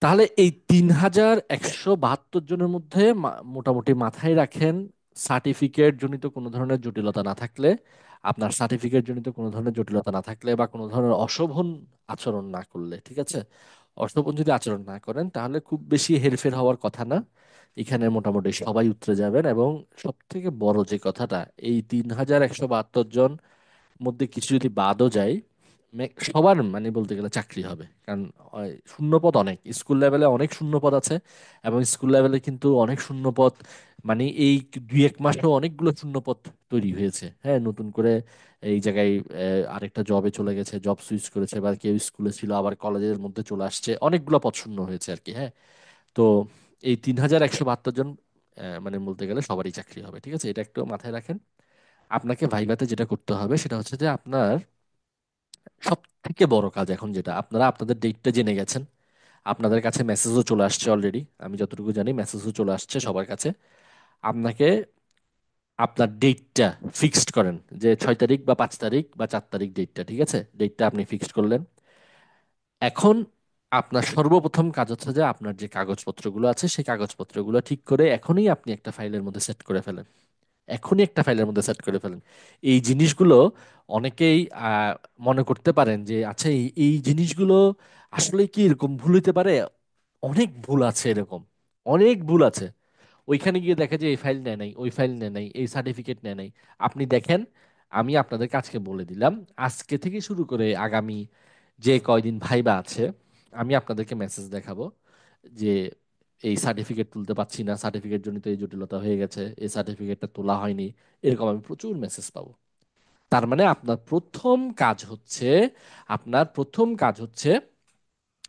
তাহলে এই 3172 জনের মধ্যে মোটামুটি মাথায় রাখেন, সার্টিফিকেট জনিত কোনো ধরনের জটিলতা না থাকলে, আপনার সার্টিফিকেট জনিত কোনো ধরনের জটিলতা না থাকলে বা কোনো ধরনের অশোভন আচরণ না করলে, ঠিক আছে, অশোভন যদি আচরণ না করেন তাহলে খুব বেশি হেরফের হওয়ার কথা না। এখানে মোটামুটি সবাই উতরে যাবেন। এবং সব থেকে বড় যে কথাটা, এই 3172 জন মধ্যে কিছু যদি বাদও যায়, সবার মানে বলতে গেলে চাকরি হবে। কারণ শূন্যপদ অনেক, স্কুল লেভেলে অনেক শূন্যপদ আছে। এবং স্কুল লেভেলে কিন্তু অনেক শূন্যপদ, মানে এই 2-1 মাসেও অনেকগুলো শূন্যপদ তৈরি হয়েছে, হ্যাঁ, নতুন করে এই জায়গায় আরেকটা জবে চলে গেছে, জব সুইচ করেছে, বা কেউ স্কুলে ছিল আবার কলেজের মধ্যে চলে আসছে, অনেকগুলো পদ শূন্য হয়েছে আর কি, হ্যাঁ। তো এই 3172 জন মানে বলতে গেলে সবারই চাকরি হবে, ঠিক আছে, এটা একটু মাথায় রাখেন। আপনাকে ভাইভাতে যেটা করতে হবে সেটা হচ্ছে যে আপনার সব থেকে বড় কাজ এখন, যেটা আপনারা আপনাদের ডেটটা জেনে গেছেন, আপনাদের কাছে মেসেজও চলে আসছে অলরেডি, আমি যতটুকু জানি মেসেজও চলে আসছে সবার কাছে। আপনাকে আপনার ডেটটা ফিক্সড করেন, যে 6 তারিখ বা 5 তারিখ বা 4 তারিখ ডেটটা, ঠিক আছে, ডেটটা আপনি ফিক্সড করলেন। এখন আপনার সর্বপ্রথম কাজ হচ্ছে যে আপনার যে কাগজপত্রগুলো আছে সেই কাগজপত্রগুলো ঠিক করে এখনই আপনি একটা ফাইলের মধ্যে সেট করে ফেলেন। এখনই একটা ফাইলের মধ্যে সেট করে ফেলেন। এই জিনিসগুলো অনেকেই মনে করতে পারেন যে আচ্ছা, এই জিনিসগুলো আসলে কি এরকম ভুল হতে পারে। অনেক ভুল আছে এরকম, অনেক ভুল আছে। ওইখানে গিয়ে দেখা যায় এই ফাইল নেয় নাই, ওই ফাইল নেয় নাই, এই সার্টিফিকেট নেয় নাই। আপনি দেখেন, আমি আপনাদের কাছকে বলে দিলাম, আজকে থেকে শুরু করে আগামী যে কয়দিন ভাইবা আছে, আমি আপনাদেরকে মেসেজ দেখাবো যে এই সার্টিফিকেট তুলতে পারছি না, সার্টিফিকেট জনিত এই জটিলতা হয়ে গেছে, এই সার্টিফিকেটটা তোলা হয়নি, এরকম আমি প্রচুর মেসেজ পাবো। তার মানে আপনার প্রথম কাজ হচ্ছে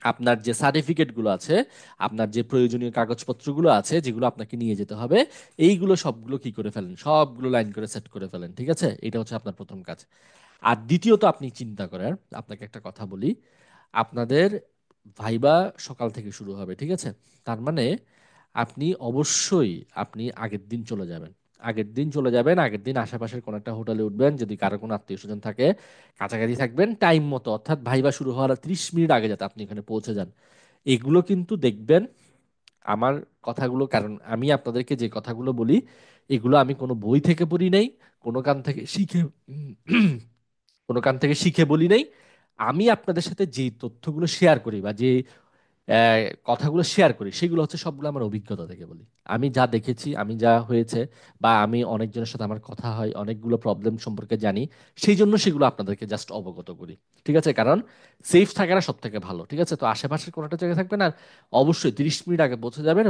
আপনার যে সার্টিফিকেটগুলো আছে, আপনার যে প্রয়োজনীয় কাগজপত্রগুলো আছে যেগুলো আপনাকে নিয়ে যেতে হবে, এইগুলো সবগুলো কি করে ফেলেন, সবগুলো লাইন করে সেট করে ফেলেন, ঠিক আছে, এটা হচ্ছে আপনার প্রথম কাজ। আর দ্বিতীয়ত আপনি চিন্তা করেন, আপনাকে একটা কথা বলি, আপনাদের ভাইবা সকাল থেকে শুরু হবে, ঠিক আছে। তার মানে আপনি অবশ্যই আপনি আগের দিন চলে যাবেন। আগের দিন চলে যাবেন, আগের দিন আশেপাশের কোনো একটা হোটেলে উঠবেন, যদি কারো কোনো আত্মীয় স্বজন থাকে কাছাকাছি থাকবেন, টাইম মতো, অর্থাৎ ভাইবা শুরু হওয়ার 30 মিনিট আগে যাতে আপনি এখানে পৌঁছে যান। এগুলো কিন্তু দেখবেন, আমার কথাগুলো, কারণ আমি আপনাদেরকে যে কথাগুলো বলি এগুলো আমি কোনো বই থেকে পড়ি নাই, কোনো কান থেকে শিখে কোনো কান থেকে শিখে বলি নাই। আমি আপনাদের সাথে যে তথ্যগুলো শেয়ার করি বা যে আহ, কথাগুলো শেয়ার করি সেগুলো হচ্ছে সবগুলো আমার অভিজ্ঞতা থেকে বলি। আমি যা দেখেছি, আমি যা হয়েছে, বা আমি অনেকজনের সাথে আমার কথা হয়, অনেকগুলো প্রবলেম সম্পর্কে জানি, সেই জন্য সেগুলো আপনাদেরকে জাস্ট অবগত করি, ঠিক আছে। কারণ সেফ থাকাটা সব থেকে ভালো, ঠিক আছে। তো আশেপাশের কোনো একটা জায়গায় থাকবেন, আর অবশ্যই 30 মিনিট আগে পৌঁছে যাবেন,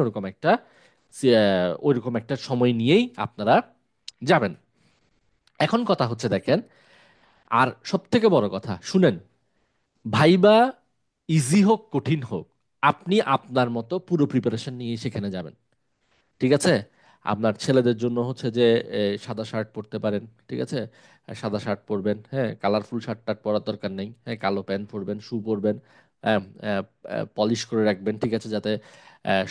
ওইরকম একটা সময় নিয়েই আপনারা যাবেন। এখন কথা হচ্ছে দেখেন, আর সব থেকে বড় কথা শুনেন, ভাইবা ইজি হোক কঠিন হোক, আপনি আপনার মতো পুরো প্রিপারেশন নিয়ে সেখানে যাবেন, ঠিক আছে। আপনার ছেলেদের জন্য হচ্ছে যে সাদা শার্ট পরতে পারেন, ঠিক আছে, সাদা শার্ট পরবেন, হ্যাঁ, কালারফুল শার্ট টার্ট পরার দরকার নেই, হ্যাঁ, কালো প্যান্ট পরবেন, শু পরবেন, পলিশ করে রাখবেন, ঠিক আছে, যাতে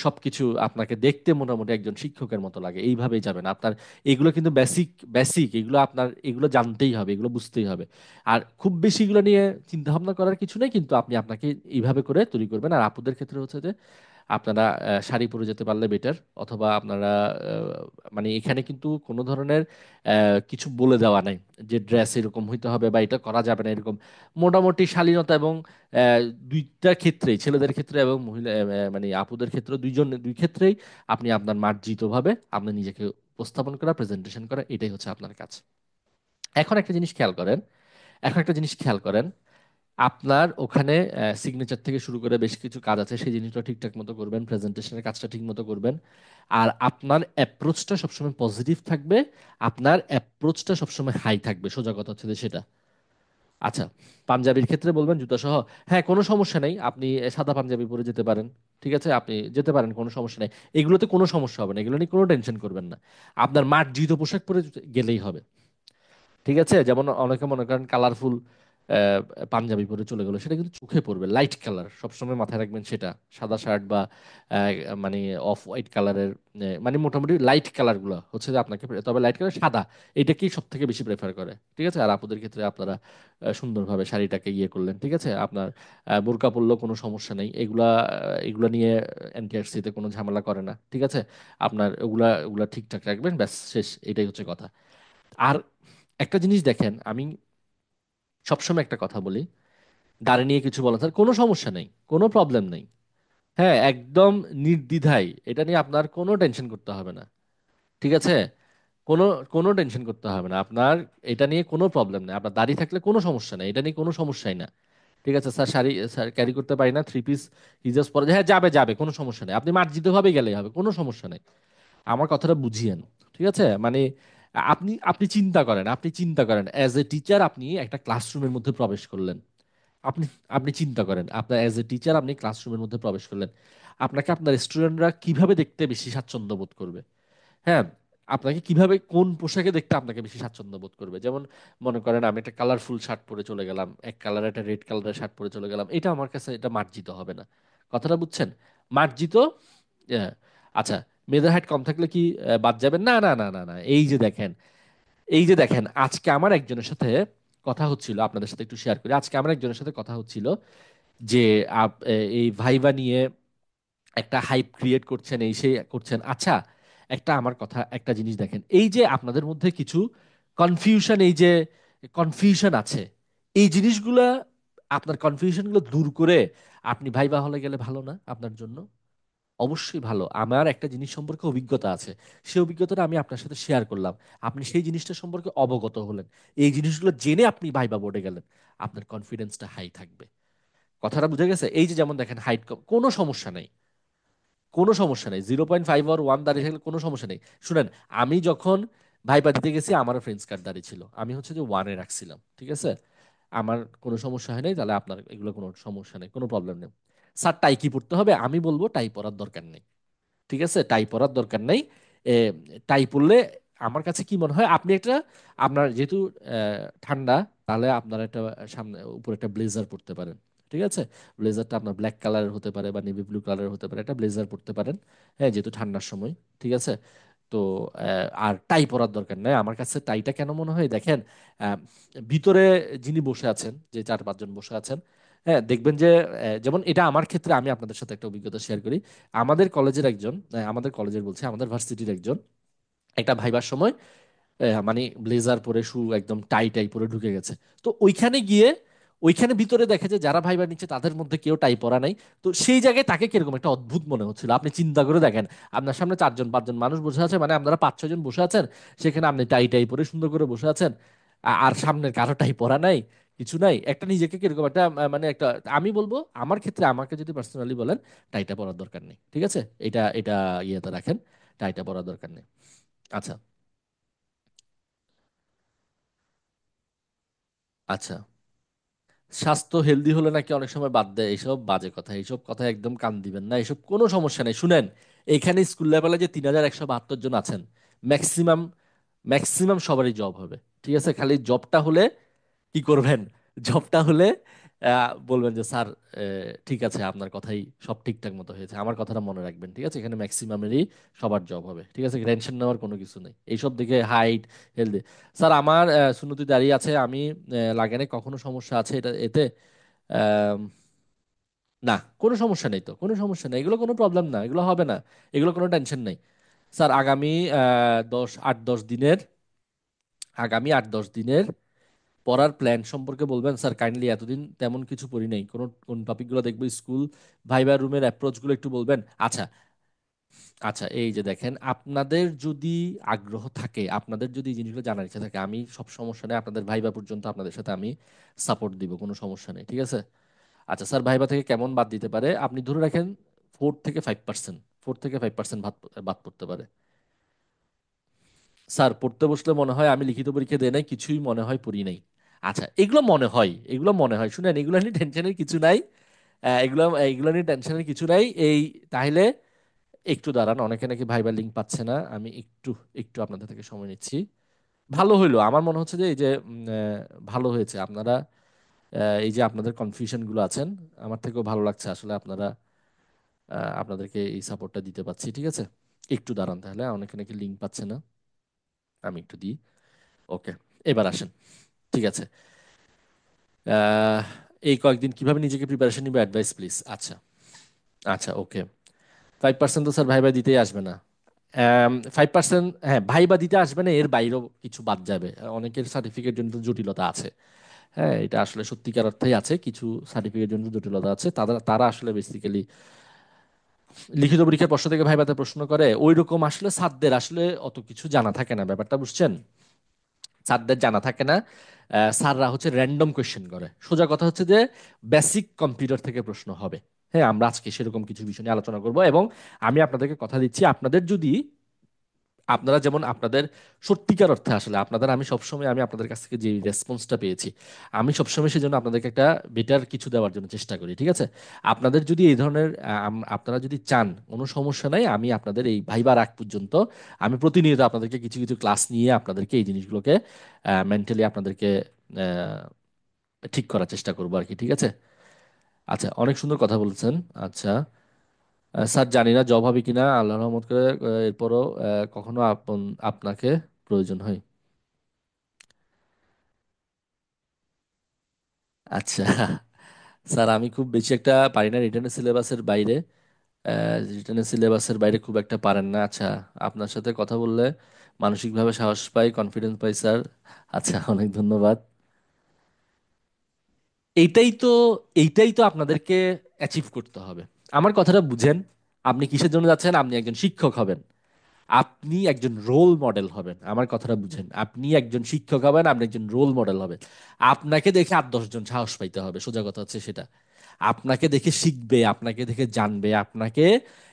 সবকিছু আপনাকে দেখতে মোটামুটি একজন শিক্ষকের মতো লাগে, এইভাবেই যাবেন আপনার। এগুলো কিন্তু বেসিক, বেসিক এগুলো আপনার, এগুলো জানতেই হবে, এগুলো বুঝতেই হবে। আর খুব বেশি এগুলো নিয়ে চিন্তা ভাবনা করার কিছু নেই, কিন্তু আপনি আপনাকে এইভাবে করে তৈরি করবেন। আর আপুদের ক্ষেত্রে হচ্ছে যে আপনারা শাড়ি পরে যেতে পারলে বেটার, অথবা আপনারা মানে এখানে কিন্তু কোনো ধরনের কিছু বলে দেওয়া নাই যে ড্রেস এরকম হইতে হবে বা এটা করা যাবে না, এরকম মোটামুটি শালীনতা এবং আহ, দুইটা ক্ষেত্রেই, ছেলেদের ক্ষেত্রে এবং মহিলা মানে আপুদের ক্ষেত্রে, দুই ক্ষেত্রেই আপনি আপনার মার্জিতভাবে আপনি নিজেকে উপস্থাপন করা, প্রেজেন্টেশন করা, এটাই হচ্ছে আপনার কাজ। এখন একটা জিনিস খেয়াল করেন, এখন একটা জিনিস খেয়াল করেন, আপনার ওখানে সিগনেচার থেকে শুরু করে বেশ কিছু কাজ আছে, সেই জিনিসটা ঠিকঠাক মতো করবেন, প্রেজেন্টেশনের কাজটা ঠিক মতো করবেন। আর আপনার অ্যাপ্রোচটা সবসময় পজিটিভ থাকবে, আপনার অ্যাপ্রোচটা সবসময় হাই থাকবে, সোজা কথা হচ্ছে যে সেটা। আচ্ছা, পাঞ্জাবির ক্ষেত্রে বলবেন জুতা সহ, হ্যাঁ, কোনো সমস্যা নেই, আপনি সাদা পাঞ্জাবি পরে যেতে পারেন, ঠিক আছে, আপনি যেতে পারেন, কোনো সমস্যা নেই। এগুলোতে কোনো সমস্যা হবে না, এগুলো নিয়ে কোনো টেনশন করবেন না। আপনার মার্জিত পোশাক পরে গেলেই হবে, ঠিক আছে। যেমন অনেকে মনে করেন কালারফুল পাঞ্জাবি পরে চলে গেলো, সেটা কিন্তু চোখে পড়বে। লাইট কালার সবসময় মাথায় রাখবেন, সেটা সাদা শার্ট বা মানে অফ হোয়াইট কালারের, মানে মোটামুটি লাইট কালারগুলো হচ্ছে যে আপনাকে, তবে লাইট কালার সাদা এটাকেই সব থেকে বেশি প্রেফার করে, ঠিক আছে। আর আপুদের ক্ষেত্রে আপনারা সুন্দরভাবে শাড়িটাকে ইয়ে করলেন, ঠিক আছে। আপনার বোরকা পরলেও কোনো সমস্যা নেই, এগুলা নিয়ে এনটিআরসিতে কোনো ঝামেলা করে না, ঠিক আছে। আপনার ওগুলা ওগুলা ঠিকঠাক রাখবেন, ব্যাস শেষ, এটাই হচ্ছে কথা। আর একটা জিনিস দেখেন, আমি সবসময় একটা কথা বলি, দাড়ি নিয়ে কিছু বলা স্যার কোনো সমস্যা নেই, কোনো প্রবলেম নেই। হ্যাঁ, একদম নির্দ্বিধায় এটা নিয়ে আপনার কোনো টেনশন করতে হবে না, ঠিক আছে। কোনো কোনো টেনশন করতে হবে না আপনার, এটা নিয়ে কোনো প্রবলেম নেই। আপনার দাড়ি থাকলে কোনো সমস্যা নেই, এটা নিয়ে কোনো সমস্যাই না, ঠিক আছে। স্যার শাড়ি স্যার ক্যারি করতে পারি না, থ্রি পিস হিজাজ পরে, হ্যাঁ যাবে যাবে, কোনো সমস্যা নেই, আপনি মার্জিতভাবে গেলেই হবে, কোনো সমস্যা নেই। আমার কথাটা বুঝিয়েন, ঠিক আছে। মানে আপনি আপনি চিন্তা করেন, অ্যাজ এ টিচার আপনি একটা ক্লাসরুমের মধ্যে প্রবেশ করলেন। আপনি আপনি চিন্তা করেন, আপনার অ্যাজ এ টিচার আপনি ক্লাসরুমের মধ্যে প্রবেশ করলেন, আপনাকে আপনার স্টুডেন্টরা কিভাবে দেখতে বেশি স্বাচ্ছন্দ্য বোধ করবে? হ্যাঁ, আপনাকে কিভাবে, কোন পোশাকে দেখতে আপনাকে বেশি স্বাচ্ছন্দ্য বোধ করবে? যেমন মনে করেন আমি একটা কালারফুল শার্ট পরে চলে গেলাম, এক কালার একটা রেড কালারের শার্ট পরে চলে গেলাম, এটা আমার কাছে এটা মার্জিত হবে না। কথাটা বুঝছেন? মার্জিত, আহ, আচ্ছা, মেয়েদের হাইট কম থাকলে কি বাদ যাবেন? না না না না না, এই যে দেখেন আজকে আমার একজনের সাথে কথা হচ্ছিল, আপনাদের সাথে একটু শেয়ার করি। আজকে আমার একজনের সাথে কথা হচ্ছিল যে এই ভাইবা নিয়ে একটা হাইপ ক্রিয়েট করছেন, এই সেই করছেন। আচ্ছা, একটা জিনিস দেখেন, এই যে আপনাদের মধ্যে কিছু কনফিউশন, এই যে কনফিউশন আছে, এই জিনিসগুলা, আপনার কনফিউশনগুলো দূর করে আপনি ভাইবা হলে গেলে ভালো না আপনার জন্য? অবশ্যই ভালো। আমার একটা জিনিস সম্পর্কে অভিজ্ঞতা আছে, সেই অভিজ্ঞতাটা আমি আপনার সাথে শেয়ার করলাম, আপনি সেই জিনিসটা সম্পর্কে অবগত হলেন, এই জিনিসগুলো জেনে আপনি ভাইবা বোর্ডে গেলেন, আপনার কনফিডেন্সটা হাই থাকবে। কথাটা বুঝে গেছে? এই যে যেমন দেখেন হাইট কম, কোনো সমস্যা নেই, কোনো সমস্যা নেই, 0.5 আর 1 দাঁড়িয়ে থাকলে কোনো সমস্যা নেই। শুনেন, আমি যখন ভাইবা দিতে গেছি আমারও ফ্রেন্ডস কার্ড দাঁড়িয়ে ছিল, আমি হচ্ছে যে ওয়ানে রাখছিলাম, ঠিক আছে। আমার কোনো সমস্যা হয় নাই, তাহলে আপনার এগুলো কোনো সমস্যা নেই, কোনো প্রবলেম নেই। স্যার টাই কি পড়তে হবে? আমি বলবো টাই পরার দরকার নেই, ঠিক আছে, টাই পরার দরকার নেই। এ, টাই পরলে আমার কাছে কি মনে হয়, আপনি একটা, আপনার যেহেতু ঠান্ডা, তাহলে আপনার একটা সামনে উপরে একটা ব্লেজার পরতে পারেন, ঠিক আছে। ব্লেজারটা আপনার ব্ল্যাক কালারের হতে পারে বা নেভি ব্লু কালারের হতে পারে, একটা ব্লেজার পরতে পারেন, হ্যাঁ, যেহেতু ঠান্ডার সময়, ঠিক আছে। তো আর টাই পরার দরকার নেই। আমার কাছে টাইটা কেন মনে হয় দেখেন, আহ, ভিতরে যিনি বসে আছেন, যে 4-5 জন বসে আছেন, হ্যাঁ, দেখবেন যে যেমন এটা আমার ক্ষেত্রে, আমি আপনাদের সাথে একটা অভিজ্ঞতা শেয়ার করি। আমাদের কলেজের একজন, আমাদের কলেজের বলছি, আমাদের ভার্সিটির একজন, একটা ভাইবার সময় মানে ব্লেজার পরে শু একদম টাই টাই পরে ঢুকে গেছে। তো ওইখানে গিয়ে, ওইখানে ভিতরে দেখে যে যারা ভাইবার নিচ্ছে তাদের মধ্যে কেউ টাই পরা নাই। তো সেই জায়গায় তাকে কিরকম একটা অদ্ভুত মনে হচ্ছিল। আপনি চিন্তা করে দেখেন, আপনার সামনে 4-5 জন মানুষ বসে আছে, মানে আপনারা 5-6 জন বসে আছেন, সেখানে আপনি টাই টাই পরে সুন্দর করে বসে আছেন, আর সামনের কারো টাই পরা নাই, কিছু নাই, একটা নিজেকে কিরকম একটা মানে একটা, আমি বলবো আমার ক্ষেত্রে, আমাকে যদি পার্সোনালি বলেন, টাইটা পরার দরকার নেই, ঠিক আছে। এটা এটা ইয়েতে রাখেন, টাইটা পরার দরকার নেই। আচ্ছা, আচ্ছা। স্বাস্থ্য হেলদি হলে নাকি অনেক সময় বাদ দেয়, এইসব বাজে কথা, এইসব কথা একদম কান দিবেন না, এইসব কোনো সমস্যা নেই। শুনেন, এখানে স্কুল লেভেলে যে 3172 জন আছেন, ম্যাক্সিমাম ম্যাক্সিমাম সবারই জব হবে, ঠিক আছে। খালি জবটা হলে কি করবেন? জবটা হলে বলবেন যে স্যার, ঠিক আছে, আপনার কথাই সব ঠিকঠাক মতো হয়েছে, আমার কথাটা মনে রাখবেন, ঠিক আছে। এখানে ম্যাক্সিমামেরই সবার জব হবে, ঠিক আছে, টেনশন নেওয়ার কোনো কিছু নেই এইসব দিকে। হাইট, হেলদি, স্যার আমার সুন্নতি দাঁড়িয়ে আছে, আমি লাগানে কখনো সমস্যা আছে এটা এতে? আম, না, কোনো সমস্যা নেই, তো কোনো সমস্যা নেই, এগুলো কোনো প্রবলেম না, এগুলো হবে না, এগুলো কোনো টেনশন নেই। স্যার আগামী 8-10 দিনের, আগামী 8-10 দিনের পড়ার প্ল্যান সম্পর্কে বলবেন স্যার কাইন্ডলি, এতদিন তেমন কিছু পড়ি নাই, কোন টপিকগুলো দেখবো, স্কুল ভাইবা রুমের অ্যাপ্রোচগুলো একটু বলবেন। আচ্ছা, আচ্ছা, এই যে দেখেন, আপনাদের যদি আগ্রহ থাকে, আপনাদের যদি এই জিনিসগুলো জানার ইচ্ছা থাকে, আমি সব সমস্যা নেই, আপনাদের ভাইবা পর্যন্ত আপনাদের সাথে আমি সাপোর্ট দিব, কোনো সমস্যা নেই, ঠিক আছে। আচ্ছা স্যার, ভাইবা থেকে কেমন বাদ দিতে পারে? আপনি ধরে রাখেন 4 থেকে 5%, 4 থেকে 5% বাদ বাদ পড়তে পারে। স্যার পড়তে বসলে মনে হয় আমি লিখিত পরীক্ষা দেই নাই, কিছুই মনে হয় পড়ি নাই। আচ্ছা, এগুলো মনে হয়, শুনেন, এগুলো নিয়ে টেনশনের কিছু নাই। এগুলো এগুলো নিয়ে টেনশনের কিছু নাই। তাহলে একটু দাঁড়ান, অনেকে নাকি ভাইবার লিঙ্ক পাচ্ছে না, আমি একটু একটু আপনাদের থেকে সময় নিচ্ছি। ভালো হইলো, আমার মনে হচ্ছে যে এই যে ভালো হয়েছে আপনারা, এই যে আপনাদের কনফিউশনগুলো আছেন, আমার থেকেও ভালো লাগছে আসলে আপনারা আপনাদেরকে এই সাপোর্টটা দিতে পারছি। ঠিক আছে, একটু দাঁড়ান তাহলে, অনেকে নাকি লিঙ্ক পাচ্ছে না, আমি একটু দিই। ওকে, এবার আসেন। ঠিক আছে, আহ, এই কয়েকদিন কিভাবে নিজেকে প্রিপারেশন নিবে, অ্যাডভাইস প্লিজ। আচ্ছা, আচ্ছা, ওকে। 5% তো স্যার ভাইবা দিতেই আসবে না। 5%, হ্যাঁ ভাইবা দিতে আসবে না, এর বাইরেও কিছু বাদ যাবে। অনেকের সার্টিফিকেট জন্য তো জটিলতা আছে। হ্যাঁ, এটা আসলে সত্যিকার অর্থেই আছে, কিছু সার্টিফিকেট জন্য জটিলতা আছে। তারা তারা আসলে বেসিক্যালি লিখিত পরীক্ষার প্রশ্ন থেকে ভাইভাতে প্রশ্ন করে ওই রকম, আসলে স্যারদের আসলে অত কিছু জানা থাকে না, ব্যাপারটা বুঝছেন? স্যারদের জানা থাকে না। স্যাররা হচ্ছে র্যান্ডম কোয়েশ্চেন করে। সোজা কথা হচ্ছে যে বেসিক কম্পিউটার থেকে প্রশ্ন হবে। হ্যাঁ, আমরা আজকে সেরকম কিছু বিষয় নিয়ে আলোচনা করব, এবং আমি আপনাদেরকে কথা দিচ্ছি, আপনাদের যদি, আপনারা যেমন আপনাদের সত্যিকার অর্থে আসলে আপনাদের, আমি সবসময় আমি আপনাদের কাছ থেকে যে রেসপন্সটা পেয়েছি, আমি সবসময় সেজন্য আপনাদেরকে একটা বেটার কিছু দেওয়ার জন্য চেষ্টা করি। ঠিক আছে, আপনাদের যদি এই ধরনের আপনারা যদি চান, কোনো সমস্যা নাই, আমি আপনাদের এই ভাইবার আগ পর্যন্ত আমি প্রতিনিয়ত আপনাদেরকে কিছু কিছু ক্লাস নিয়ে আপনাদেরকে এই জিনিসগুলোকে মেন্টালি আপনাদেরকে ঠিক করার চেষ্টা করবো আর কি। ঠিক আছে, আচ্ছা, অনেক সুন্দর কথা বলেছেন। আচ্ছা, স্যার জানি না জব হবে কিনা, আল্লাহ রহমত করে এরপরও কখনো আপনাকে প্রয়োজন হয়। আচ্ছা স্যার, আমি খুব বেশি একটা পারি না রিটার্নের সিলেবাসের বাইরে। রিটার্নের সিলেবাসের বাইরে খুব একটা পারেন না। আচ্ছা, আপনার সাথে কথা বললে মানসিকভাবে সাহস পাই, কনফিডেন্স পাই স্যার। আচ্ছা, অনেক ধন্যবাদ। এইটাই তো এইটাই তো আপনাদেরকে অ্যাচিভ করতে হবে। আমার কথাটা বুঝেন। আপনি কিসের জন্য যাচ্ছেন? আপনি একজন শিক্ষক হবেন, আপনি একজন রোল মডেল হবেন। আমার কথাটা বুঝেন, আপনি একজন শিক্ষক হবেন, আপনি একজন রোল মডেল হবেন। আপনাকে দেখে 8-10 জন সাহস পাইতে হবে, সোজা কথা হচ্ছে সেটা। আপনাকে দেখে শিখবে, আপনাকে দেখে জানবে, আপনাকে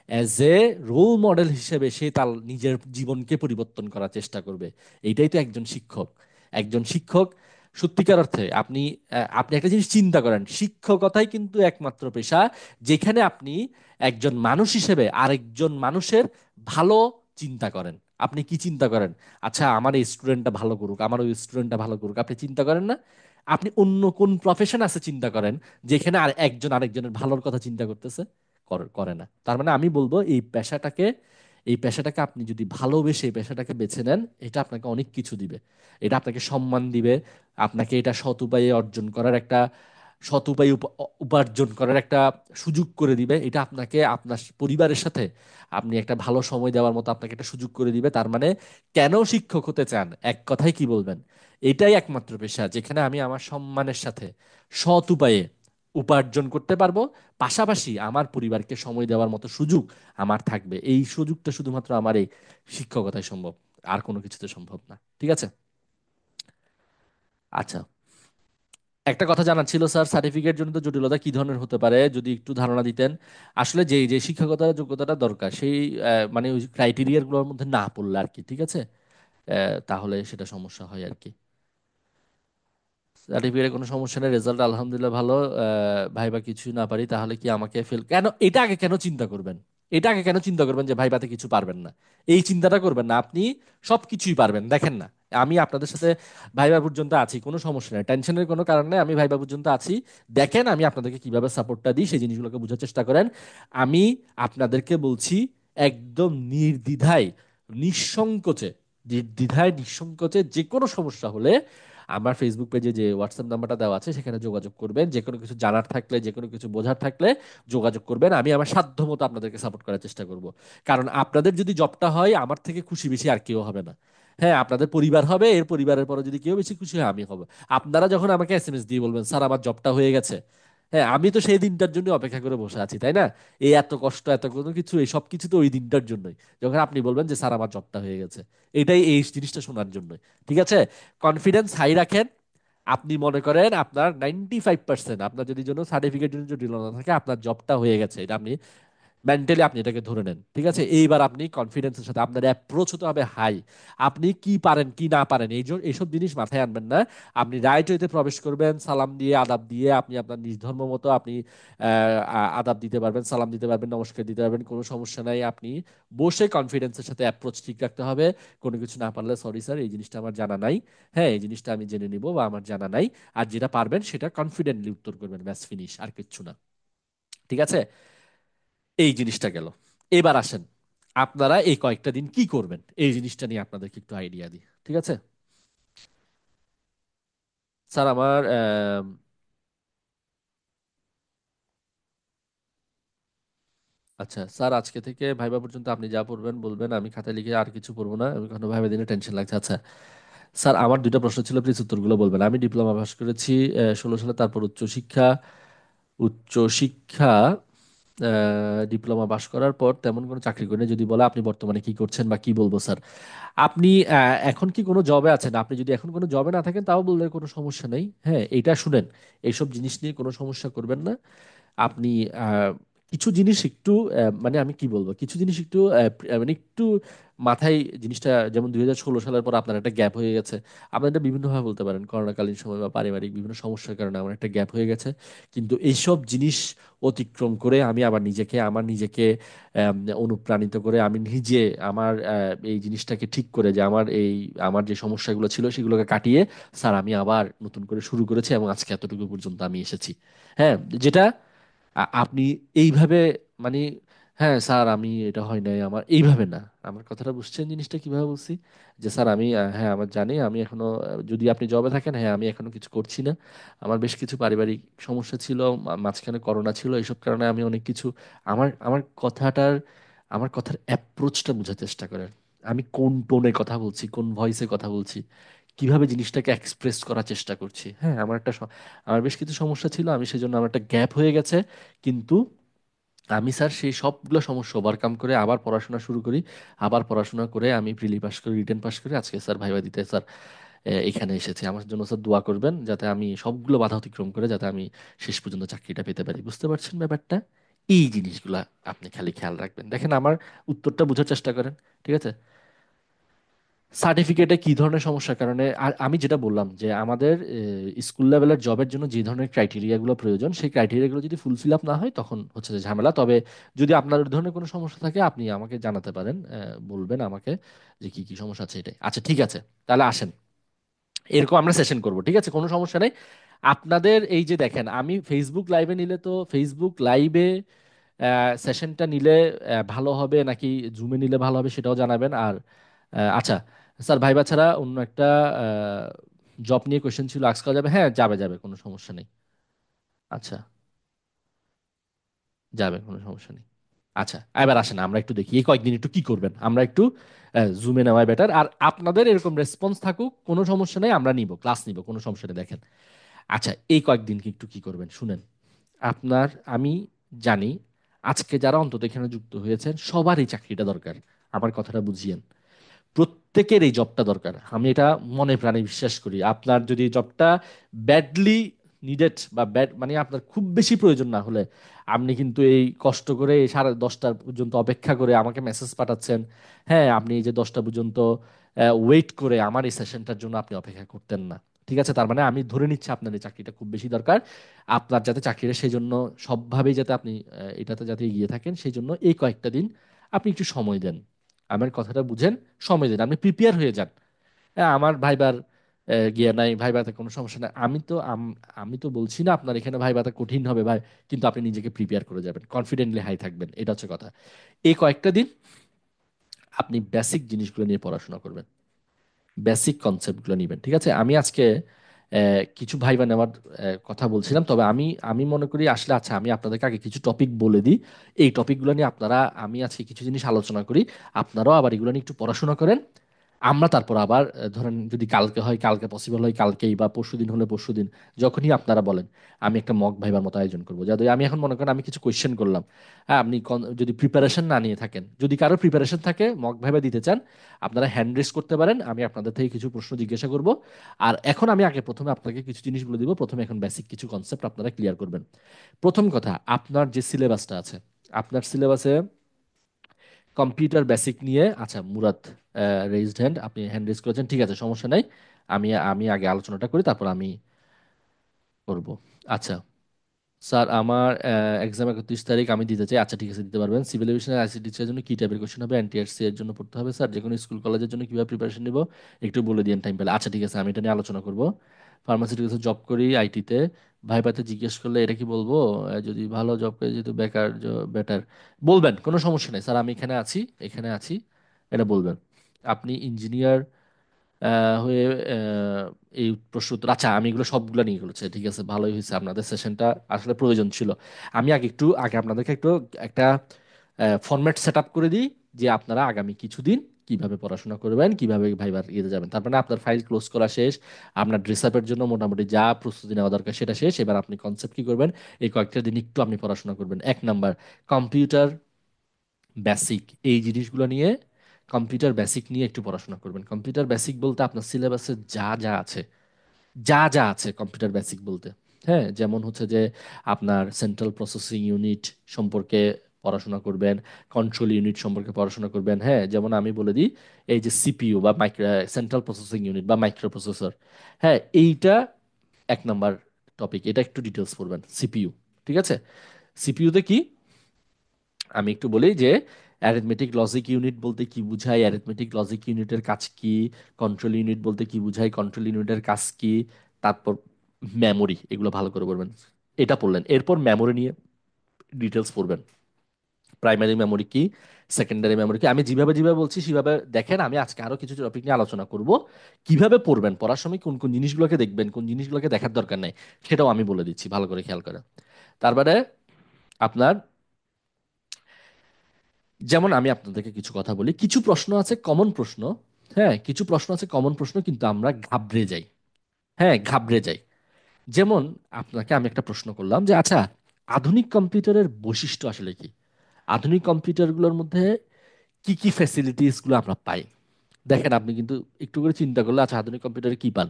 অ্যাজ এ রোল মডেল হিসেবে সে তার নিজের জীবনকে পরিবর্তন করার চেষ্টা করবে। এইটাই তো একজন শিক্ষক। একজন শিক্ষক সত্যিকার অর্থে, আপনি একটা জিনিস চিন্তা করেন, শিক্ষকতাই কিন্তু একমাত্র পেশা যেখানে আপনি একজন মানুষ হিসেবে আরেকজন মানুষের ভালো চিন্তা করেন। আপনি কি চিন্তা করেন? আচ্ছা, আমার এই স্টুডেন্টটা ভালো করুক, আমার ওই স্টুডেন্টটা ভালো করুক, আপনি চিন্তা করেন না? আপনি অন্য কোন প্রফেশন আছে চিন্তা করেন যেখানে আর একজন আরেকজনের ভালোর কথা চিন্তা করতেছে? করে না। তার মানে আমি বলবো এই পেশাটাকে আপনি যদি ভালোবেসে এই পেশাটাকে বেছে নেন, এটা আপনাকে অনেক কিছু দিবে। এটা আপনাকে সম্মান দিবে, আপনাকে এটা সৎ উপায়ে অর্জন করার একটা, সৎ উপায়ে উপার্জন করার একটা সুযোগ করে দিবে। এটা আপনাকে আপনার পরিবারের সাথে আপনি একটা ভালো সময় দেওয়ার মতো আপনাকে একটা সুযোগ করে দিবে। তার মানে কেন শিক্ষক হতে চান, এক কথায় কি বলবেন? এটাই একমাত্র পেশা যেখানে আমি আমার সম্মানের সাথে সৎ উপায়ে উপার্জন করতে পারবো, পাশাপাশি আমার পরিবারকে সময় দেওয়ার মতো সুযোগ আমার থাকবে। এই সুযোগটা শুধুমাত্র আমার এই শিক্ষকতায় সম্ভব, আর কোনো কিছুতে সম্ভব না। ঠিক আছে, আচ্ছা, একটা কথা জানার ছিল স্যার, সার্টিফিকেট জনিত জটিলতা কি ধরনের হতে পারে যদি একটু ধারণা দিতেন। আসলে যে যে শিক্ষকতার যোগ্যতাটা দরকার সেই মানে ওই ক্রাইটেরিয়াগুলোর মধ্যে না পড়লে আর কি। ঠিক আছে, তাহলে সেটা সমস্যা হয় আর কি। সার্টিফিকেটে কোনো সমস্যা নেই, রেজাল্ট আলহামদুলিল্লাহ ভালো। ভাইবা কিছুই না পারি তাহলে কি আমাকে ফেল, কেন এটা আগে কেন চিন্তা করবেন? এটা আগে কেন চিন্তা করবেন যে ভাইবাতে কিছু পারবেন না? এই চিন্তাটা করবেন না, আপনি সব কিছুই পারবেন। দেখেন না, আমি আপনাদের সাথে ভাইবা পর্যন্ত আছি, কোনো সমস্যা নেই, টেনশনের কোনো কারণ নেই, আমি ভাইবা পর্যন্ত আছি। দেখেন আমি আপনাদেরকে কিভাবে সাপোর্টটা দিই, সেই জিনিসগুলোকে বোঝার চেষ্টা করেন। আমি আপনাদেরকে বলছি একদম নির্দ্বিধায়, নিঃসংকোচে, নির্দ্বিধায় নিঃসংকোচে যে কোনো সমস্যা হলে আমার ফেসবুক পেজে যে হোয়াটসঅ্যাপ নাম্বারটা দেওয়া আছে সেখানে যোগাযোগ করবেন। যে কোনো কিছু জানার থাকলে, যে কোনো কিছু বোঝার থাকলে যোগাযোগ করবেন। আমি আমার সাধ্য মতো আপনাদেরকে সাপোর্ট করার চেষ্টা করব। কারণ আপনাদের যদি জবটা হয়, আমার থেকে খুশি বেশি আর কেউ হবে না। হ্যাঁ, আপনাদের পরিবার হবে, এর পরিবারের পরে যদি কেউ বেশি খুশি হয় আমি হব। আপনারা যখন আমাকে এসএমএস দিয়ে বলবেন স্যার আমার জবটা হয়ে গেছে, হ্যাঁ, আমি তো সেই দিনটার জন্য অপেক্ষা করে বসে আছি, তাই না? এই এত কষ্ট, এত কোনো কিছু, এই সব কিছু তো ওই দিনটার জন্যই, যখন আপনি বলবেন যে স্যার আমার জবটা হয়ে গেছে। এটাই, এই জিনিসটা শোনার জন্যই। ঠিক আছে, কনফিডেন্স হাই রাখেন। আপনি মনে করেন আপনার 95%, আপনার যদি জন্য সার্টিফিকেট যদি জটিল না থাকে, আপনার জবটা হয়ে গেছে, এটা আপনি মেন্টালি আপনি এটাকে ধরে নেন, ঠিক আছে? এইবার আপনি কনফিডেন্সের সাথে আপনার অ্যাপ্রোচ হতে হবে হাই। আপনি কি পারেন কি না পারেন এইসব জিনিস মাথায় আনবেন না। আপনি রাইট ওয়েতে প্রবেশ করবেন, সালাম দিয়ে আদাব দিয়ে আপনি আপনার নিজ ধর্ম মতো আপনি আদাব দিতে পারবেন, সালাম দিতে পারবেন, নমস্কার দিতে পারবেন, কোনো সমস্যা নাই। আপনি বসে কনফিডেন্সের সাথে অ্যাপ্রোচ ঠিক রাখতে হবে। কোনো কিছু না পারলে সরি স্যার, এই জিনিসটা আমার জানা নাই, হ্যাঁ এই জিনিসটা আমি জেনে নিব বা আমার জানা নাই। আর যেটা পারবেন সেটা কনফিডেন্টলি উত্তর করবেন, ব্যাস ফিনিশ, আর কিচ্ছু না। ঠিক আছে? এই জিনিসটা গেল। এবার আসেন আপনারা এই কয়েকটা দিন কি করবেন, এই জিনিসটা নিয়ে আপনাদেরকে একটু আইডিয়া দিই। ঠিক আছে স্যার? আমার আচ্ছা স্যার, আজকে থেকে ভাইবা পর্যন্ত আপনি যা পড়বেন বলবেন, আমি খাতায় লিখে আর কিছু পড়বো না, আমি কোনো ভাইবা দিনে টেনশন লাগছে। আচ্ছা স্যার, আমার দুইটা প্রশ্ন ছিল, প্লিজ উত্তরগুলো বলবেন। আমি ডিপ্লোমা পাস করেছি 16 সালে, তারপর উচ্চশিক্ষা। উচ্চশিক্ষা ডিপ্লোমা পাস করার পর তেমন কোনো চাকরি করেনি। যদি বলে আপনি বর্তমানে কি করছেন বা কি বলবো স্যার? আপনি এখন কি কোনো জবে আছেন? আপনি যদি এখন কোনো জবে না থাকেন তাও বললে কোনো সমস্যা নেই। হ্যাঁ এইটা শুনেন, এইসব জিনিস নিয়ে কোনো সমস্যা করবেন না। আপনি কিছু জিনিস একটু মানে আমি কি বলবো, কিছু জিনিস একটু মানে একটু মাথায় জিনিসটা, যেমন 2016 সালের পর আপনার একটা গ্যাপ হয়ে গেছে। আপনার এটা বিভিন্নভাবে বলতে পারেন, করোনাকালীন সময় বা পারিবারিক বিভিন্ন সমস্যার কারণে আমার একটা গ্যাপ হয়ে গেছে। কিন্তু এইসব জিনিস অতিক্রম করে আমি আবার আমার নিজেকে অনুপ্রাণিত করে আমি নিজে আমার এই জিনিসটাকে ঠিক করে, যে আমার যে সমস্যাগুলো ছিল সেগুলোকে কাটিয়ে স্যার আমি আবার নতুন করে শুরু করেছি এবং আজকে এতটুকু পর্যন্ত আমি এসেছি। হ্যাঁ, যেটা আপনি এইভাবে মানে, হ্যাঁ স্যার আমি এটা হয় নাই আমার, এইভাবে না। আমার কথাটা বুঝছেন জিনিসটা কিভাবে বলছি? যে স্যার আমি হ্যাঁ আমার জানি আমি এখনো যদি আপনি জবে থাকেন, হ্যাঁ আমি এখনো কিছু করছি না, আমার বেশ কিছু পারিবারিক সমস্যা ছিল, মাঝখানে করোনা ছিল, এইসব কারণে আমি অনেক কিছু, আমার কথার অ্যাপ্রোচটা বোঝার চেষ্টা করেন। আমি কোন টোনে কথা বলছি, কোন ভয়েসে কথা বলছি, কিভাবে জিনিসটাকে এক্সপ্রেস করার চেষ্টা করছি। হ্যাঁ আমার বেশ কিছু সমস্যা ছিল, আমি সেজন্য আমার একটা গ্যাপ হয়ে গেছে। কিন্তু আমি স্যার সেই সবগুলো সমস্যা ওভারকাম করে আবার পড়াশোনা শুরু করি। আবার পড়াশোনা করে আমি প্রিলি পাস করি, রিটেন পাস করি, আজকে স্যার ভাইবা দিতে স্যার এখানে এসেছি। আমার জন্য স্যার দোয়া করবেন যাতে আমি সবগুলো বাধা অতিক্রম করে যাতে আমি শেষ পর্যন্ত চাকরিটা পেতে পারি। বুঝতে পারছেন ব্যাপারটা? এই জিনিসগুলা আপনি খালি খেয়াল রাখবেন। দেখেন আমার উত্তরটা বোঝার চেষ্টা করেন। ঠিক আছে? সার্টিফিকেটে কি ধরনের সমস্যার কারণে, আর আমি যেটা বললাম যে আমাদের স্কুল লেভেলের জবের জন্য যে ধরনের ক্রাইটেরিয়াগুলো প্রয়োজন সেই ক্রাইটেরিয়াগুলো যদি ফুলফিল আপ না হয় তখন হচ্ছে যে ঝামেলা। তবে যদি আপনার ওই ধরনের কোনো সমস্যা থাকে আপনি আমাকে জানাতে পারেন, বলবেন আমাকে যে কি কি সমস্যা আছে এটাই। আচ্ছা ঠিক আছে, তাহলে আসেন এরকম আমরা সেশন করব, ঠিক আছে? কোনো সমস্যা নেই। আপনাদের এই যে দেখেন, আমি ফেসবুক লাইভে নিলে তো ফেসবুক লাইভে সেশনটা নিলে ভালো হবে নাকি জুমে নিলে ভালো হবে সেটাও জানাবেন। আর আচ্ছা স্যার, ভাইবা ছাড়া অন্য একটা জব নিয়ে কোয়েশ্চেন ছিল, আক্স করা যাবে? হ্যাঁ যাবে যাবে, কোনো সমস্যা নেই। আচ্ছা যাবে, কোনো সমস্যা নেই। আচ্ছা এবার আসেন আমরা একটু দেখি এই কয়েকদিন একটু কি করবেন, আমরা একটু জুমে নেওয়াই বেটার। আর আপনাদের এরকম রেসপন্স থাকুক, কোনো সমস্যা নেই, আমরা নিব, ক্লাস নিব, কোনো সমস্যা নেই। দেখেন আচ্ছা এই কয়েকদিন কি একটু কি করবেন শুনেন। আপনার, আমি জানি আজকে যারা অন্তত এখানে যুক্ত হয়েছেন সবার এই চাকরিটা দরকার। আমার কথাটা বুঝিয়েন, প্রত্যেকের এই জবটা দরকার, আমি এটা মনে প্রাণে বিশ্বাস করি। আপনার যদি জবটা ব্যাডলি নিডেড বা ব্যাড মানে আপনার খুব বেশি প্রয়োজন না হলে আপনি কিন্তু এই কষ্ট করে এই 10:30 পর্যন্ত অপেক্ষা করে আমাকে মেসেজ পাঠাচ্ছেন। হ্যাঁ আপনি এই যে 10টা পর্যন্ত ওয়েট করে আমার এই সেশনটার জন্য আপনি অপেক্ষা করতেন না। ঠিক আছে, তার মানে আমি ধরে নিচ্ছি আপনার এই চাকরিটা খুব বেশি দরকার। আপনার যাতে চাকরিটা সেই জন্য সবভাবেই যাতে আপনি এটাতে যাতে এগিয়ে থাকেন সেই জন্য এই কয়েকটা দিন আপনি একটু সময় দেন। আমার কথাটা বুঝেন, সময় দিন, আপনি প্রিপেয়ার হয়ে যান। হ্যাঁ আমার ভাইবার গিয়ে নাই, ভাইবাতে কোনো সমস্যা নাই, আমি তো বলছি না আপনার এখানে ভাইবাতে কঠিন হবে ভাই, কিন্তু আপনি নিজেকে প্রিপেয়ার করে যাবেন, কনফিডেন্টলি হাই থাকবেন, এটা হচ্ছে কথা। এই কয়েকটা দিন আপনি বেসিক জিনিসগুলো নিয়ে পড়াশোনা করবেন, বেসিক কনসেপ্টগুলো নেবেন। ঠিক আছে? আমি আজকে কিছু ভাইবা নেওয়ার কথা বলছিলাম, তবে আমি আমি মনে করি আসলে, আচ্ছা আমি আপনাদেরকে আগে কিছু টপিক বলে দিই। এই টপিকগুলো নিয়ে আপনারা, আমি আজকে কিছু জিনিস আলোচনা করি, আপনারাও আবার এগুলো নিয়ে একটু পড়াশোনা করেন। আমরা তারপর আবার ধরেন যদি কালকে হয় কালকে, পসিবল হয় কালকেই, বা পরশুদিন হলে পরশুদিন, যখনই আপনারা বলেন আমি একটা মক ভাইবার মতো আয়োজন করবো। যাতে আমি এখন মনে করেন আমি কিছু কোয়েশ্চেন করলাম, হ্যাঁ আপনি যদি প্রিপারেশন না নিয়ে থাকেন, যদি কারো প্রিপারেশন থাকে মক ভাইবা দিতে চান, আপনারা হ্যান্ড রেস করতে পারেন, আমি আপনাদের থেকে কিছু প্রশ্ন জিজ্ঞাসা করব। আর এখন আমি আগে প্রথমে আপনাকে কিছু জিনিস বলে দিব, প্রথমে এখন বেসিক কিছু কনসেপ্ট আপনারা ক্লিয়ার করবেন। প্রথম কথা, আপনার যে সিলেবাসটা আছে আপনার সিলেবাসে কম্পিউটার বেসিক নিয়ে, আচ্ছা মুরাদ রেইজড হ্যান্ড, আপনি হ্যান্ড রেজ করেছেন, ঠিক আছে সমস্যা নাই। আমি আগে আলোচনাটা করি, তারপর আমি করব। আচ্ছা স্যার, আমার এক্সাম 31 তারিখ, আমি দিতে চাই। আচ্ছা ঠিক আছে, দিতে পারবেন। সিভিল এভিয়েশন আইসিটি এর জন্য কি টাইপের কোশ্চেন হবে? এনটিআরসি এর জন্য পড়তে হবে স্যার। যে কোনো স্কুল কলেজের জন্য কিভাবে প্রিপারেশন নিব একটু বলে দিন টাইম পেলে। আচ্ছা ঠিক আছে, আমি এটা নিয়ে আলোচনা করব। ফার্মাসিউটিক্যালসে জব করি, আইটিতে। ভাইপাতে জিজ্ঞেস করলে এটা কি বলবো? যদি ভালো জব করে, যেহেতু বেকার, বেটার বলবেন, কোনো সমস্যা নেই স্যার, আমি এখানে আছি, এখানে আছি, এটা বলবেন। আপনি ইঞ্জিনিয়ার হয়ে এই প্রশ্ন উত্তর, আচ্ছা আমি এগুলো সবগুলো নিয়ে বলেছি, ঠিক আছে ভালোই হয়েছে, আপনাদের সেশনটা আসলে প্রয়োজন ছিল। আমি আগে আপনাদেরকে একটু একটা ফরম্যাট সেট আপ করে দিই, যে আপনারা আগামী কিছুদিন কিভাবে পড়াশোনা করবেন, কিভাবে ভাইবার ইয়েতে যাবেন। তারপরে আপনার ফাইল ক্লোজ করা শেষ, আপনার ড্রেস আপের জন্য মোটামুটি যা প্রস্তুতি নেওয়া দরকার সেটা শেষ। এবার আপনি কনসেপ্ট কি করবেন, এই কয়েকটা দিন একটু আপনি পড়াশোনা করবেন। 1 নাম্বার, কম্পিউটার বেসিক, এই জিনিসগুলো নিয়ে, কম্পিউটার বেসিক নিয়ে একটু পড়াশোনা করবেন। কম্পিউটার বেসিক বলতে আপনার সিলেবাসে যা যা আছে, যা যা আছে কম্পিউটার বেসিক বলতে, হ্যাঁ, যেমন হচ্ছে যে আপনার সেন্ট্রাল প্রসেসিং ইউনিট সম্পর্কে পড়াশোনা করবেন, কন্ট্রোল ইউনিট সম্পর্কে পড়াশোনা করবেন। হ্যাঁ, যেমন আমি বলে দিই, এই যে সিপিইউ বা সেন্ট্রাল প্রসেসিং ইউনিট বা মাইক্রো প্রসেসর, হ্যাঁ এইটা 1 নাম্বার টপিক, এটা একটু ডিটেলস পড়বেন। সিপিইউ, ঠিক আছে। সিপিইউতে কি, আমি একটু বলি যে অ্যারিথমেটিক লজিক ইউনিট বলতে কি বুঝায়, অ্যারিথমেটিক লজিক ইউনিটের কাজ কি, কন্ট্রোল ইউনিট বলতে কি বুঝায়, কন্ট্রোল ইউনিটের কাজ কি, তারপর মেমোরি, এগুলো ভালো করে পড়বেন। এটা পড়লেন, এরপর মেমোরি নিয়ে ডিটেলস পড়বেন। প্রাইমারি মেমোরি কি, সেকেন্ডারি মেমোরি কি, আমি যেভাবে যেভাবে বলছি সেভাবে দেখেন। আমি আজকে আরো কিছু টপিক নিয়ে আলোচনা করব, কিভাবে পড়বেন, পড়ার সময় কোন কোন জিনিসগুলোকে দেখবেন, কোন জিনিসগুলোকে দেখার দরকার নাই, সেটাও আমি বলে দিচ্ছি, ভালো করে খেয়াল করে। তারপরে আপনার, যেমন আমি আপনাদেরকে কিছু কথা বলি, কিছু প্রশ্ন আছে কমন প্রশ্ন, হ্যাঁ কিছু প্রশ্ন আছে কমন প্রশ্ন, কিন্তু আমরা ঘাবড়ে যাই, হ্যাঁ ঘাবড়ে যাই। যেমন আপনাকে আমি একটা প্রশ্ন করলাম যে আচ্ছা, আধুনিক কম্পিউটারের বৈশিষ্ট্য আসলে কি, আধুনিক কম্পিউটারগুলোর মধ্যে কি কি ফ্যাসিলিটিসগুলো আমরা পাই। দেখেন আপনি কিন্তু একটু করে চিন্তা করলে, আচ্ছা আধুনিক কম্পিউটারে কি পান,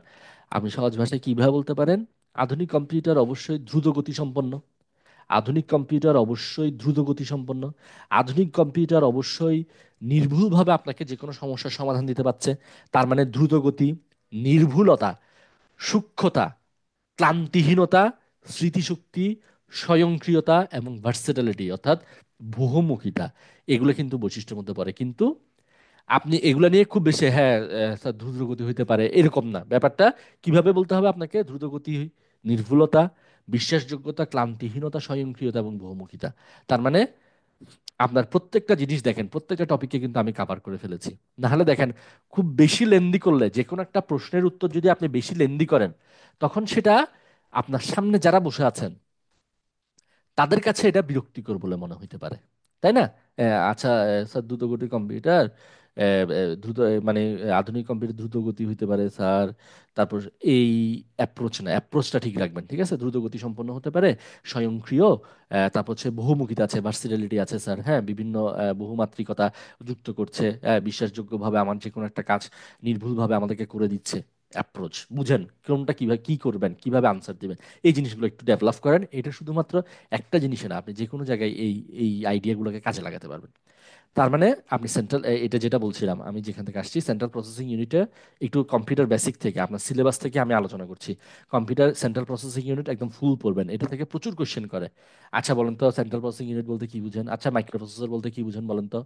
আপনি সহজ ভাষায় কিভাবে বলতে পারেন? আধুনিক কম্পিউটার অবশ্যই দ্রুত গতি সম্পন্ন, আধুনিক কম্পিউটার অবশ্যই দ্রুত গতি সম্পন্ন, আধুনিক কম্পিউটার অবশ্যই নির্ভুলভাবে আপনাকে যে কোনো সমস্যার সমাধান দিতে পারছে। তার মানে দ্রুত গতি, নির্ভুলতা, সূক্ষ্মতা, ক্লান্তিহীনতা, স্মৃতিশক্তি, স্বয়ংক্রিয়তা এবং ভার্সেটালিটি, অর্থাৎ বহুমুখিতা, এগুলো কিন্তু বৈশিষ্ট্যের মধ্যে পড়ে। কিন্তু আপনি এগুলা নিয়ে খুব বেশি, হ্যাঁ স্যার দ্রুতগতি হইতে পারে এরকম না ব্যাপারটা। কিভাবে বলতে হবে আপনাকে? দ্রুতগতি, নির্ভুলতা, বিশ্বাসযোগ্যতা, ক্লান্তিহীনতা, স্বয়ংক্রিয়তা এবং বহুমুখিতা। তার মানে আপনার প্রত্যেকটা জিনিস দেখেন, প্রত্যেকটা টপিকে কিন্তু আমি কাভার করে ফেলেছি। না হলে দেখেন, খুব বেশি লেন্দি করলে, যে কোনো একটা প্রশ্নের উত্তর যদি আপনি বেশি লেন্দি করেন, তখন সেটা আপনার সামনে যারা বসে আছেন তাদের কাছে এটা বিরক্তিকর বলে মনে হইতে পারে, তাই না? আচ্ছা স্যার দ্রুতগতি কম্পিউটার, দ্রুত মানে আধুনিক কম্পিউটার দ্রুত গতি হইতে পারে স্যার, তারপর এই অ্যাপ্রোচ না, অ্যাপ্রোচটা ঠিক রাখবেন, ঠিক আছে, দ্রুত গতি সম্পন্ন হতে পারে, স্বয়ংক্রিয়, তারপর হচ্ছে বহুমুখিতা আছে, ভার্সিটালিটি আছে স্যার, হ্যাঁ বিভিন্ন বহুমাত্রিকতা যুক্ত করছে, বিশ্বাসযোগ্যভাবে আমার যে কোনো একটা কাজ নির্ভুলভাবে আমাদেরকে করে দিচ্ছে। অ্যাপ্রোচ বুঝেন, কোনটা কিভাবে কি করবেন, কিভাবে আনসার দিবেন, এই জিনিসগুলো একটু ডেভেলপ করেন। এটা শুধুমাত্র একটা জিনিসে না, আপনি যে কোনো জায়গায় এই এই আইডিয়াগুলোকে কাজে লাগাতে পারবেন। তার মানে আপনি সেন্ট্রাল, এটা যেটা বলছিলাম, আমি যেখান থেকে আসছি, সেন্ট্রাল প্রসেসিং ইউনিটে একটু কম্পিউটার বেসিক থেকে আপনার সিলেবাস থেকে আমি আলোচনা করছি। কম্পিউটার সেন্ট্রাল প্রসেসিং ইউনিট একদম ফুল পড়বেন, এটা থেকে প্রচুর কোশ্চেন করে। আচ্ছা বলেন তো সেন্ট্রাল প্রসেসিং ইউনিট বলতে কি বুঝেন, আচ্ছা মাইক্রো প্রসেসর বলতে কি বুঝেন বলেন তো।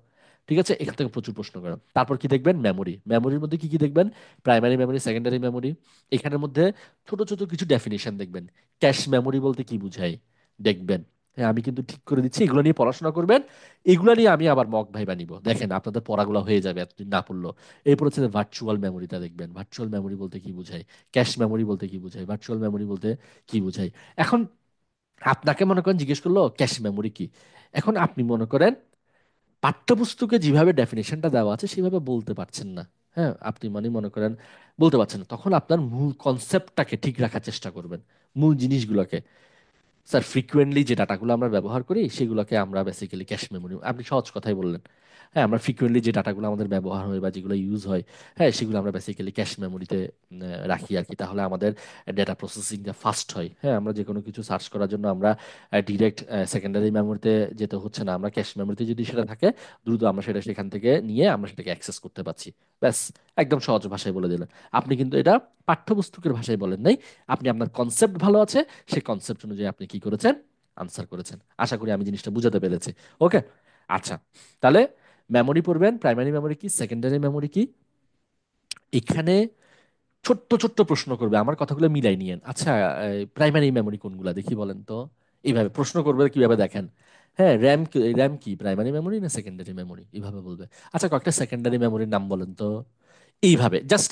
ঠিক আছে, এখান থেকে প্রচুর প্রশ্ন করেন। তারপর কি দেখবেন? মেমোরি, মেমোরির মধ্যে কি কি দেখবেন? প্রাইমারি মেমোরি, সেকেন্ডারি মেমোরি, এখানের মধ্যে ছোট ছোট কিছু ডেফিনেশন দেখবেন। ক্যাশ মেমোরি বলতে কি বুঝায় দেখবেন। হ্যাঁ আমি কিন্তু ঠিক করে দিচ্ছি, এগুলো নিয়ে পড়াশোনা করবেন। এগুলো নিয়ে আমি আবার মক ভাইবা নিব, দেখেন আপনাদের পড়াগুলো হয়ে যাবে এতদিন না পড়লো। এরপর হচ্ছে ভার্চুয়াল মেমোরিটা দেখবেন, ভার্চুয়াল মেমোরি বলতে কি বোঝায়, ক্যাশ মেমোরি বলতে কি বোঝায়, ভার্চুয়াল মেমোরি বলতে কি বোঝায়। এখন আপনাকে মনে করেন জিজ্ঞেস করলো ক্যাশ মেমোরি কি, এখন আপনি মনে করেন পাঠ্যপুস্তকে যেভাবে ডেফিনেশনটা দেওয়া আছে সেভাবে বলতে পারছেন না, হ্যাঁ আপনি মানে মনে করেন বলতে পারছেন না, তখন আপনার মূল কনসেপ্টটাকে ঠিক রাখার চেষ্টা করবেন, মূল জিনিসগুলোকে। স্যার ফ্রিকুয়েন্টলি যে ডাটাগুলো আমরা ব্যবহার করি সেগুলোকে আমরা বেসিক্যালি ক্যাশ মেমোরি, আপনি সহজ কথাই বললেন। হ্যাঁ, আমরা ফ্রিকুয়েন্টলি যে ডাটাগুলো আমাদের ব্যবহার হয় বা যেগুলো ইউজ হয়, হ্যাঁ সেগুলো আমরা বেসিক্যালি ক্যাশ মেমোরিতে রাখি আর কি। তাহলে আমাদের ডেটা প্রসেসিংটা ফাস্ট হয়। হ্যাঁ, আমরা যে কোনো কিছু সার্চ করার জন্য আমরা ডিরেক্ট সেকেন্ডারি মেমোরিতে যেতে হচ্ছে না, আমরা ক্যাশ মেমোরিতে যদি সেটা থাকে দ্রুত আমরা সেটা সেখান থেকে নিয়ে আমরা সেটাকে অ্যাক্সেস করতে পারছি। ব্যাস, একদম সহজ ভাষায় বলে দিলেন। আপনি কিন্তু এটা পাঠ্যপুস্তকের ভাষায় বলেন নাই, আপনি আপনার কনসেপ্ট ভালো আছে, সেই কনসেপ্ট অনুযায়ী আপনি কি করেছেন, আনসার করেছেন। আশা করি আমি জিনিসটা বুঝাতে পেরেছি। ওকে, আচ্ছা, তাহলে মেমোরি পড়বেন, প্রাইমারি মেমোরি কি, সেকেন্ডারি মেমোরি কি। এখানে ছোট্ট ছোট্ট প্রশ্ন করবে, আমার কথাগুলো মিলাই নিয়েন। আচ্ছা, প্রাইমারি মেমোরি কোনগুলা দেখি বলেন তো। এইভাবে প্রশ্ন করবে, কিভাবে দেখেন। হ্যাঁ, র্যাম কি প্রাইমারি মেমোরি না সেকেন্ডারি মেমোরি, এইভাবে বলবে। আচ্ছা, কয়েকটা সেকেন্ডারি মেমোরির নাম বলেন তো। এইভাবে জাস্ট,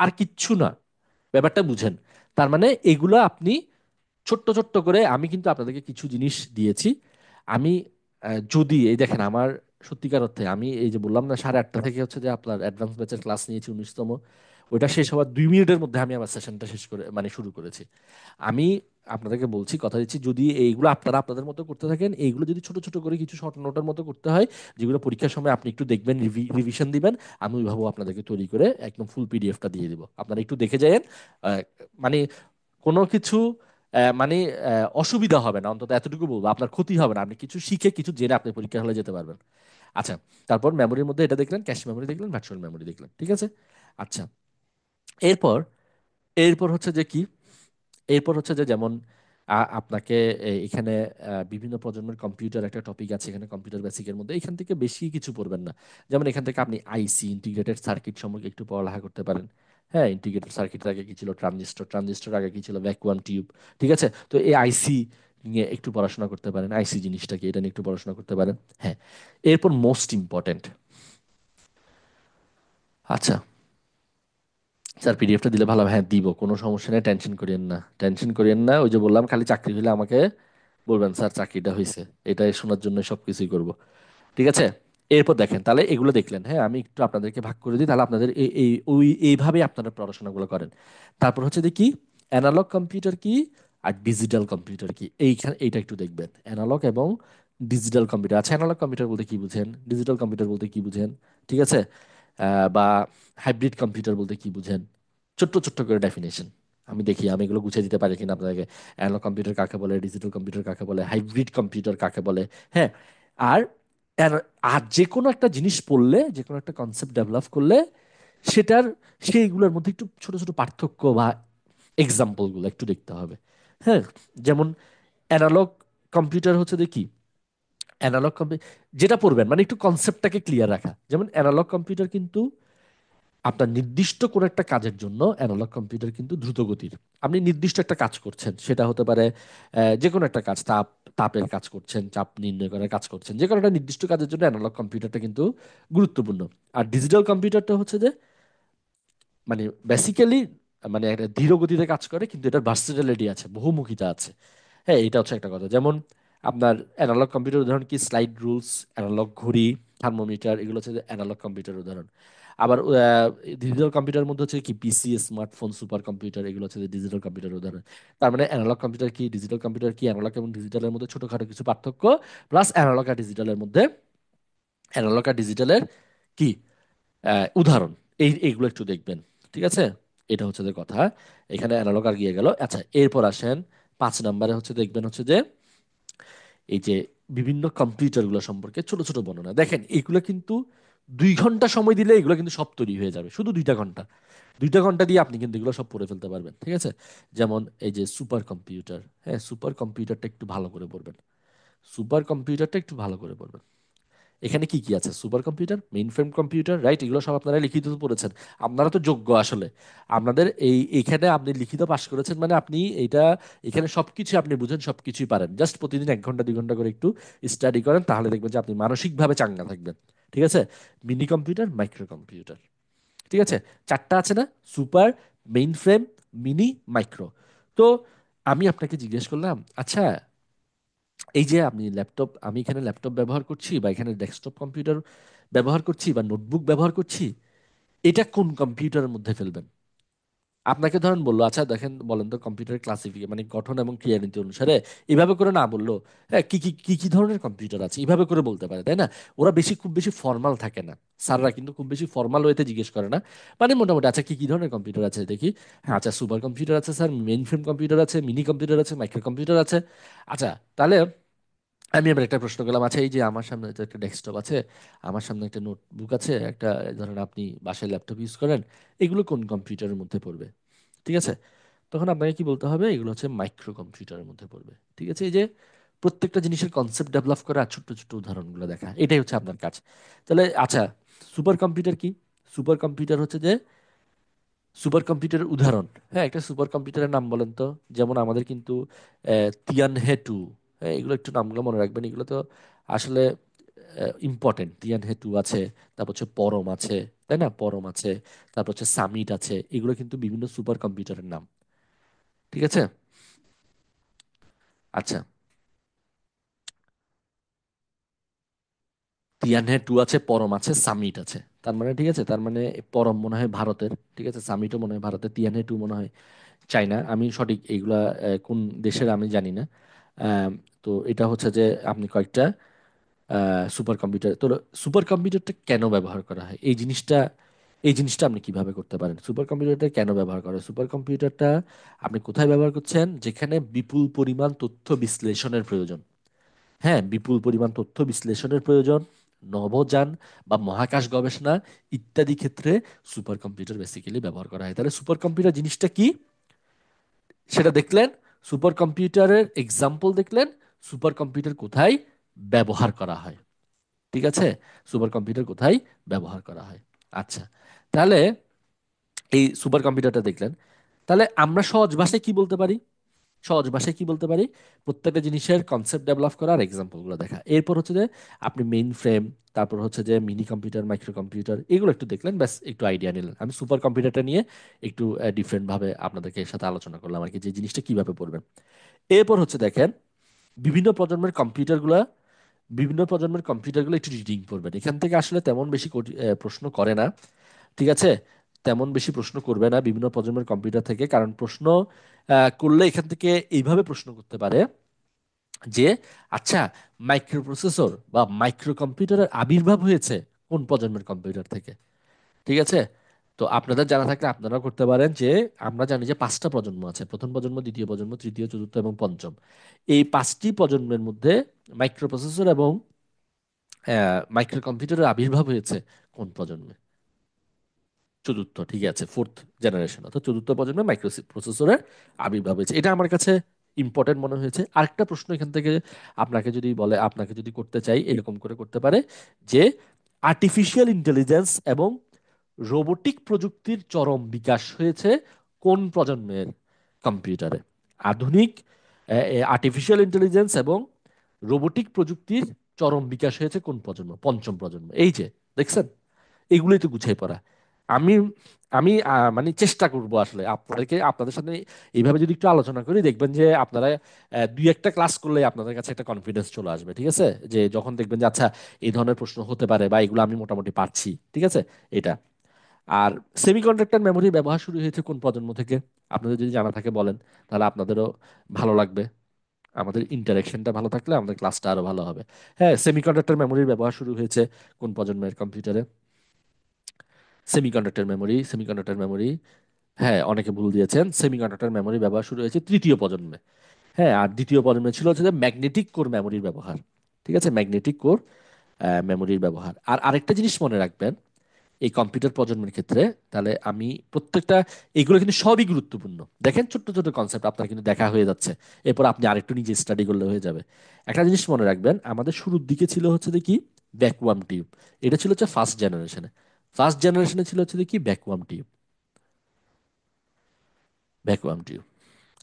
আর কিচ্ছু না, ব্যাপারটা বুঝেন। তার মানে এগুলো আপনি ছোট্ট ছোট্ট করে, আমি কিন্তু আপনাদেরকে কিছু জিনিস দিয়েছি। আমি যদি এই দেখেন আমার সত্যিকার অর্থে, আমি এই যে বললাম না 8:30 থেকে হচ্ছে যে আপনার অ্যাডভান্স ব্যাচের ক্লাস নিয়েছি 19তম, ওইটা শেষ হওয়ার 2 মিনিটের মধ্যে আমি আমার সেশনটা শেষ করে মানে শুরু করেছি। আমি আপনাদেরকে বলছি, কথা দিচ্ছি, যদি এইগুলো আপনারা আপনাদের মতো করতে থাকেন, এইগুলো যদি ছোট ছোট করে কিছু শর্ট নোটের মতো করতে হয়, যেগুলো পরীক্ষার সময় আপনি একটু দেখবেন, রিভিশন দিবেন, আমি ওইভাবে আপনাদেরকে তৈরি করে একদম ফুল পিডিএফটা দিয়ে দিব, আপনারা একটু দেখে যায়েন। মানে কোনো কিছু মানে অসুবিধা হবে না, অন্তত এতটুকু বলবো, আপনার ক্ষতি হবে না, আপনি কিছু শিখে কিছু জেনে আপনি পরীক্ষা হলে যেতে পারবেন। আচ্ছা, তারপর মেমোরির মধ্যে এটা দেখলেন, ক্যাশ মেমোরি দেখলেন, ভার্চুয়াল মেমোরি দেখলেন, ঠিক আছে। আচ্ছা, এরপর এরপর হচ্ছে যে কি, এরপর হচ্ছে যে যেমন আপনাকে এখানে বিভিন্ন প্রজন্মের কম্পিউটার একটা টপিক আছে এখানে, কম্পিউটার বেসিকের মধ্যে এখান থেকে বেশি কিছু পড়বেন না। যেমন এখান থেকে আপনি আইসি, ইন্টিগ্রেটেড সার্কিট সম্পর্কে একটু পড়ালেখা করতে পারেন। হ্যাঁ, ইন্টিগ্রেটেড সার্কিটের আগে কি ছিল, ট্রানজিস্টর, ট্রানজিস্টর আগে কি ছিল, ভ্যাকুয়াম টিউব। ঠিক আছে, তো এই আইসি নিয়ে একটু পড়াশোনা করতে পারেন, আইসি জিনিসটা কি এটা নিয়ে একটু পড়াশোনা করতে পারেন। হ্যাঁ, এরপর মোস্ট ইম্পর্ট্যান্ট, আচ্ছা স্যার পিডিএফটা দিলে ভালো হবে। হ্যাঁ দিব, কোনো সমস্যা নেই, টেনশন করিয়েন না, টেনশন করিয়েন না। ওই যে বললাম, খালি চাকরি হলে আমাকে বলবেন স্যার চাকরিটা হয়েছে, এটাই শোনার জন্য সবকিছুই করব। ঠিক আছে, এরপর দেখেন, তাহলে এগুলো দেখলেন। হ্যাঁ, আমি একটু আপনাদেরকে ভাগ করে দিই, তাহলে আপনাদের এই এই ওই এইভাবে আপনারা পড়াশোনাগুলো করেন। তারপর হচ্ছে দেখি অ্যানালগ কম্পিউটার কি আর ডিজিটাল কম্পিউটার কি, এইখানে এইটা একটু দেখবেন, অ্যানালগ এবং ডিজিটাল কম্পিউটার। আচ্ছা, অ্যানালগ কম্পিউটার বলতে কি বুঝেন, ডিজিটাল কম্পিউটার বলতে কি বুঝেন, ঠিক আছে, বা হাইব্রিড কম্পিউটার বলতে কি বুঝেন, ছোট্ট ছোট্ট করে ডেফিনেশন। আমি দেখি আমি এগুলো গুছিয়ে দিতে পারি কিনা আপনাদেরকে। অ্যানালগ কম্পিউটার কাকে বলে, ডিজিটাল কম্পিউটার কাকে বলে, হাইব্রিড কম্পিউটার কাকে বলে। হ্যাঁ, আর আর আর যে কোনো একটা জিনিস পড়লে, যে কোনো একটা কনসেপ্ট ডেভেলপ করলে সেটার, সেইগুলোর মধ্যে একটু ছোট ছোট পার্থক্য বা এক্সাম্পলগুলো একটু দেখতে হবে। হ্যাঁ, যেমন অ্যানালগ কম্পিউটার হচ্ছে দেখি, অ্যানালগ যেটা পড়বেন মানে একটু কনসেপ্টটাকে ক্লিয়ার রাখা। যেমন অ্যানালগ কম্পিউটার কিন্তু আপনার নির্দিষ্ট কোনো একটা কাজের জন্য, অ্যানালগ কম্পিউটার কিন্তু দ্রুত গতির। আপনি নির্দিষ্ট একটা কাজ করছেন, সেটা হতে পারে যে কোনো একটা কাজ, তাপের কাজ করছেন, চাপ নির্ণয় করার কাজ করছেন, যে কোনো একটা নির্দিষ্ট কাজের জন্য অ্যানালগ কম্পিউটারটা কিন্তু গুরুত্বপূর্ণ। আর ডিজিটাল কম্পিউটারটা হচ্ছে যে মানে বেসিক্যালি মানে একটা ধীর গতিতে কাজ করে, কিন্তু এটার ভার্সেটিলিটি আছে, বহুমুখিতা আছে। হ্যাঁ, এটা হচ্ছে একটা কথা। যেমন আপনার অ্যানালগ কম্পিউটার উদাহরণ কি, স্লাইড রুলস, অ্যানালগ ঘড়ি, থার্মোমিটার, এগুলো হচ্ছে অ্যানালগ কম্পিউটার উদাহরণ। আবার ডিজিটাল কম্পিউটারের মধ্যে হচ্ছে কি, পিসি, স্মার্টফোন, সুপার কম্পিউটার, এগুলো হচ্ছে ডিজিটাল কম্পিউটার উদাহরণ। তার মানে অ্যানালগ কম্পিউটার কি, ডিজিটাল কম্পিউটার কি, অ্যানালগ এবং ডিজিটালের মধ্যে ছোটখাটো কিছু পার্থক্য, প্লাস অ্যানালগ আর ডিজিটালের মধ্যে, অ্যানালগ আর ডিজিটালের কি উদাহরণ, এইগুলো একটু দেখবেন। ঠিক আছে, এটা হচ্ছে যে কথা। এখানে অ্যানালগ আর গিয়ে গেল। আচ্ছা, এরপর আসেন 5 নম্বরে হচ্ছে দেখবেন হচ্ছে যে এই যে বিভিন্ন কম্পিউটারগুলো সম্পর্কে ছোট ছোট বর্ণনা। দেখেন এগুলো কিন্তু 2 ঘন্টা সময় দিলে এগুলো কিন্তু সব তৈরি হয়ে যাবে, শুধু 2টা ঘন্টা, 2টা ঘন্টা দিয়ে আপনি কিন্তু এগুলো সব পড়ে ফেলতে পারবেন। ঠিক আছে, যেমন এই যে সুপার কম্পিউটার, হ্যাঁ সুপার কম্পিউটারটা একটু ভালো করে পড়বেন, সুপার কম্পিউটারটা একটু ভালো করে পড়বেন। এখানে কি কি আছে, super computer, main frame computer, right, এগুলো সব আপনারা লিখিত তো পড়েছেন, আপনারা তো যোগ্য আসলে। আপনাদের এইখানে আপনি লিখিত পাশ করেছেন মানে আপনি এইটা, এখানে সবকিছু আপনি বুঝেন, সবকিছুই পারেন। জাস্ট প্রতিদিন 1 ঘন্টা 2 ঘন্টা করে একটু স্টাডি করেন, তাহলে দেখবেন যে আপনি মানসিকভাবে চাঙ্গা থাকবেন। ঠিক আছে, মিনি কম্পিউটার, মাইক্রো কম্পিউটার, ঠিক আছে, 4টা আছে না, super, main frame, mini, micro. তো আমি আপনাকে জিজ্ঞেস করলাম, আচ্ছা এই যে আপনি ল্যাপটপ, আমি এখানে ল্যাপটপ ব্যবহার করছি বা এখানে ডেস্কটপ কম্পিউটার ব্যবহার করছি বা নোটবুক ব্যবহার করছি, এটা কোন কম্পিউটারের মধ্যে ফেলবেন? আপনাকে ধরেন বললো আচ্ছা দেখেন বলেন তো কম্পিউটার ক্লাসিফিকেশন মানে গঠন এবং ক্রিয়ানীতি অনুসারে এইভাবে করে না বললো, হ্যাঁ কি ধরনের কম্পিউটার আছে এইভাবে করে বলতে পারে, তাই না? ওরা খুব বেশি ফর্মাল থাকে না। স্যাররা কিন্তু খুব বেশি ফর্মাল ওয়েতে জিজ্ঞেস করে না। মানে মোটামুটি আচ্ছা কি ধরনের কম্পিউটার আছে দেখি। হ্যাঁ আচ্ছা সুপার কম্পিউটার আছে স্যার, মেইন ফ্রেম কম্পিউটার আছে, মিনি কম্পিউটার আছে, মাইক্রো কম্পিউটার আছে। আচ্ছা তাহলে আমি এবার একটা প্রশ্ন করলাম, আচ্ছা এই যে আমার সামনে তো একটা ডেস্কটপ আছে, আমার সামনে একটা নোটবুক আছে, একটা ধরেন আপনি বাসায় ল্যাপটপ ইউজ করেন, এগুলো কোন কম্পিউটারের মধ্যে পড়বে? ঠিক আছে, তখন আপনাকে কি বলতে হবে, এগুলো হচ্ছে মাইক্রো কম্পিউটারের মধ্যে পড়বে। ঠিক আছে, এই যে প্রত্যেকটা জিনিসের কনসেপ্ট ডেভেলপ করা আর ছোট্ট ছোট্ট উদাহরণগুলো দেখা, এটাই হচ্ছে আপনার কাজ। তাহলে আচ্ছা সুপার কম্পিউটার কি? সুপার কম্পিউটার হচ্ছে যে সুপার কম্পিউটারের উদাহরণ। হ্যাঁ একটা সুপার কম্পিউটারের নাম বলেন তো। যেমন আমাদের কিন্তু তিয়ানহে টু, হ্যাঁ এগুলো একটু নামগুলো মনে রাখবেন, এগুলো তো আসলে ইম্পর্টেন্ট। তিয়ানহে টু আছে, তারপর হচ্ছে পরম আছে, তাই না? পরম আছে, তারপর হচ্ছে সামিট আছে, এগুলো কিন্তু বিভিন্ন সুপার কম্পিউটারের নাম। ঠিক আছে। আচ্ছা তিয়ানহে টু আছে, পরম আছে, সামিট আছে। তার মানে ঠিক আছে, তার মানে পরম মনে হয় ভারতের, ঠিক আছে, সামিটও মনে হয় ভারতের, তিয়ানহে টু মনে হয় চাইনা। আমি সঠিক এইগুলা কোন দেশের আমি জানি না। আম, তো এটা হচ্ছে যে আপনি কয়েকটা সুপার কম্পিউটার তো। সুপার কম্পিউটারটা কেন ব্যবহার করা হয় এই জিনিসটা আপনি কিভাবে করতে পারেন? সুপার কম্পিউটারটা কেন ব্যবহার করা হয়? সুপার কম্পিউটারটা আপনি কোথায় ব্যবহার করছেন, যেখানে বিপুল পরিমাণ তথ্য বিশ্লেষণের প্রয়োজন। হ্যাঁ বিপুল পরিমাণ তথ্য বিশ্লেষণের প্রয়োজন, নভোযান বা মহাকাশ গবেষণা ইত্যাদি ক্ষেত্রে সুপার কম্পিউটার বেসিক্যালি ব্যবহার করা হয়। তাহলে সুপার কম্পিউটার জিনিসটা কি সেটা দেখলেন, সুপার কম্পিউটারের এক্সাম্পল দেখলেন, সুপার কম্পিউটার কোথায় ব্যবহার করা হয়। ঠিক আছে, সুপার কম্পিউটার কোথায় ব্যবহার করা হয়। আচ্ছা তাহলে এই সুপার কম্পিউটারটা দেখলেন, তাহলে আমরা সহজ ভাষায় কি বলতে পারি? সহজ ভাষায় কি বলতে পারি? প্রত্যেকটা জিনিসের কনসেপ্ট ডেভেলপ করার এক্সাম্পলগুলো দেখা, এরপর হচ্ছে যে আপনি মেইন ফ্রেম, তারপর হচ্ছে যে মিনি কম্পিউটার, মাইক্রো কম্পিউটার, এগুলো একটু দেখলেন, ব্যাস একটু আইডিয়া নিলেন। আমি সুপার কম্পিউটারটা নিয়ে একটু ডিফারেন্ট ভাবে আপনাদেরকে এর সাথে আলোচনা করলাম আর কি, যে জিনিসটা কিভাবে পড়বেন। এরপর হচ্ছে দেখেন বিভিন্ন প্রজন্মের কম্পিউটারগুলো, বিভিন্ন প্রজন্মের কম্পিউটারগুলো একটু রিডিং করবেন। এখান থেকে আসলে তেমন বেশি প্রশ্ন করে না। ঠিক আছে, তেমন বেশি প্রশ্ন করবে না বিভিন্ন প্রজন্মের কম্পিউটার থেকে, কারণ প্রশ্ন করলে এখান থেকে এইভাবে প্রশ্ন করতে পারে যে আচ্ছা মাইক্রো প্রসেসর বা মাইক্রো কম্পিউটারের আবির্ভাব হয়েছে কোন প্রজন্মের কম্পিউটার থেকে। ঠিক আছে, তো আপনাদের জানা থাকলে আপনারাও করতে পারেন যে আমরা জানি যে পাঁচটা প্রজন্ম আছে, প্রথম প্রজন্ম, দ্বিতীয় প্রজন্ম, তৃতীয়, চতুর্থ এবং পঞ্চম। এই পাঁচটি প্রজন্মের মধ্যে মাইক্রো প্রসেসর এবং মাইক্রো কম্পিউটারের আবির্ভাব হয়েছে কোন প্রজন্মে? চতুর্থ, ঠিক আছে, ফোর্থ জেনারেশন অর্থাৎ চতুর্থ প্রজন্মে মাইক্রো প্রসেসরের আবির্ভাব হয়েছে। এটা আমার কাছে ইম্পর্টেন্ট মনে হয়েছে। আরেকটা প্রশ্ন এখান থেকে আপনাকে যদি বলে, আপনাকে যদি করতে চাই এরকম করে করতে পারে যে আর্টিফিশিয়াল ইন্টেলিজেন্স এবং রোবোটিক প্রযুক্তির চরম বিকাশ হয়েছে কোন প্রজন্মের কম্পিউটারে? আধুনিক আর্টিফিশিয়াল ইন্টেলিজেন্স এবং রোবোটিক প্রযুক্তির চরম বিকাশ হয়েছে কোন প্রজন্ম? পঞ্চম প্রজন্ম। এই যে দেখছেন, এগুলোই তো গুছিয়ে পড়া। আমি আমি মানে চেষ্টা করব আসলে আপনাদের সাথে এইভাবে যদি একটু আলোচনা করি, দেখবেন যে আপনারা দুই একটা ক্লাস করলে আপনাদের কাছে একটা কনফিডেন্স চলে আসবে। ঠিক আছে, যে যখন দেখবেন যে আচ্ছা এই ধরনের প্রশ্ন হতে পারে বা এগুলো আমি মোটামুটি পারছি। ঠিক আছে, এটা। আর সেমিকন্ডাক্টর মেমোরির ব্যবহার শুরু হয়েছে কোন প্রজন্ম থেকে? আপনাদের যদি জানা থাকে বলেন, তাহলে আপনাদেরও ভালো লাগবে। আমাদের ইন্টারেকশনটা ভালো থাকলে আমাদের ক্লাসটা আরো ভালো হবে। হ্যাঁ সেমিকন্ডাক্টর মেমোরির ব্যবহার শুরু হয়েছে কোন প্রজন্মের কম্পিউটারে? সেমিকন্ডাক্টর মেমোরি, হ্যাঁ অনেকে ভুল দিয়েছেন, সেমিকন্ডাক্টর মেমোরি ব্যবহার শুরু হয়েছে তৃতীয় প্রজন্মে। হ্যাঁ আর দ্বিতীয় প্রজন্মে ছিল হচ্ছে যে ম্যাগনেটিক কোর মেমোরির ব্যবহার। ঠিক আছে, ম্যাগনেটিক কোর মেমোরির ব্যবহার। আর আরেকটা জিনিস মনে রাখবেন এই কম্পিউটার প্রজন্মের ক্ষেত্রে, তাহলে আমি প্রত্যেকটা, এগুলো কিন্তু সবই গুরুত্বপূর্ণ। দেখেন ছোট্ট ছোট কনসেপ্ট আপনার কিন্তু দেখা হয়ে যাচ্ছে, এরপর আপনি আরেকটু নিজে স্টাডি করলে হয়ে যাবে। একটা জিনিস মনে রাখবেন, আমাদের শুরুর দিকে ছিল হচ্ছে দেখি ভ্যাকুয়াম টিউব। এটা ছিল হচ্ছে ফার্স্ট জেনারেশনে ছিল হচ্ছে দেখি ভ্যাকুয়াম টিউব।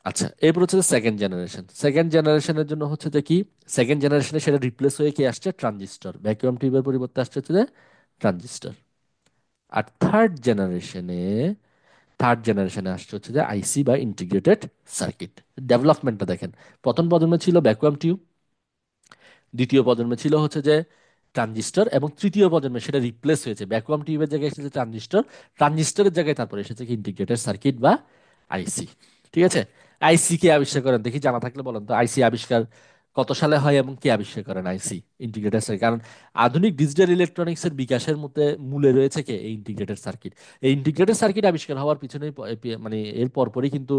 আচ্ছা এরপর হচ্ছে সেকেন্ড জেনারেশনের জন্য হচ্ছে যে কি, সেকেন্ড জেনারেশনে সেটা রিপ্লেস হয়ে কি আসছে, ট্রানজিস্টর। ভ্যাকুয়াম টিউবের পরিবর্তে আসছে হচ্ছে যে ট্রানজিস্টর। আর থার্ড জেনারেশনে আসছে হচ্ছে যে আইসি বা ইন্টিগ্রেটেড সার্কিট। ডেভেলপমেন্টটা দেখেন, প্রথম প্রজন্মে ছিল ভ্যাকুয়াম টিউব, দ্বিতীয় প্রজন্মে ছিল হচ্ছে যে ট্রানজিস্টর, এবং তৃতীয় প্রজন্মে সেটা রিপ্লেস হয়েছে, ভ্যাকুয়াম টিউবের জায়গায় এসেছে ট্রানজিস্টর, ট্রানজিস্টরের জায়গায় তারপরে এসেছে কি ইন্টিগ্রেটেড সার্কিট বা আইসি। ঠিক আছে, আইসি কে আবিষ্কার করেন দেখি, জানা থাকলে বলেন তো, আইসি আবিষ্কার কত সালে হয় এবং কে আবিষ্কার করেন আইসি, ইন্টিগ্রেটেড সার্কিট? কারণ আধুনিক ডিজিটাল ইলেকট্রনিক্সের বিকাশের মধ্যে মূলে রয়েছে কে, এই ইন্টিগ্রেটেড সার্কিট। এই ইন্টিগ্রেটেড সার্কিট আবিষ্কার হওয়ার পিছনে মানে এর পরপরই কিন্তু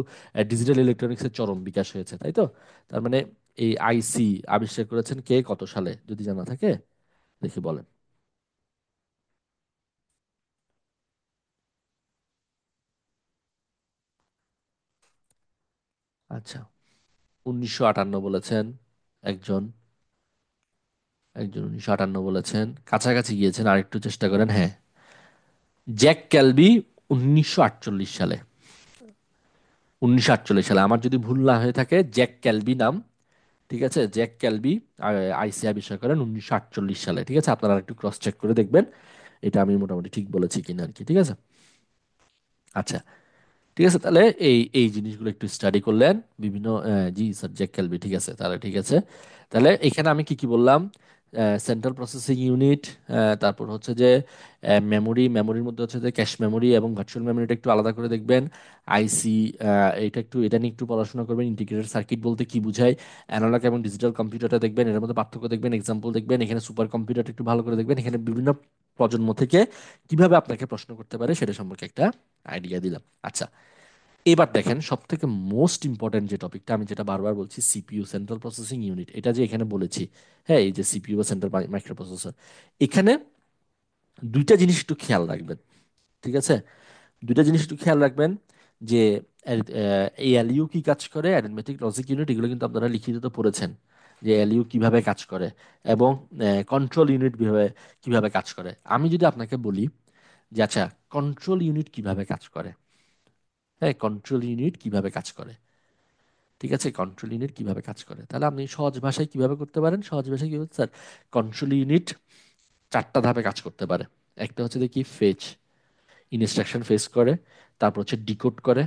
ডিজিটাল ইলেকট্রনিক্সের চরম বিকাশ হয়েছে, তাই তো? তার মানে এই আইসি আবিষ্কার করেছেন কে, কত সালে, যদি জানা থাকে দেখি বলেন। আচ্ছা, 1958 বলেছেন একজন, একজন 1958 বলেছেন, কাছাকাছি গিয়েছেন, আরেকটু চেষ্টা করেন। হ্যাঁ, জ্যাক ক্যালবি 1948 সালে, 1948 সালে, আমার যদি ভুল না হয়ে থাকে, জ্যাক ক্যালবি নাম। ঠিক আছে, জ্যাক ক্যালবি আইসি আবিষ্কার করেন 1948 সালে। ঠিক আছে, আপনারা একটু ক্রস চেক করে দেখবেন এটা আমি মোটামুটি ঠিক বলেছি কিনা আর কি। ঠিক আছে, আচ্ছা, ঠিক আছে, তাহলে এই এই জিনিসগুলো একটু স্টাডি করলেন বিভিন্ন, জি স্যার, জ্যাক ক্যালবি, ঠিক আছে, তাহলে ঠিক আছে। তাহলে এখানে আমি কি কি বললাম? সেন্ট্রাল প্রসেসিং ইউনিট, তারপর হচ্ছে যে মেমোরি, মেমোরির মধ্যে হচ্ছে যে ক্যাশ মেমোরি এবং ভার্চুয়াল মেমোরিটা একটু আলাদা করে দেখবেন। আইসি, এটা একটু, এটা নিয়ে একটু পড়াশোনা করবেন, ইন্টিগ্রেটেড সার্কিট বলতে কি বোঝায়, অ্যানালগ এবং ডিজিটাল কম্পিউটারটা দেখবেন, এর মধ্যে পার্থক্য দেখবেন, এক্সাম্পল দেখবেন, এখানে সুপার কম্পিউটারটা একটু ভালো করে দেখবেন, এখানে বিভিন্ন প্রজন্ম থেকে কিভাবে আপনাকে প্রশ্ন করতে পারে সেটা সম্পর্কে একটা আইডিয়া দিলাম। আচ্ছা, এবার দেখেন সব থেকে মোস্ট ইম্পর্টেন্ট যে টপিকটা, আমি যেটা বারবার বলছি, সিপিইউ, সেন্ট্রাল প্রসেসিং ইউনিট, এটা যে এখানে বলেছি, হ্যাঁ, এই যে সিপিইউ বা সেন্ট্রাল মাইক্রো প্রসেসর, এখানে দুইটা জিনিস একটু খেয়াল রাখবেন। ঠিক আছে, দুইটা জিনিস একটু খেয়াল রাখবেন যে এই এলইউ কি কাজ করে, অ্যারিথমেটিক লজিক ইউনিট, এগুলো কিন্তু আপনারা লিখিত তো পড়েছেন যে এলইউ কিভাবে কাজ করে, এবং কন্ট্রোল ইউনিট কিভাবে কিভাবে কাজ করে। আমি যদি আপনাকে বলি যে আচ্ছা, কন্ট্রোল ইউনিট কিভাবে কাজ করে, হ্যাঁ, কন্ট্রোল ইউনিট কিভাবে কাজ করে, ঠিক আছে, কন্ট্রোল ইউনিট কিভাবে কাজ করে, তাহলে আপনি সহজ ভাষায় কিভাবে করতে পারেন, সহজ ভাষায় কি বলতে স্যার, কন্ট্রোল ইউনিট চারটা ধাপে কাজ করতে পারে। একটা হচ্ছে দেখি ফেচ, ইনস্ট্রাকশন ফেচ করে, তারপর হচ্ছে ডিকোড করে,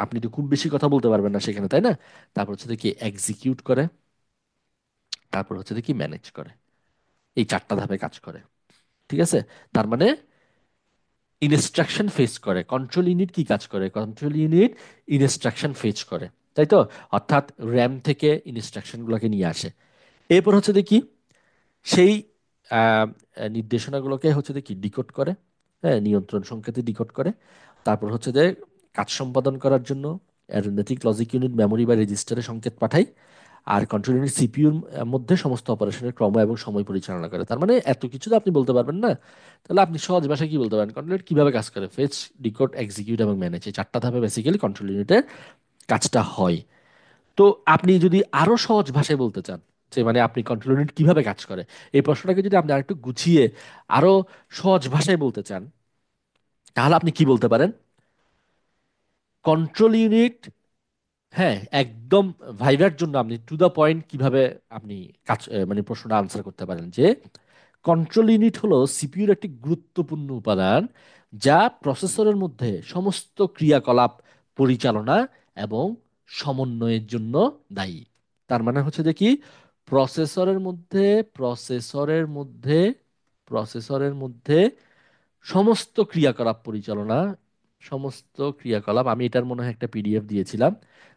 আপনি তো খুব বেশি কথা বলতে পারবেন না সেখানে, তাই না? তারপর হচ্ছে দেখি এক্সিকিউট করে, তারপর হচ্ছে দেখি ম্যানেজ করে। এই চারটা ধাপে কাজ করে। ঠিক আছে, তার মানে ইনস্ট্রাকশন ফেচ করে, কন্ট্রোল ইউনিট কি কাজ করে, কন্ট্রোল ইউনিট ইনস্ট্রাকশন ফেচ করে, তাই তো? অর্থাৎ র্যাম থেকে ইনস্ট্রাকশনগুলোকে নিয়ে আসে। এরপর হচ্ছে দেখি সেই আহ, নির্দেশনাগুলোকে হচ্ছে যে কি ডিকোড করে, হ্যাঁ, নিয়ন্ত্রণ সংকেতে ডিকোড করে। তারপর হচ্ছে যে কাজ সম্পাদন করার জন্য অ্যারিথমেটিক লজিক ইউনিট মেমোরি বা রেজিস্টারে সংকেত পাঠায়। আর কন্ট্রোল ইউনিট সিপিইউর মধ্যে সমস্ত অপারেশনের ক্রম এবং সময় পরিচালনা করে। তার মানে এত কিছু তো আপনি বলতে পারবেন না, তাহলে আপনি সহজ ভাষায় কি বলতে পারেন, কন্ট্রোল ইউনিট কিভাবে কাজ করে, ফেচ, ডিকোড, এক্সিকিউট এবং ম্যানেজ, এই চারটা ধাপে বেসিক্যালি কন্ট্রোল ইউনিটের কাজটা হয়। তো আপনি যদি আরো সহজ ভাষায় বলতে চান যে মানে আপনি কন্ট্রোল ইউনিট কিভাবে কাজ করে, এই প্রশ্নটাকে যদি আপনি আরেকটু গুছিয়ে আরো সহজ ভাষায় বলতে চান, তাহলে আপনি কি বলতে পারেন, কন্ট্রোল ইউনিট, হ্যাঁ, একদম ভাইভার জন্য আপনি টু দা পয়েন্ট কিভাবে আপনি কাজ মানে প্রশ্নটা আনসার করতে পারেন যে কন্ট্রোল ইউনিট হলো সিপিইউর একটি গুরুত্বপূর্ণ উপাদান, যা প্রসেসরের মধ্যে সমস্ত ক্রিয়াকলাপ পরিচালনা এবং সমন্বয়ের জন্য দায়ী। তার মানে হচ্ছে যে কি, প্রসেসরের মধ্যে, প্রসেসরের মধ্যে প্রসেসরের মধ্যে সমস্ত ক্রিয়াকলাপ পরিচালনা, সমস্ত ক্রিয়াকলাপ, আমি এটার মনে হয় একটা পিডিএফ দিয়েছিলাম,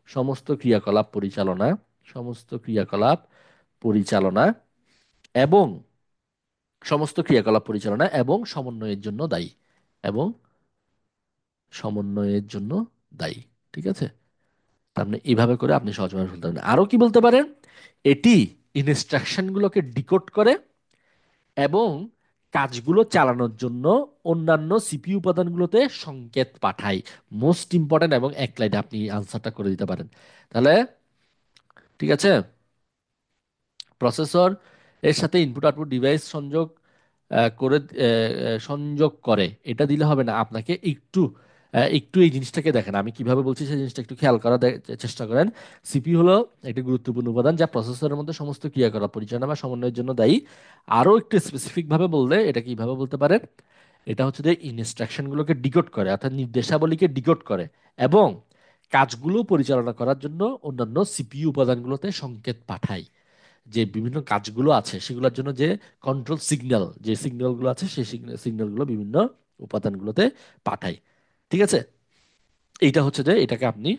সমস্ত ক্রিয়াকলাপ পরিচালনা, সমস্ত ক্রিয়াকলাপ পরিচালনা এবং সমস্ত ক্রিয়াকলাপ পরিচালনা এবং সমন্বয়ের জন্য দায়ী, এবং সমন্বয়ের জন্য দায়ী। ঠিক আছে, তার মানে এইভাবে করে আপনি সহজভাবে বলতে পারেন। আরো কি বলতে পারেন, এটি ইনস্ট্রাকশনগুলোকে ডিকোড করে এবং কাজগুলো চালানোর জন্য অন্যান্য সিপিইউ উপাদানগুলোতে সংকেত পাঠায়। মোস্ট ইম্পর্ট্যান্ট, এবং এক লাইনে আপনি আনসারটা করে দিতে পারেন। তাহলে ঠিক আছে, প্রসেসর এর সাথে ইনপুট আউটপুট ডিভাইস সংযোগ করে, সংযোগ করে, এটা দিলে হবে না, আপনাকে একটু একটু এই জিনিসটাকে দেখেন আমি কিভাবে বলছি, সেই জিনিসটা একটু খেয়াল করার চেষ্টা করেন। সিপি হলো একটি গুরুত্বপূর্ণ উপাদান যা প্রসেসরের মধ্যে সমস্ত ক্রিয়াকলাপ পরিচালনা বা সমন্বয়ের জন্য দায়ী। আরও একটু স্পেসিফিক ভাবে বললে এটা কিভাবে বলতে পারেন, এটা হচ্ছে যে ইনস্ট্রাকশনগুলোকে ডিকোড করে, অর্থাৎ নির্দেশাবলীকে ডিকোড করে, এবং কাজগুলো পরিচালনা করার জন্য অন্যান্য সিপিইউ উপাদানগুলোতে সংকেত পাঠায়। যে বিভিন্ন কাজগুলো আছে সেগুলোর জন্য যে কন্ট্রোল সিগন্যাল, যে সিগন্যালগুলো আছে সেই সিগন্যালগুলো বিভিন্ন উপাদানগুলোতে পাঠায়। ঠিক আছে, এইটা হচ্ছে যে এটাকে আপনি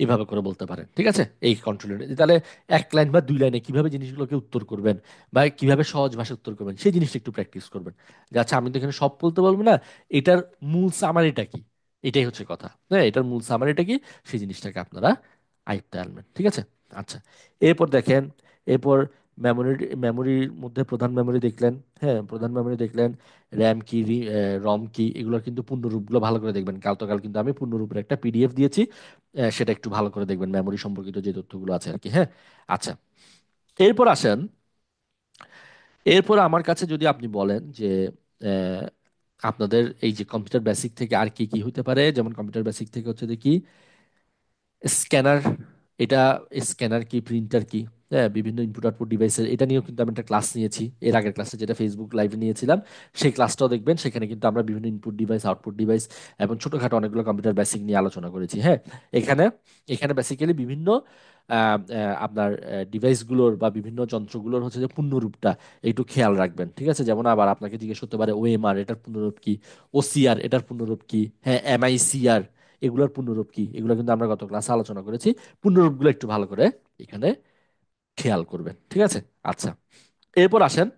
এভাবে করে বলতে পারেন। ঠিক আছে, এই কন্ট্রোল ইউনিট তাহলে এক লাইন বা দুই লাইনে কিভাবে জিনিসগুলোকে উত্তর করবেন বা কিভাবে সহজ ভাষায় উত্তর করবেন সেই জিনিসটা একটু প্র্যাকটিস করবেন। যে আচ্ছা আমি তো এখানে সব বলতে পারবো না, এটার মূল সামারিটা কি, এটাই হচ্ছে কথা। হ্যাঁ, এটার মূল সামারিটা কি সেই জিনিসটাকে আপনারা আয়ত্তে আনবেন। ঠিক আছে, আচ্ছা এরপর দেখেন, এরপর মেমোরি, মেমোরির মধ্যে প্রধান মেমোরি দেখলেন। হ্যাঁ, প্রধান মেমোরি দেখলেন, র্যাম কি, রম কি, এগুলোর কিন্তু পূর্ণরূপগুলো ভালো করে দেখবেন। কাল কিন্তু আমি পূর্ণরূপের একটা পিডিএফ দিয়েছি, সেটা একটু ভালো করে দেখবেন, মেমোরি সম্পর্কিত যে তথ্যগুলো আছে আর কি। হ্যাঁ, আচ্ছা এরপর আসেন, এরপর আমার কাছে যদি আপনি বলেন যে আহ, আপনাদের এই যে কম্পিউটার বেসিক থেকে আর কি কি হতে পারে, যেমন কম্পিউটার বেসিক থেকে হচ্ছে দেখি স্ক্যানার, এটা স্ক্যানার কি, প্রিন্টার কি, হ্যাঁ বিভিন্ন ইনপুট আউটপুট ডিভাইসের, এটা নিয়েও কিন্তু আমি একটা ক্লাস নিয়েছি এর আগের ক্লাসে, যেটা ফেসবুক লাইভে নিয়েছিলাম। সেই ক্লাসটাও দেখবেন, সেখানে কিন্তু আমরা বিভিন্ন ইনপুট ডিভাইস, আউটপুট ডিভাইস এবং ছোটখাটো অনেকগুলো কম্পিউটার বেসিক নিয়ে আলোচনা করেছি। হ্যাঁ, এখানে এখানে বেসিক্যালি বিভিন্ন আপনার ডিভাইসগুলোর বা বিভিন্ন যন্ত্রগুলোর হচ্ছে যে পূর্ণরূপটা একটু খেয়াল রাখবেন। ঠিক আছে, যেমন আবার আপনাকে জিজ্ঞেস করতে পারে ওএমআর এটার পূর্ণরূপ কি, ওসিআর এটার পূর্ণরূপ কি, হ্যাঁ এমআইসিআর এগুলোর পূর্ণরূপ কি, এগুলো কিন্তু আমরা গত ক্লাসে আলোচনা করেছি। পূর্ণরূপগুলো একটু ভালো করে এখানে খেয়াল করবেন। ঠিক আছে, আচ্ছা এরপর আসেন,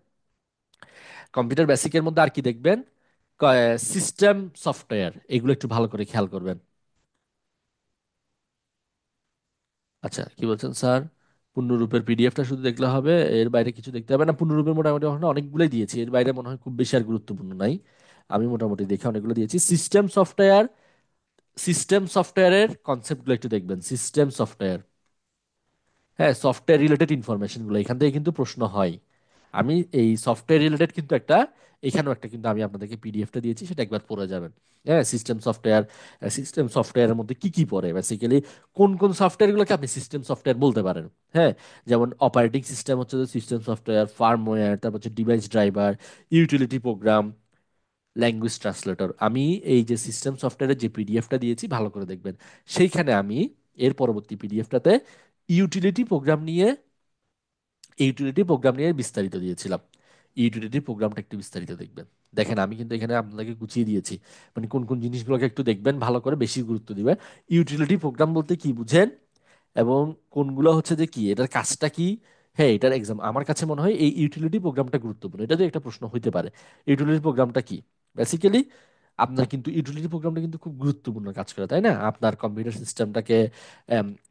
কম্পিউটার বেসিকের মধ্যে আর কি দেখবেন, সিস্টেম সফটওয়্যার, এগুলো একটু ভালো করে খেয়াল করবেন। আচ্ছা কি বলছেন স্যার, পূর্ণরূপের পিডিএফটা শুধু দেখলে হবে, এর বাইরে কিছু দেখতে হবে না? পূর্ণরূপের মোটামুটি এখন অনেকগুলোই দিয়েছি, এর বাইরে মনে হয় খুব বেশি আর গুরুত্বপূর্ণ নাই। আমি মোটামুটি দেখে অনেকগুলো দিয়েছি। সিস্টেম সফটওয়্যার, সিস্টেম সফটওয়্যারের কনসেপ্টগুলো একটু দেখবেন। সিস্টেম সফটওয়্যার, হ্যাঁ সফটওয়্যার রিলেটেড ইনফরমেশনগুলো এখান থেকে কিন্তু প্রশ্ন হয়। আমি এই সফটওয়্যার রিলেটেড কিন্তু একটা, এখানেও একটা কিন্তু আমি আপনাদেরকে পিডিএফটা দিয়েছি, সেটা একবার পড়ে যাবেন। হ্যাঁ, সিস্টেম সফটওয়্যার, সিস্টেম সফটওয়্যারের মধ্যে কি কি পড়ে, বেসিক্যালি কোন কোন সফটওয়্যারগুলোকে আপনি সিস্টেম সফটওয়্যার বলতে পারেন। হ্যাঁ, যেমন অপারেটিং সিস্টেম হচ্ছে সিস্টেম সফটওয়্যার, ফার্মওয়্যার, তারপর হচ্ছে device driver, utility program, language translator. আমি এই যে সিস্টেম সফটওয়্যারের যে পিডিএফটা দিয়েছি ভালো করে দেখবেন, সেইখানে আমি এর পরবর্তী পিডিএফটাতে ইউটিলিটি প্রোগ্রাম নিয়ে, ইউটিলিটি প্রোগ্রাম নিয়ে বিস্তারিত দিয়েছিলাম। ইউটিলিটি প্রোগ্রামটা একটু বিস্তারিত দেখবেন। দেখেন আমি কিন্তু এখানে আপনাকে গুছিয়ে দিয়েছি, মানে কোন কোন জিনিসগুলোকে একটু দেখবেন ভালো করে, বেশি গুরুত্ব দিবেন। ইউটিলিটি প্রোগ্রাম বলতে কি বুঝেন এবং কোনগুলো হচ্ছে যে কি, এটার কাজটা কি। হ্যাঁ, এটার এক্সাম আমার কাছে মনে হয় এই ইউটিলিটি প্রোগ্রামটা গুরুত্বপূর্ণ, এটা যে একটা প্রশ্ন হইতে পারে। ইউটিলিটি প্রোগ্রামটা কি, বেসিক্যালি আপনার কিন্তু ইউটিলিটি প্রোগ্রামটা কিন্তু খুব গুরুত্বপূর্ণ কাজ করে, তাই না? আপনার কম্পিউটার সিস্টেমটাকে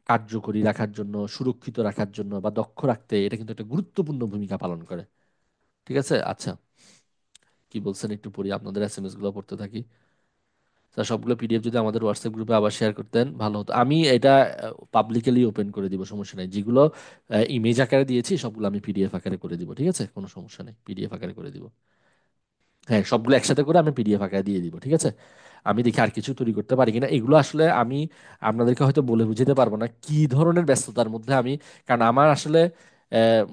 কার্যকরী রাখার জন্য, সুরক্ষিত রাখার জন্য বা দক্ষ রাখতে এটা কিন্তু একটা গুরুত্বপূর্ণ ভূমিকা পালন করে। ঠিক আছে, আচ্ছা কি বলছেন একটু পড়ি, আপনাদের এসএমএস গুলো পড়তে থাকি। স্যার সবগুলো পিডিএফ যদি আমাদের হোয়াটসঅ্যাপ গ্রুপে আবার শেয়ার করতেন ভালো হতো। আমি এটা পাবলিকলি ওপেন করে দিব, সমস্যা নেই। যেগুলো ইমেজ আকারে দিয়েছি সবগুলো আমি পিডিএফ আকারে করে দিব, ঠিক আছে, কোনো সমস্যা নেই, পিডিএফ আকারে করে দিব। হ্যাঁ, সবগুলো একসাথে করে আমি পিডিএফ আকারে দিয়ে দিব, ঠিক আছে। আমি দেখি আর কিছু তৈরি করতে পারি কিনা, এগুলো আসলে আমি আপনাদেরকে হয়তো বলে বুঝাতে পারবো না কি ধরনের ব্যস্ততার মধ্যে আমি, কারণ আমার আসলে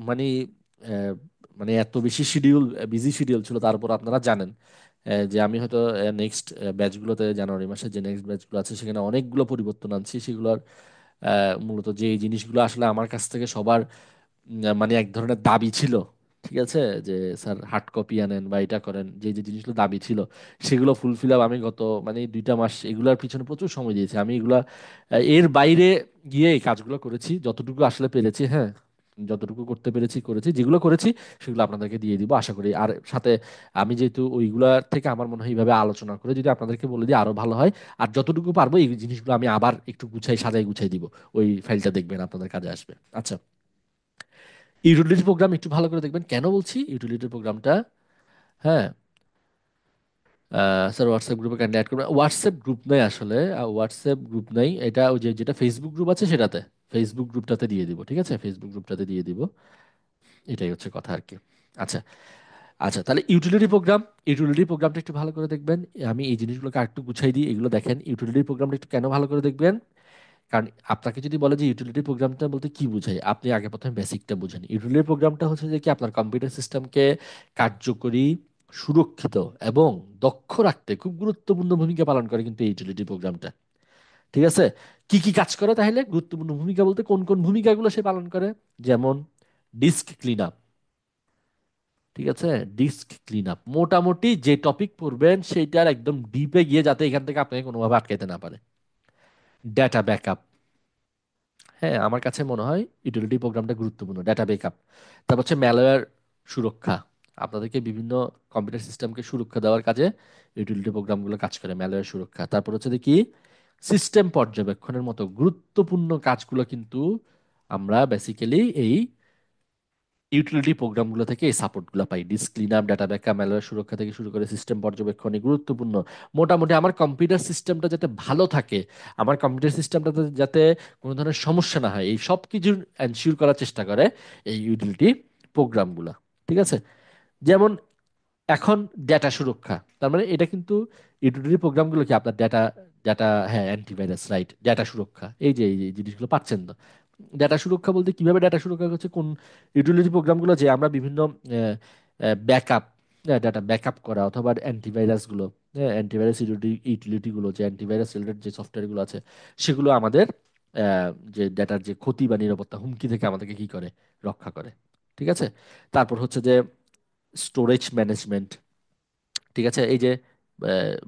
মানে আহ, মানে এত বেশি শিডিউল, বিজি শিডিউল ছিল। তারপর আপনারা জানেন যে আমি হয়তো নেক্সট ব্যাচগুলোতে, জানুয়ারি মাসে যে নেক্সট ব্যাচগুলো আছে সেখানে অনেকগুলো পরিবর্তন আনছি। সেগুলোর মূলত যে এই জিনিসগুলো আসলে আমার কাছ থেকে সবার মানে এক ধরনের দাবি ছিল। ঠিক আছে, যে স্যার হার্ড কপি আনেন বা এটা করেন, যে যে জিনিসগুলো দাবি ছিল সেগুলো ফুলফিল আপ আমি গত মানে 2টা মাস এগুলোর পিছনে প্রচুর সময় দিয়েছি। আমি এগুলা এর বাইরে গিয়ে এই কাজগুলো করেছি যতটুকু আসলে পেরেছি। হ্যাঁ, যতটুকু করতে পেরেছি করেছি, যেগুলো করেছি সেগুলো আপনাদেরকে দিয়ে দিব আশা করি। আর সাথে আমি যেহেতু ওইগুলার থেকে আমার মনে হয় এইভাবে আলোচনা করে যদি আপনাদেরকে বলে দিই আরো ভালো হয়। আর যতটুকু পারবো এই জিনিসগুলো আমি আবার একটু গুছাই, সাজাই গুছাই দিব। ওই ফাইলটা দেখবেন, আপনাদের কাজে আসবে। আচ্ছা, ইউটিলিটি প্রোগ্রাম একটু ভালো করে দেখবেন। কেন বলছি ইউটিলিটি প্রোগ্রামটা? হ্যাঁ, স্যার হোয়াটসঅ্যাপ গ্রুপে কাইন্ডলি অ্যাড করবেন। হোয়াটসঅ্যাপ গ্রুপ নাই আসলে, হোয়াটসঅ্যাপ গ্রুপ নাই, এটা ওই যে যেটা ফেসবুক গ্রুপ আছে সেটাতে, ফেসবুক গ্রুপটাতে দিয়ে দিব। ঠিক আছে, ফেসবুক গ্রুপটাতে দিয়ে দিব, এটাই হচ্ছে কথা আর কি। আচ্ছা, আচ্ছা তাহলে ইউটিলিটি প্রোগ্রাম, ইউটিলিটি প্রোগ্রামটা একটু ভালো করে দেখবেন। আমি এই জিনিসগুলোকে আরেকটু গুছাই দিই, এগুলো দেখেন। ইউটিলিটি প্রোগ্রামটা একটু কেন ভালো করে দেখবেন, কারণ আপনাকে যদি বলে যে ইউটিলিটি প্রোগ্রামটা বলতে কি বোঝায়, আপনি আগে প্রথমে বেসিকটা বুঝেন। ইউটিলিটি প্রোগ্রামটা হচ্ছে যে কি, আপনার কম্পিউটার সিস্টেমকে কার্যকরী, সুরক্ষিত এবং দক্ষ রাখতে খুব গুরুত্বপূর্ণ ভূমিকা পালন করে কিন্তু এই ইউটিলিটি প্রোগ্রামটা। ঠিক আছে, কি কি কাজ করে তাহলে? গুরুত্বপূর্ণ ভূমিকা বলতে কোন কোন ভূমিকাগুলো সে পালন করে? যেমন ডিস্ক ক্লিন আপ, ঠিক আছে? ডিস্ক ক্লিন আপ মোটামুটি যে টপিক পড়বেন সেইটার একদম ডিপে গিয়ে যাতে এখান থেকে আপনাকে কোনোভাবে আটকাইতে না পারে। ডেটা ব্যাকআপ, হ্যাঁ আমার কাছে মনে হয় ইউটিলিটি প্রোগ্রামটা গুরুত্বপূর্ণ। ডেটা ব্যাকআপ, তারপর হচ্ছে ম্যালওয়্যার সুরক্ষা, আপনাদেরকে বিভিন্ন কম্পিউটার সিস্টেমকে সুরক্ষা দেওয়ার কাজে ইউটিলিটি প্রোগ্রামগুলো কাজ করে। ম্যালওয়্যার সুরক্ষা, তারপর হচ্ছে দেখি সিস্টেম পর্যবেক্ষণের মতো গুরুত্বপূর্ণ কাজগুলো কিন্তু আমরা বেসিক্যালি এই ইউটিলিটি প্রোগ্রামগুলো থেকে এই সাপোর্টগুলো পাই। Disk clean up, data backup, malware সুরক্ষা থেকে শুরু করে সিস্টেম পর্যবেক্ষণে গুরুত্বপূর্ণ। মোটামুটি আমার কম্পিউটার সিস্টেমটা যাতে ভালো থাকে, আমার কম্পিউটার সিস্টেমটা যাতে কোনো ধরনের সমস্যা না হয়, এই সব কিছু এনশিওর করার চেষ্টা করে এই ইউটিলিটি প্রোগ্রামগুলো, ঠিক আছে? যেমন এখন ডেটা সুরক্ষা, তার মানে এটা কিন্তু ইউটিলিটি প্রোগ্রামগুলো কি আপনার ডেটা, ডেটা, হ্যাঁ অ্যান্টিভাইরাস, রাইট, ডেটা সুরক্ষা, এই যে জিনিসগুলো পাচ্ছেন তো। ডেটা সুরক্ষা বলতে কিভাবে ডেটা সুরক্ষা হচ্ছে, কোন ইউটিলিটি প্রোগ্রামগুলো যে আমরা বিভিন্ন ব্যাকআপ, ডাটা ব্যাকআপ করা অথবা অ্যান্টিভাইরাসগুলো, হ্যাঁ অ্যান্টিভাইরাস ইউটিলিটিগুলো, যে অ্যান্টিভাইরাস রিলেটেড যে সফটওয়্যারগুলো আছে সেগুলো আমাদের যে ডেটার যে ক্ষতি বা নিরাপত্তা হুমকি থেকে আমাদেরকে কি করে, রক্ষা করে, ঠিক আছে? তারপর হচ্ছে যে স্টোরেজ ম্যানেজমেন্ট, ঠিক আছে? এই যে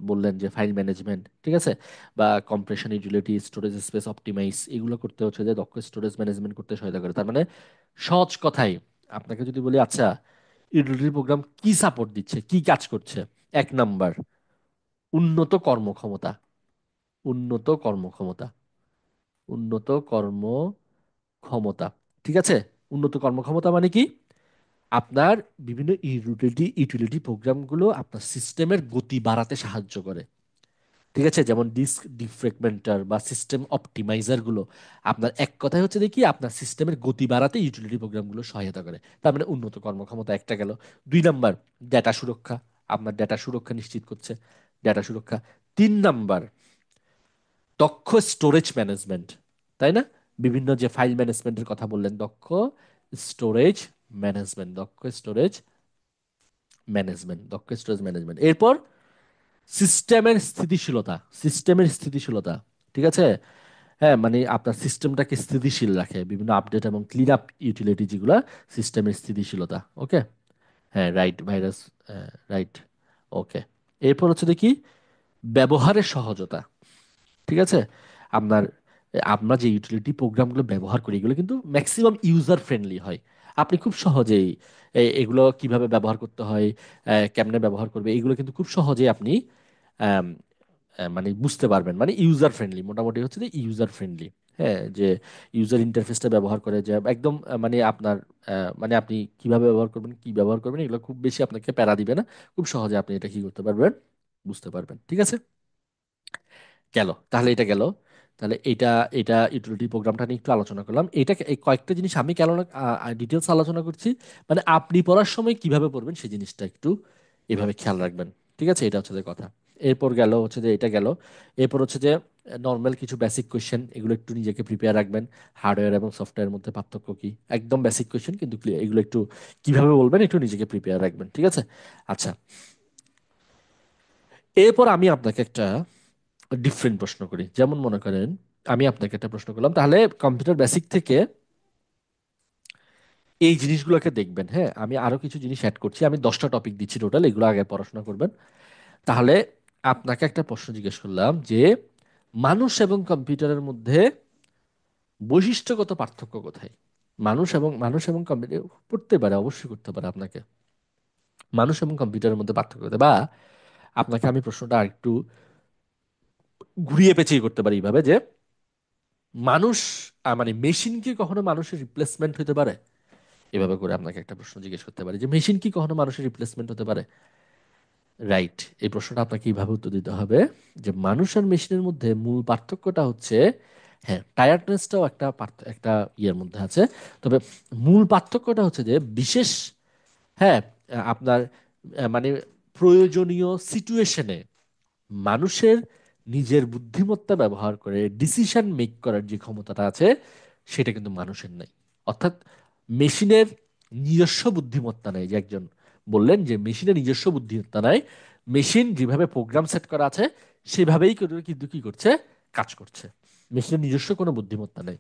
বললেন যে ফাইল ম্যানেজমেন্ট, ঠিক আছে, বা compression utility, storage space optimise, এগুলো করতে হচ্ছে যে দক্ষ স্টোরেজ ম্যানেজমেন্ট করতে সহায়তা করে। তার মানে সহজ কথাই আপনাকে যদি বলি, আচ্ছা ইউটিলিটি প্রোগ্রাম কি সাপোর্ট দিচ্ছে, কি কাজ করছে? এক নাম্বার, উন্নত কর্মক্ষমতা, উন্নত কর্মক্ষমতা, উন্নত কর্মক্ষমতা, ঠিক আছে? উন্নত কর্মক্ষমতা মানে কি? আপনার বিভিন্ন ইউটিলিটি প্রোগ্রামগুলো আপনার সিস্টেমের গতি বাড়াতে সাহায্য করে, ঠিক আছে? যেমন ডিস্ক ডিফ্রেগমেন্টার বা সিস্টেম অপটিমাইজার গুলো আপনার এক কথায় হচ্ছে দেখি আপনার সিস্টেমের গতি বাড়াতে ইউটিলিটি প্রোগ্রামগুলো সহায়তা করে। তার মানে উন্নত কর্মক্ষমতা একটা গেল। দুই নাম্বার, ডেটা সুরক্ষা, আপনার ডেটা সুরক্ষা নিশ্চিত করছে ডেটা সুরক্ষা। তিন নাম্বার, দক্ষ স্টোরেজ ম্যানেজমেন্ট, তাই না? বিভিন্ন যে ফাইল ম্যানেজমেন্টের কথা বললেন, দক্ষ স্টোরেজ ম্যানেজমেন্ট, দক্ষ স্টোরেজ ম্যানেজমেন্ট, দক্ষ স্টোরেজ ম্যানেজমেন্ট। এরপর সিস্টেমের স্থিতিশীলতা, সিস্টেমের স্থিতিশীলতা, ঠিক আছে? হ্যাঁ মানে আপনার সিস্টেমটাকে স্থিতিশীল রাখে বিভিন্ন আপডেট এবং ক্লিন আপ ইউটিলিটি, যেগুলো সিস্টেমের স্থিতিশীলতা। ওকে, হ্যাঁ রাইট, ভাইরাস, রাইট, ওকে। এরপর হচ্ছে দেখি ব্যবহারের সহজতা, ঠিক আছে? আপনার আমরা যে ইউটিলিটি প্রোগ্রামগুলো ব্যবহার করি এগুলো কিন্তু ম্যাক্সিমাম ইউজার ফ্রেন্ডলি হয়। আপনি খুব সহজেই এগুলো কিভাবে ব্যবহার করতে হয়, কেমনে ব্যবহার করবে, এগুলো কিন্তু খুব সহজেই আপনি আম, মানে বুঝতে পারবেন। মানে ইউজার ফ্রেন্ডলি, মোটামুটি হচ্ছে যে ইউজার ফ্রেন্ডলি, হ্যাঁ যে ইউজার ইন্টারফেসটা ব্যবহার করে যে একদম মানে আপনার মানে আপনি কিভাবে ব্যবহার করবেন, কি ব্যবহার করবেন, এগুলো খুব বেশি আপনাকে প্যারা দিবে না। খুব সহজে আপনি এটা কি করতে পারবেন, বুঝতে পারবেন, ঠিক আছে? গেল তাহলে, এটা গেল। তাহলে এটা এটা ইউটিলিটি প্রোগ্রামটা নিয়ে একটু আলোচনা করলাম। এটা এই কয়েকটা জিনিস আমি কেন ডিটেলস আলোচনা করছি, মানে আপনি পড়ার সময় কিভাবে পড়বেন সেই জিনিসটা একটু এভাবে খেয়াল রাখবেন, ঠিক আছে? এটা হচ্ছে যে কথা। এরপর গেল হচ্ছে যে এটা গেল। এরপর হচ্ছে যে নর্মাল কিছু বেসিক কোয়েশ্চেন, এগুলো একটু নিজেকে প্রিপেয়ার রাখবেন। হার্ডওয়্যার এবং সফটওয়্যারের মধ্যে পার্থক্য কি, একদম বেসিক কোয়েশ্চেন কিন্তু clear, এগুলো একটু কিভাবে বলবেন একটু নিজেকে প্রিপেয়ার রাখবেন, ঠিক আছে? আচ্ছা, এরপর আমি আপনাকে একটা ডিফারেন্ট প্রশ্ন করি। যেমন মনে করেন আমি আপনাকে একটা প্রশ্ন করলাম, তাহলে কম্পিউটার বেসিক থেকে এই জিনিসগুলোকে দেখবেন। হ্যাঁ আমি আরো কিছু জিনিস অ্যাড করছি, আমি 10টা টপিক দিচ্ছি টোটাল, এগুলো আগে পড়াশোনা করবেন। তাহলে আপনাকে একটা প্রশ্ন জিজ্ঞেস করলাম যে মানুষ এবং কম্পিউটারের মধ্যে বৈশিষ্ট্যগত পার্থক্য কোথায়? মানুষ এবং কম্পিউটার পড়তে পারে, অবশ্যই করতে পারে আপনাকে। মানুষ এবং কম্পিউটারের মধ্যে পার্থক্য কোথায়? বা আপনাকে আমি প্রশ্নটা আরেকটু ঘুরিয়ে পেঁচিয়ে করতে পারি এইভাবে যে মানুষ মানে মেশিন কি কখনো মানুষের রিপ্লেসমেন্ট হতে পারে? এভাবে করে আপনাকে একটা প্রশ্ন জিজ্ঞেস করতে পারি যে মেশিন কি কখনো মানুষের রিপ্লেসমেন্ট হতে পারে? রাইট, এই প্রশ্নটা আপনাকে এইভাবে উত্তর দিতে হবে যে মানুষ আর মেশিনের মধ্যে মূল পার্থক্যটা হচ্ছে, হ্যাঁ টায়ার্ডনেসটাও একটা ইয়ের মধ্যে আছে, তবে মূল পার্থক্যটা হচ্ছে যে বিশেষ, হ্যাঁ আপনার মানে প্রয়োজনীয় সিচুয়েশনে মানুষের নিজের বুদ্ধিমত্তা ব্যবহার করে ডিসিশন মেক করার যে ক্ষমতাটা আছে সেটা কিন্তু মানুষের নাই। অর্থাৎ মেশিনের নিজস্ব বুদ্ধিমত্তা নাই, যে একজন বললেন যে মেশিনের নিজস্ব বুদ্ধিমত্তা নাই, মেশিন যেভাবে প্রোগ্রাম সেট করা আছে সেভাবেই কিন্তু কি করছে, কাজ করছে। মেশিনের নিজস্ব কোনো বুদ্ধিমত্তা নেই,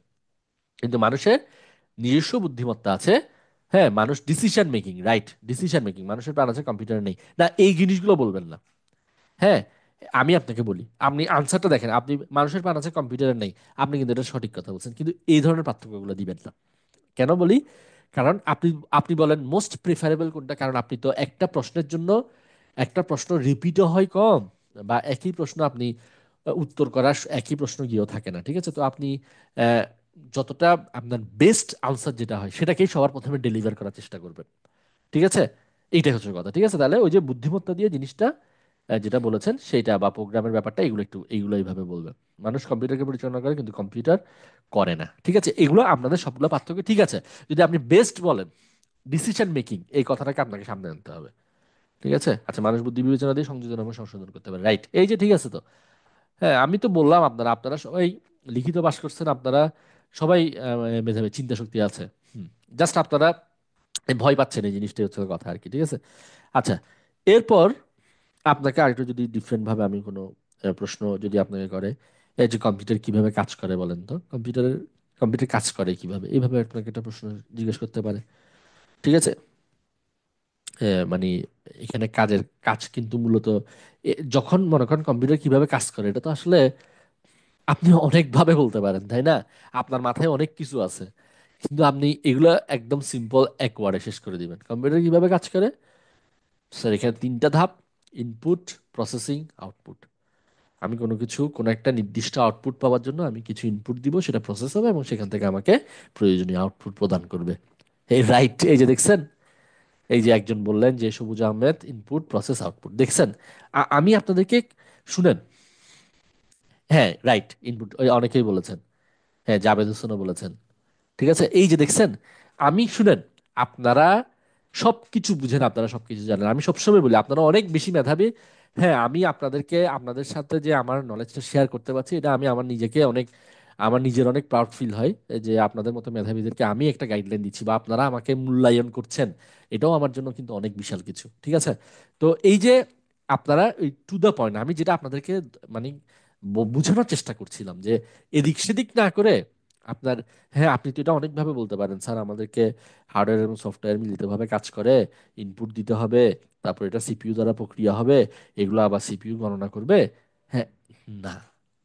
কিন্তু মানুষের নিজস্ব বুদ্ধিমত্তা আছে। হ্যাঁ, মানুষ decision making, right, decision making মানুষের প্রাণ আছে, কম্পিউটারে নেই। না, এই জিনিসগুলো বলবেন না। হ্যাঁ, আমি আপনাকে বলি, আপনি আনসারটা দেখেন, আপনি মানুষের প্রাণ আছে কম্পিউটারে নেই, আপনি কিন্তু এটা সঠিক কথা বলছেন, কিন্তু এই ধরনের পার্থক্যগুলো দিবেন না। কেন বলি? কারণ আপনি আপনি বলেন মোস্ট প্রিফারেবল কোনটা, কারণ আপনি তো একটা প্রশ্নের জন্য একটা প্রশ্ন রিপিটও হয় কম, বা একই প্রশ্ন আপনি উত্তর করার একই প্রশ্ন গিয়েও থাকে না, ঠিক আছে? তো আপনি আহ, যতটা আপনার বেস্ট আনসার যেটা হয় সেটাকেই সবার প্রথমে ডেলিভার করার চেষ্টা করবেন, ঠিক আছে? এইটাই হচ্ছে কথা, ঠিক আছে? তাহলে ওই যে বুদ্ধিমত্তা দিয়ে জিনিসটা যেটা বলেছেন সেইটা, বা প্রোগ্রামের ব্যাপারটা, এগুলো একটু এইগুলো এইভাবে বলবেন। মানুষ কম্পিউটারকে পরিচালনা করে, কিন্তু কম্পিউটার করে না, ঠিক আছে? এগুলো আপনাদের সবগুলো পার্থক্য, ঠিক আছে? যদি আপনি বেস্ট বলেন, ডিসিশন মেকিং, এই কথাটাকে আপনাকে সামনে আনতে হবে, ঠিক আছে? আচ্ছা, মানুষ বুদ্ধি বিবেচনা দিয়ে সংযোজন এবং সংশোধন করতে পারে, রাইট, এই যে ঠিক আছে তো। হ্যাঁ, আমি তো বললাম, আপনারা আপনারা সবাই লিখিত পাস করছেন, আপনারা সবাই মেধাবী, চিন্তা শক্তি আছে। জাস্ট আপনারা ভয় পাচ্ছেন, এই জিনিসটাই হচ্ছে কথা আর কি, ঠিক আছে? আচ্ছা, এরপর আপনাকে আরেকটু যদি ডিফারেন্ট ভাবে আমি কোনো প্রশ্ন যদি আপনাকে করে, এই যে কম্পিউটার কিভাবে কাজ করে বলেন তো, কম্পিউটার কাজ করে কিভাবে, এইভাবে আপনাকে একটা প্রশ্ন জিজ্ঞেস করতে পারে, ঠিক আছে? মানে এখানে কাজের কাজ কিন্তু মূলত যখন মনে করেন কম্পিউটার কিভাবে কাজ করে, এটা তো আসলে আপনি অনেকভাবে বলতে পারেন, তাই না? আপনার মাথায় অনেক কিছু আছে, কিন্তু আপনি এগুলো একদম সিম্পল এক ওয়ার্ডে শেষ করে দিবেন, কম্পিউটার কিভাবে কাজ করে। স্যার, এখানে তিনটা ধাপ: ইনপুট, প্রসেসিং, আউটপুট। আমি কোনো কিছু, কোনো একটা নির্দিষ্ট আউটপুট পাওয়ার জন্য আমি কিছু ইনপুট দিব, সেটা প্রসেস হবে এবং সেখান থেকে আমাকে প্রয়োজনীয় আউটপুট প্রদান করবে। এই রাইট, এই যে দেখছেন, এই যে একজন বললেন যে সবুজ আহমেদ, ইনপুট, প্রসেস, আউটপুট, দেখছেন? আমি আপনাদেরকে, শুনেন, হ্যাঁ রাইট, ইনপুট, অনেকেই বলেছেন, হ্যাঁ জাভেদ হোসেনও বলেছেন, ঠিক আছে? এই যে দেখছেন, আমি, শুনেন, আপনারা সব কিছু বুঝেন, আপনারা সব কিছু জানেন, আমি সবসময় বলি আপনারা অনেক বেশি মেধাবী। হ্যাঁ, আমি আপনাদেরকে, আপনাদের সাথে যে আমার নলেজটা শেয়ার করতে পারছি, এটা আমি আমার নিজেকে অনেক, আমার নিজের অনেক প্রাউড ফিল হয়, যে আপনাদের মতো মেধাবীদেরকে আমি একটা গাইডলাইন দিচ্ছি, বা আপনারা আমাকে মূল্যায়ন করছেন, এটাও আমার জন্য কিন্তু অনেক বিশাল কিছু, ঠিক আছে? তো এই যে আপনারা টু দ্য পয়েন্ট, আমি যেটা আপনাদেরকে মানে বোঝানোর চেষ্টা করছিলাম, যে এদিক সেদিক না করে আপনার, হ্যাঁ আপনি তো এটা অনেকভাবে বলতে পারেন, স্যার আমাদেরকে হার্ডওয়্যার এবং সফটওয়্যার মিলিতভাবে কাজ করে, ইনপুট দিতে হবে, তারপর এটা সিপিইউ দ্বারা প্রক্রিয়া হবে, এগুলো আবার সিপিইউ গণনা করবে। হ্যাঁ, না,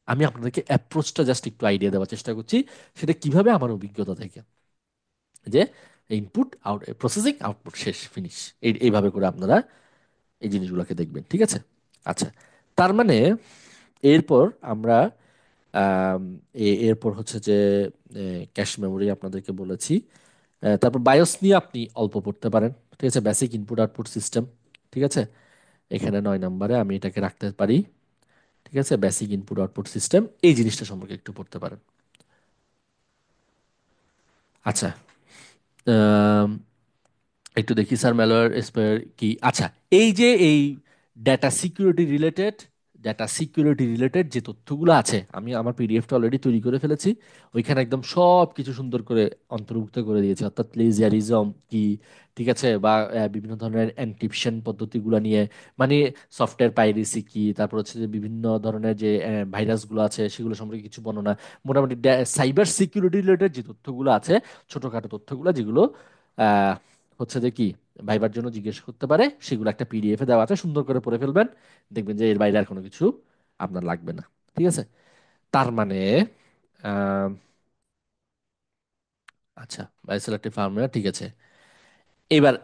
আমি আপনাদেরকে অ্যাপ্রোচটা জাস্ট একটু আইডিয়া দেওয়ার চেষ্টা করছি, সেটা কিভাবে আমার অভিজ্ঞতা থেকে, যে ইনপুট আউট, প্রসেসিং, আউটপুট, শেষ, ফিনিশ, এইভাবে করে আপনারা এই জিনিসগুলোকে দেখবেন, ঠিক আছে? আচ্ছা, তার মানে এরপর আমরা আম, এরপর হচ্ছে যে ক্যাশ মেমোরি আপনাদেরকে বলেছি। তারপর বায়োস নিয়ে আপনি অল্প পড়তে পারেন, ঠিক আছে? বেসিক ইনপুট আউটপুট সিস্টেম, ঠিক আছে? এখানে 9 নম্বরে আমি এটাকে রাখতে পারি, ঠিক আছে? বেসিক ইনপুট আউটপুট সিস্টেম, এই জিনিসটা সম্পর্কে একটু পড়তে পারেন। আচ্ছা, আম, একটু দেখি স্যার, ম্যালওয়্যার স্পেয়ার কি। আচ্ছা, এই যে এই data security related, data security related যে তথ্যগুলো আছে, আমি আমার পিডিএফটা অলরেডি তৈরি করে ফেলেছি, ওইখানে একদম সব কিছু সুন্দর করে অন্তর্ভুক্ত করে দিয়েছি, অর্থাৎ প্লেজিয়ারিজম কি, ঠিক আছে? বা বিভিন্ন ধরনের এনক্রিপশন পদ্ধতিগুলো নিয়ে, মানে সফটওয়্যার পাইরেসি কি, তারপর হচ্ছে যে বিভিন্ন ধরনের যে ভাইরাসগুলো আছে সেগুলো সম্পর্কে কিছু বর্ণনা, মোটামুটি সাইবার সিকিউরিটি রিলেটেড যে তথ্যগুলো আছে, ছোটখাটো তথ্যগুলো যেগুলো হচ্ছে যে কি ভাইবার জন্য জিজ্ঞেস করতে পারে, সেগুলো একটা পিডিএফ এ দেওয়া আছে, সুন্দর করে পড়ে ফেলবেন, দেখবেন যে এর বাইরে আর কোনো কিছু আপনার লাগবে না, ঠিক আছে? তার মানে আহ, আচ্ছা, বাই সিলেক্টিভ ফার্মওয়্যার, ঠিক আছে। এবার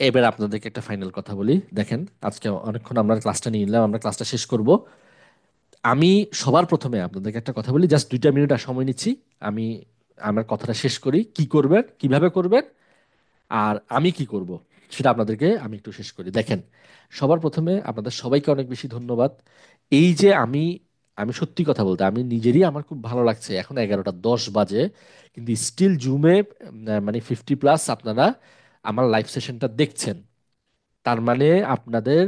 এবার আপনাদেরকে একটা ফাইনাল কথা বলি, দেখেন, আজকে অনেকক্ষণ আমরা ক্লাসটা নিয়ে নিলাম, আমরা ক্লাসটা শেষ করব। আমি সবার প্রথমে আপনাদেরকে একটা কথা বলি, জাস্ট 2টা মিনিট আর সময় নিচ্ছি, আমি আমার কথাটা শেষ করি, কি করবেন, কিভাবে করবেন, আর আমি কি করব সেটা আপনাদেরকে আমি একটু শেষ করি। দেখেন, সবার প্রথমে আপনাদের সবাইকে অনেক বেশি ধন্যবাদ। এই যে আমি, আমি সত্যি কথা বলতে আমি নিজেরই, আমার খুব ভালো লাগছে, এখন 11টা 10 বাজে, কিন্তু স্টিল জুমে মানে 50+ আপনারা আমার লাইভ সেশনটা দেখছেন। তার মানে আপনাদের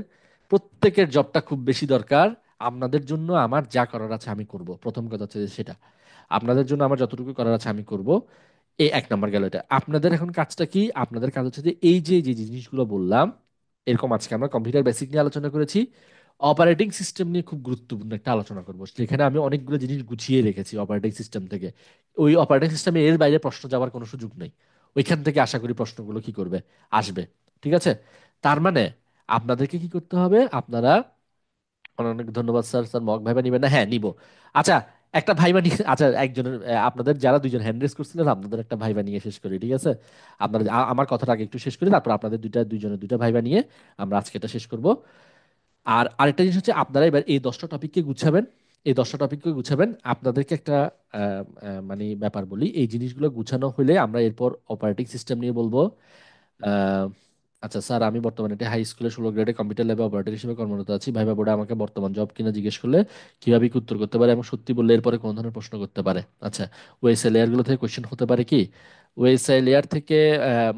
প্রত্যেকের জবটা খুব বেশি দরকার। আপনাদের জন্য আমার যা করার আছে আমি করব, প্রথম কথা হচ্ছে যে সেটা, আপনাদের জন্য আমার যতটুকু করার আছে আমি করব। এই 1 নম্বর গেল এটা। আপনাদের এখন কাজটা কি? আপনাদের কাজ হচ্ছে যে এই যে যে জিনিসগুলো বললাম, এরকম আজকে আমরা কম্পিউটার বেসিক নিয়ে আলোচনা করেছি, অপারেটিং সিস্টেম নিয়ে খুব গুরুত্বপূর্ণ একটা আলোচনা করবো, যেখানে আমি অনেকগুলো জিনিস গুছিয়ে রেখেছি অপারেটিং সিস্টেম থেকে। ওই অপারেটিং সিস্টেমে এর বাইরে প্রশ্ন যাওয়ার কোনো সুযোগ নেই। ওইখান থেকে আশা করি প্রশ্নগুলো কি করবে, আসবে। ঠিক আছে। তার মানে আপনাদেরকে কি করতে হবে, আপনারা, অনেক অনেক ধন্যবাদ স্যার। স্যার মক ভাইবা নিবেন না? হ্যাঁ, নিব। আচ্ছা, একটা ভাইবা নিয়ে, আচ্ছা একজনের, আপনাদের যারা দুইজন হ্যান্ড রেজ করছিলেন, আপনাদের একটা ভাইবা নিয়ে শেষ করি, ঠিক আছে? আপনাদের আমার কথাটা আগে একটু শেষ করি, তারপর আপনাদের দুইজনের দুইটা ভাইবা নিয়ে আমরা আজকে এটা শেষ করব। আর আরেকটা জিনিস হচ্ছে, আপনারা এবার এই 10টা টপিককে গুছাবেন। এই 10টা টপিককে গুছাবেন। আপনাদেরকে একটা মানে ব্যাপার বলি, এই জিনিসগুলো গুছানো হলে আমরা এরপর অপারেটিং সিস্টেম নিয়ে বলবো। আহ, আচ্ছা স্যার, আমি বর্তমানে একটি হাই স্কুলে 16 গ্রেডে কম্পিউটার ল্যাবে অপারেটর হিসেবে কর্মরত আছি। ভাইবা বোর্ডে আমাকে বর্তমান জব কিনা জিজ্ঞেস করলে কিভাবে কি উত্তর করতে পারে, এবং সত্যি বললে এরপরে কোন ধরনের প্রশ্ন করতে পারে? আচ্ছা, ওএসএ লেয়ার গুলো থেকে কোয়েশ্চেন হতে পারে কি? ওএসএ লেয়ার থেকে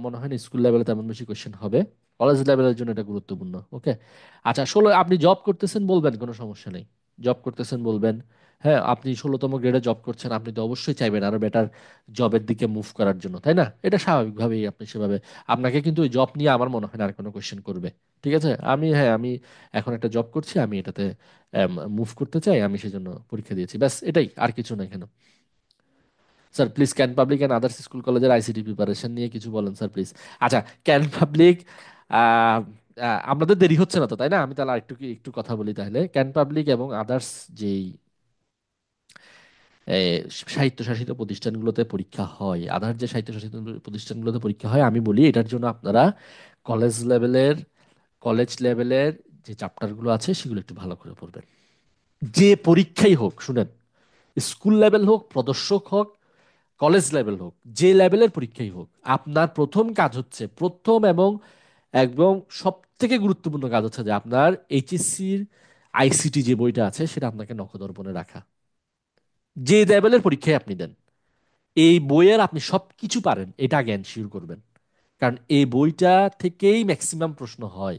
মনে হয় না স্কুল লেভেলে তেমন বেশি কোয়েশ্চেন হবে। কলেজ লেভেলের জন্য এটা গুরুত্বপূর্ণ। ওকে। আচ্ছা, আপনি জব করতেছেন বলবেন, কোনো সমস্যা নেই। জব করতেছেন বলবেন। হ্যাঁ, আপনি 16তম গ্রেডে জব করছেন, আপনি তো অবশ্যই চাইবেন আরো বেটার জবের দিকে মুভ করার জন্য, তাই না? এটা স্বাভাবিকভাবেই আপনি সেভাবে, আপনাকে কিন্তু ওই জব নিয়ে আমার মনে হয় না আর কোনো কোয়েশ্চেন করবে। ঠিক আছে। হ্যাঁ, আমি এখন একটা জব করছি, আমি এটাতে মুভ করতে চাই, আমি সেজন্য পরীক্ষা দিয়েছি, ব্যাস এটাই, আর কিছু না কেন। Sir please, can public and others school কলেজের আইসিটি প্রিপারেশন নিয়ে কিছু বলেন স্যার প্লিজ। আচ্ছা, ক্যান পাবলিক, আপনাদের দেরি হচ্ছে না তো, তাই না? আমি তাহলে একটু একটু কথা বলি তাহলে। ক্যান পাবলিক এবং আদার্স যেই এ, স্বায়ত্তশাসিত প্রতিষ্ঠানগুলোতে পরীক্ষা হয়, আধার যে স্বায়ত্তশাসিত প্রতিষ্ঠানগুলোতে পরীক্ষা হয়, আমি বলি এটার জন্য আপনারা কলেজ লেভেলের কলেজ লেভেলের যে চ্যাপ্টারগুলো আছে সেগুলো একটু ভালো করে পড়বেন। যে পরীক্ষাই হোক, শুনেন, স্কুল লেভেল হোক, প্রদর্শক হোক, কলেজ লেভেল হোক, যে লেভেলের পরীক্ষাই হোক, আপনার প্রথম কাজ হচ্ছে, প্রথম এবং একদম সব থেকে গুরুত্বপূর্ণ কাজ হচ্ছে যে আপনার এইচএসসির আইসিটি যে বইটা আছে সেটা আপনাকে নখদর্পণে রাখা। যে লেভেলের পরীক্ষায় আপনি দেন, এই বইয়ের আপনি সব কিছু পারেন এটা আগে এনশিওর করবেন। কারণ এই বইটা থেকেই ম্যাক্সিমাম প্রশ্ন হয়,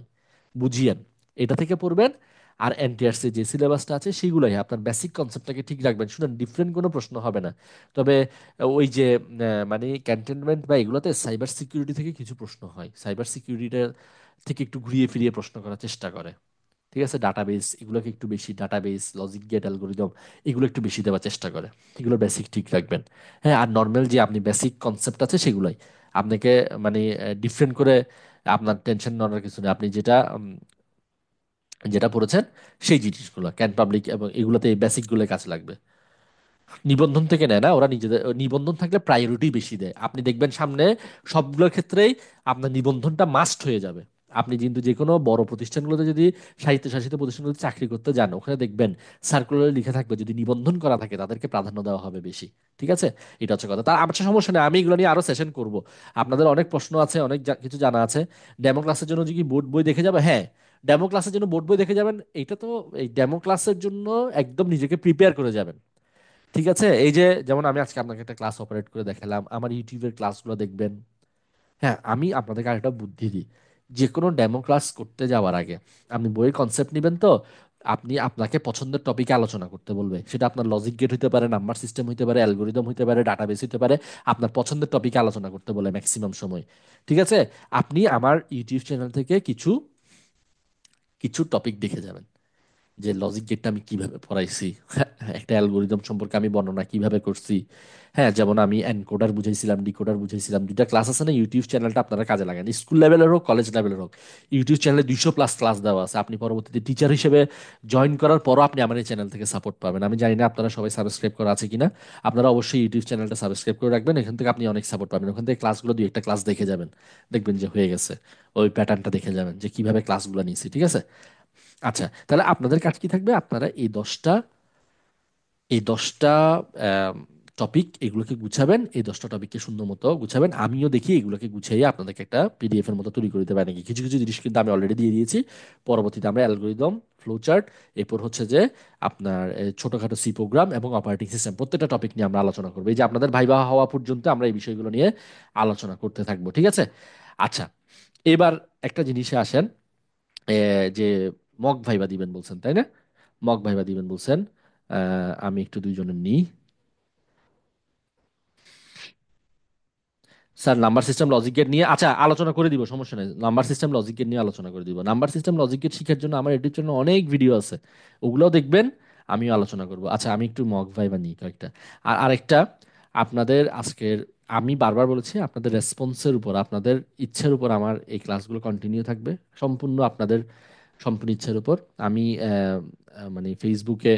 বুঝিয়েন। এটা থেকে পড়বেন। আর এনটিআরসি যে সিলেবাসটা আছে সেগুলোই, আপনার বেসিক কনসেপ্টটাকে ঠিক রাখবেন। শুনেন, ডিফারেন্ট কোনো প্রশ্ন হবে না। তবে ওই যে মানে ক্যান্টনমেন্ট বা এগুলোতে সাইবার সিকিউরিটি থেকে কিছু প্রশ্ন হয়, সাইবার সিকিউরিটির থেকে একটু ঘুরিয়ে ফিরিয়ে প্রশ্ন করার চেষ্টা করে। ঠিক আছে। ডাটাবেস, এগুলোকে একটু বেশি, ডাটাবেস, লজিক গেট, অ্যালগোরিদম, এগুলো একটু বেশি দেওয়ার চেষ্টা করে। এগুলো বেসিক ঠিক রাখবেন। হ্যাঁ, আর নর্মাল যে আপনি বেসিক কনসেপ্ট আছে সেগুলোই আপনাকে, মানে ডিফারেন্ট করে আপনার টেনশন নেওয়ার কিছু নেই। আপনি যেটা যেটা পড়েছেন সেই জিনিসগুলো ক্যান পাবলিক এবং এগুলোতে এই বেসিকগুলো কাজে লাগবে। নিবন্ধন থেকে নেয় না ওরা, নিজেদের নিবন্ধন থাকলে প্রায়োরিটি বেশি দেয়। আপনি দেখবেন সামনে সবগুলোর ক্ষেত্রেই আপনার নিবন্ধনটা মাস্ট হয়ে যাবে। আপনি কিন্তু যে কোনো বড় প্রতিষ্ঠানগুলোতে যদি, স্বায়ত্তশাসিত প্রতিষ্ঠানগুলোতে চাকরি করতে যান, ওখানে দেখবেন সার্কুলারে লিখে থাকবে যদি নিবন্ধন করা থাকে তাদেরকে প্রাধান্য দেওয়া হবে বেশি। ঠিক আছে। এটা হচ্ছে কথা। তার আমার সমস্যা নেই, আমি এগুলো নিয়ে আরো সেশন করব। আপনাদের অনেক প্রশ্ন আছে, অনেক কিছু জানা আছে। ডেমো ক্লাসের জন্য যদি বোর্ড বই দেখে যাবে, হ্যাঁ, ডেমো ক্লাসের জন্য বোর্ড বই দেখে যাবেন। এইটা তো, এই ডেমো ক্লাসের জন্য একদম নিজেকে প্রিপেয়ার করে যাবেন। ঠিক আছে। এই যে যেমন আমি আজকে আপনাকে একটা ক্লাস অপারেট করে দেখালাম, আমার ইউটিউবের ক্লাসগুলো দেখবেন। হ্যাঁ, আমি আপনাদেরকে আরেকটা বুদ্ধি দিই, যে কোনো ডেমো ক্লাস করতে যাওয়ার আগে আপনি বইয়ের কনসেপ্ট নেবেন তো, আপনি আপনাকে পছন্দের টপিকে আলোচনা করতে বলবে, সেটা আপনার লজিক গেট হতে পারে, নাম্বার সিস্টেম হতে পারে, অ্যালগোরিদম হতে পারে, ডাটাবেস হতে পারে। আপনার পছন্দের টপিকে আলোচনা করতে বলে ম্যাক্সিমাম সময়। ঠিক আছে। আপনি আমার ইউটিউব চ্যানেল থেকে কিছু কিছু টপিক দেখে যাবেন, যে লজিক গেটটা আমি কিভাবে পড়াইছি, হ্যাঁ, একটা অ্যালগোরিদম সম্পর্কে আমি বর্ণনা কিভাবে করছি। হ্যাঁ, যেমন আমি এনকোডার বুঝাইছিলাম, ডিকোডার বুঝাইছিলাম। দুইটা ক্লাস আছে না, ইউটিউব চ্যানেলটা আপনারা কাজে লাগান, স্কুল লেভেলের হোক, কলেজ লেভেলের হোক। ইউটিউব চ্যানেলে 200+ ক্লাস দেওয়া আছে। আপনি পরবর্তীতে টিচার হিসেবে জয়েন করার পরও আপনি আমার এই চ্যানেল থেকে সাপোর্ট পাবেন। আমি জানি না আপনারা সবাই সাবস্ক্রাইব করা আছে কিনা। আপনারা অবশ্যই ইউটিউব চ্যানেলটা সাবস্ক্রাইব করে রাখবেন, এখান থেকে আপনি অনেক সাপোর্ট পাবেন। ওখান থেকে ক্লাসগুলো দুই একটা ক্লাস দেখে যাবেন, দেখবেন যে হয়ে গেছে। ওই প্যাটার্নটা দেখে যাবেন যে কিভাবে ক্লাসগুলো নিয়েছি। ঠিক আছে। আচ্ছা, তাহলে আপনাদের কাজ কি থাকবে, আপনারা এই দশটা টপিক এগুলোকে গুছাবেন, এই 10টা টপিককে সুন্দর মতো গুছাবেন। আমিও দেখি এগুলোকে গুছিয়ে আপনাদেরকে একটা পিডিএফ এর মতো তৈরি করে দিতে পারি নাকি। কিছু কিছু জিনিস কিন্তু আমি অলরেডি দিয়ে দিয়েছি। পরবর্তীতে আমরা অ্যালগোরিদম, ফ্লো চার্ট, এরপর হচ্ছে যে আপনার ছোটখাটো সি প্রোগ্রাম এবং অপারেটিং সিস্টেম, প্রত্যেকটা টপিক নিয়ে আমরা আলোচনা করবো। এই যে আপনাদের ভাইবা হওয়া পর্যন্ত আমরা এই বিষয়গুলো নিয়ে আলোচনা করতে থাকবো। ঠিক আছে। আচ্ছা, এবার একটা জিনিসে আসেন। যে মক ভাইবা দিবেন বলছেন, তাই না? মক ভাইবা দিবেন বলছেন। আমি একটু দুইজনের নিই। Sir number system logic gate নিয়ে আচ্ছা আলোচনা করে দিব, সমস্যা নেই, নাম্বার সিস্টেম লজিক গেট নিয়ে আলোচনা করে দিব। নাম্বার সিস্টেম লজিক গেট শিখার জন্য আমার এটির জন্য অনেক ভিডিও আছে, ওগুলোও দেখবেন, আমিও আলোচনা করব। আচ্ছা আমি একটু মক ভাই বানিয়ে কয়েকটা। আর আরেকটা, আপনাদের আজকের, আমি বারবার বলেছি আপনাদের রেসপন্সের উপর, আপনাদের ইচ্ছের উপর আমার এই ক্লাসগুলো কন্টিনিউ থাকবে, সম্পূর্ণ আপনাদের সম্পূর্ণ ইচ্ছের উপর। আমি মানে ফেসবুকে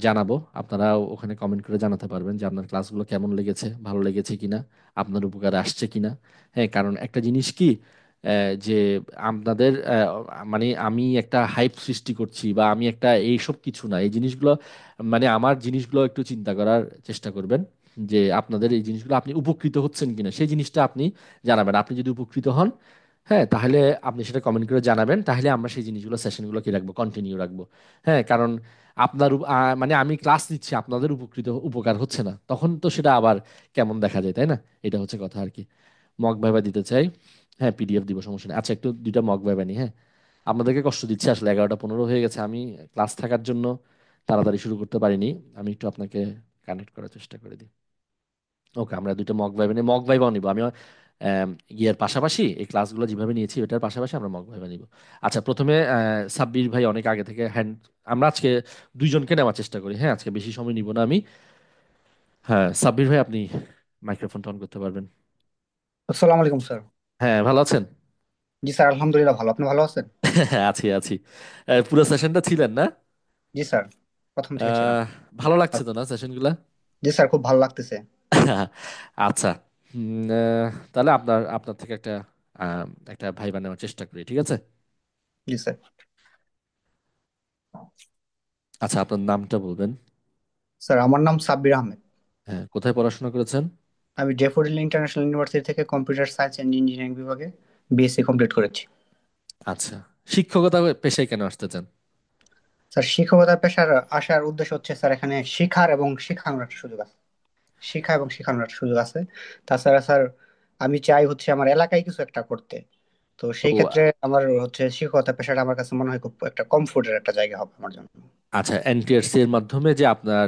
জানাবো, আপনারা ওখানে কমেন্ট করে জানাতে পারবেন যে আপনার ক্লাসগুলো কেমন লেগেছে, ভালো লেগেছে কিনা, আপনার উপকারে আসছে কিনা। হ্যাঁ, কারণ একটা জিনিস কি, যে আপনাদের মানে আমি একটা হাইপ সৃষ্টি করছি বা আমি একটা এইসব কিছু না, এই জিনিসগুলো মানে আমার জিনিসগুলো একটু চিন্তা করার চেষ্টা করবেন যে আপনাদের এই জিনিসগুলো আপনি উপকৃত হচ্ছেন কিনা, সেই জিনিসটা আপনি জানাবেন। আপনি যদি উপকৃত হন, হ্যাঁ, তাহলে আপনি সেটা কমেন্ট করে জানাবেন, তাহলে আমরা সেই জিনিসগুলো সেশনগুলো কি রাখবো, কন্টিনিউ রাখবো। হ্যাঁ, কারণ আপনার মানে আমি ক্লাস নিচ্ছি, আপনাদের উপকার হচ্ছে না, তখন তো সেটা আবার কেমন দেখা যায়, তাই না? এটা হচ্ছে কথা আর কি। মক ভাইবা দিতে চাই, হ্যাঁ পিডিএফ দিব, সমস্যা নেই। আচ্ছা একটু দুইটা মক ভাইবা নি, হ্যাঁ। আপনাদেরকে কষ্ট দিচ্ছি আসলে, 11টা 15 হয়ে গেছে, আমি ক্লাস থাকার জন্য তাড়াতাড়ি শুরু করতে পারিনি। আমি একটু আপনাকে কানেক্ট করার চেষ্টা করে দিই। ওকে, আমরা দুইটা মক ভাইবা নিই, মক ভাইবাও নিব আমি। ইয়ের পাশাপাশি এই ক্লাসগুলো যেভাবে নিয়েছি ওটার পাশাপাশি আমরা মক ভাইবা নিব। আচ্ছা প্রথমে সাব্বির ভাই অনেক আগে থেকে হ্যান্ড, আমরা আজকে দুইজনকে নেওয়ার চেষ্টা করি, হ্যাঁ আজকে বেশি সময় নিব না আমি। হ্যাঁ সাব্বির ভাই আপনি মাইক্রোফোনটা অন করতে পারবেন? আসসালামু আলাইকুম স্যার। হ্যাঁ ভালো আছেন? জি স্যার, আলহামদুলিল্লাহ ভালো। আপনি ভালো আছেন? হ্যাঁ আছি আছি। পুরো সেশনটা ছিলেন না? জি স্যার, প্রথম থেকে ছিলাম। আহ, ভালো লাগছে আর- তো না সেশনগুলা? জি স্যার, খুব ভালো লাগতেছে। আচ্ছা। তাহলে আপনার আপনার থেকে একটা একটা ভাইবা নেওয়ার চেষ্টা করি, ঠিক আছে? জি স্যার। আচ্ছা আপনার নামটা বলবেন? স্যার, আমার নাম সাব্বির আহমেদ। হ্যাঁ, কোথায় পড়াশোনা করেছেন? আমি ডেফোডিল ইন্টারন্যাশনাল ইউনিভার্সিটি থেকে কম্পিউটার সায়েন্স অ্যান্ড ইঞ্জিনিয়ারিং বিভাগে বিএসসি কমপ্লিট করেছি। আচ্ছা, শিক্ষকতা পেশায় কেন আসতে চান? স্যার, শিক্ষকতার পেশার আসার উদ্দেশ্য হচ্ছে স্যার, এখানে শিখার এবং শেখানোর একটা সুযোগ আছে। শিক্ষা এবং শেখানোর একটা সুযোগ আছে। তাছাড়া স্যার, আমি চাই হচ্ছে আমার এলাকায় কিছু একটা করতে। তো তো সেই ক্ষেত্রে আমার হচ্ছে শিক্ষকতা পেশাটা আমার কাছে মনে হয় খুব একটা কমফোর্টের একটা জায়গা হবে আমার জন্য। আচ্ছা, এনটিআরসি এর মাধ্যমে যে আপনার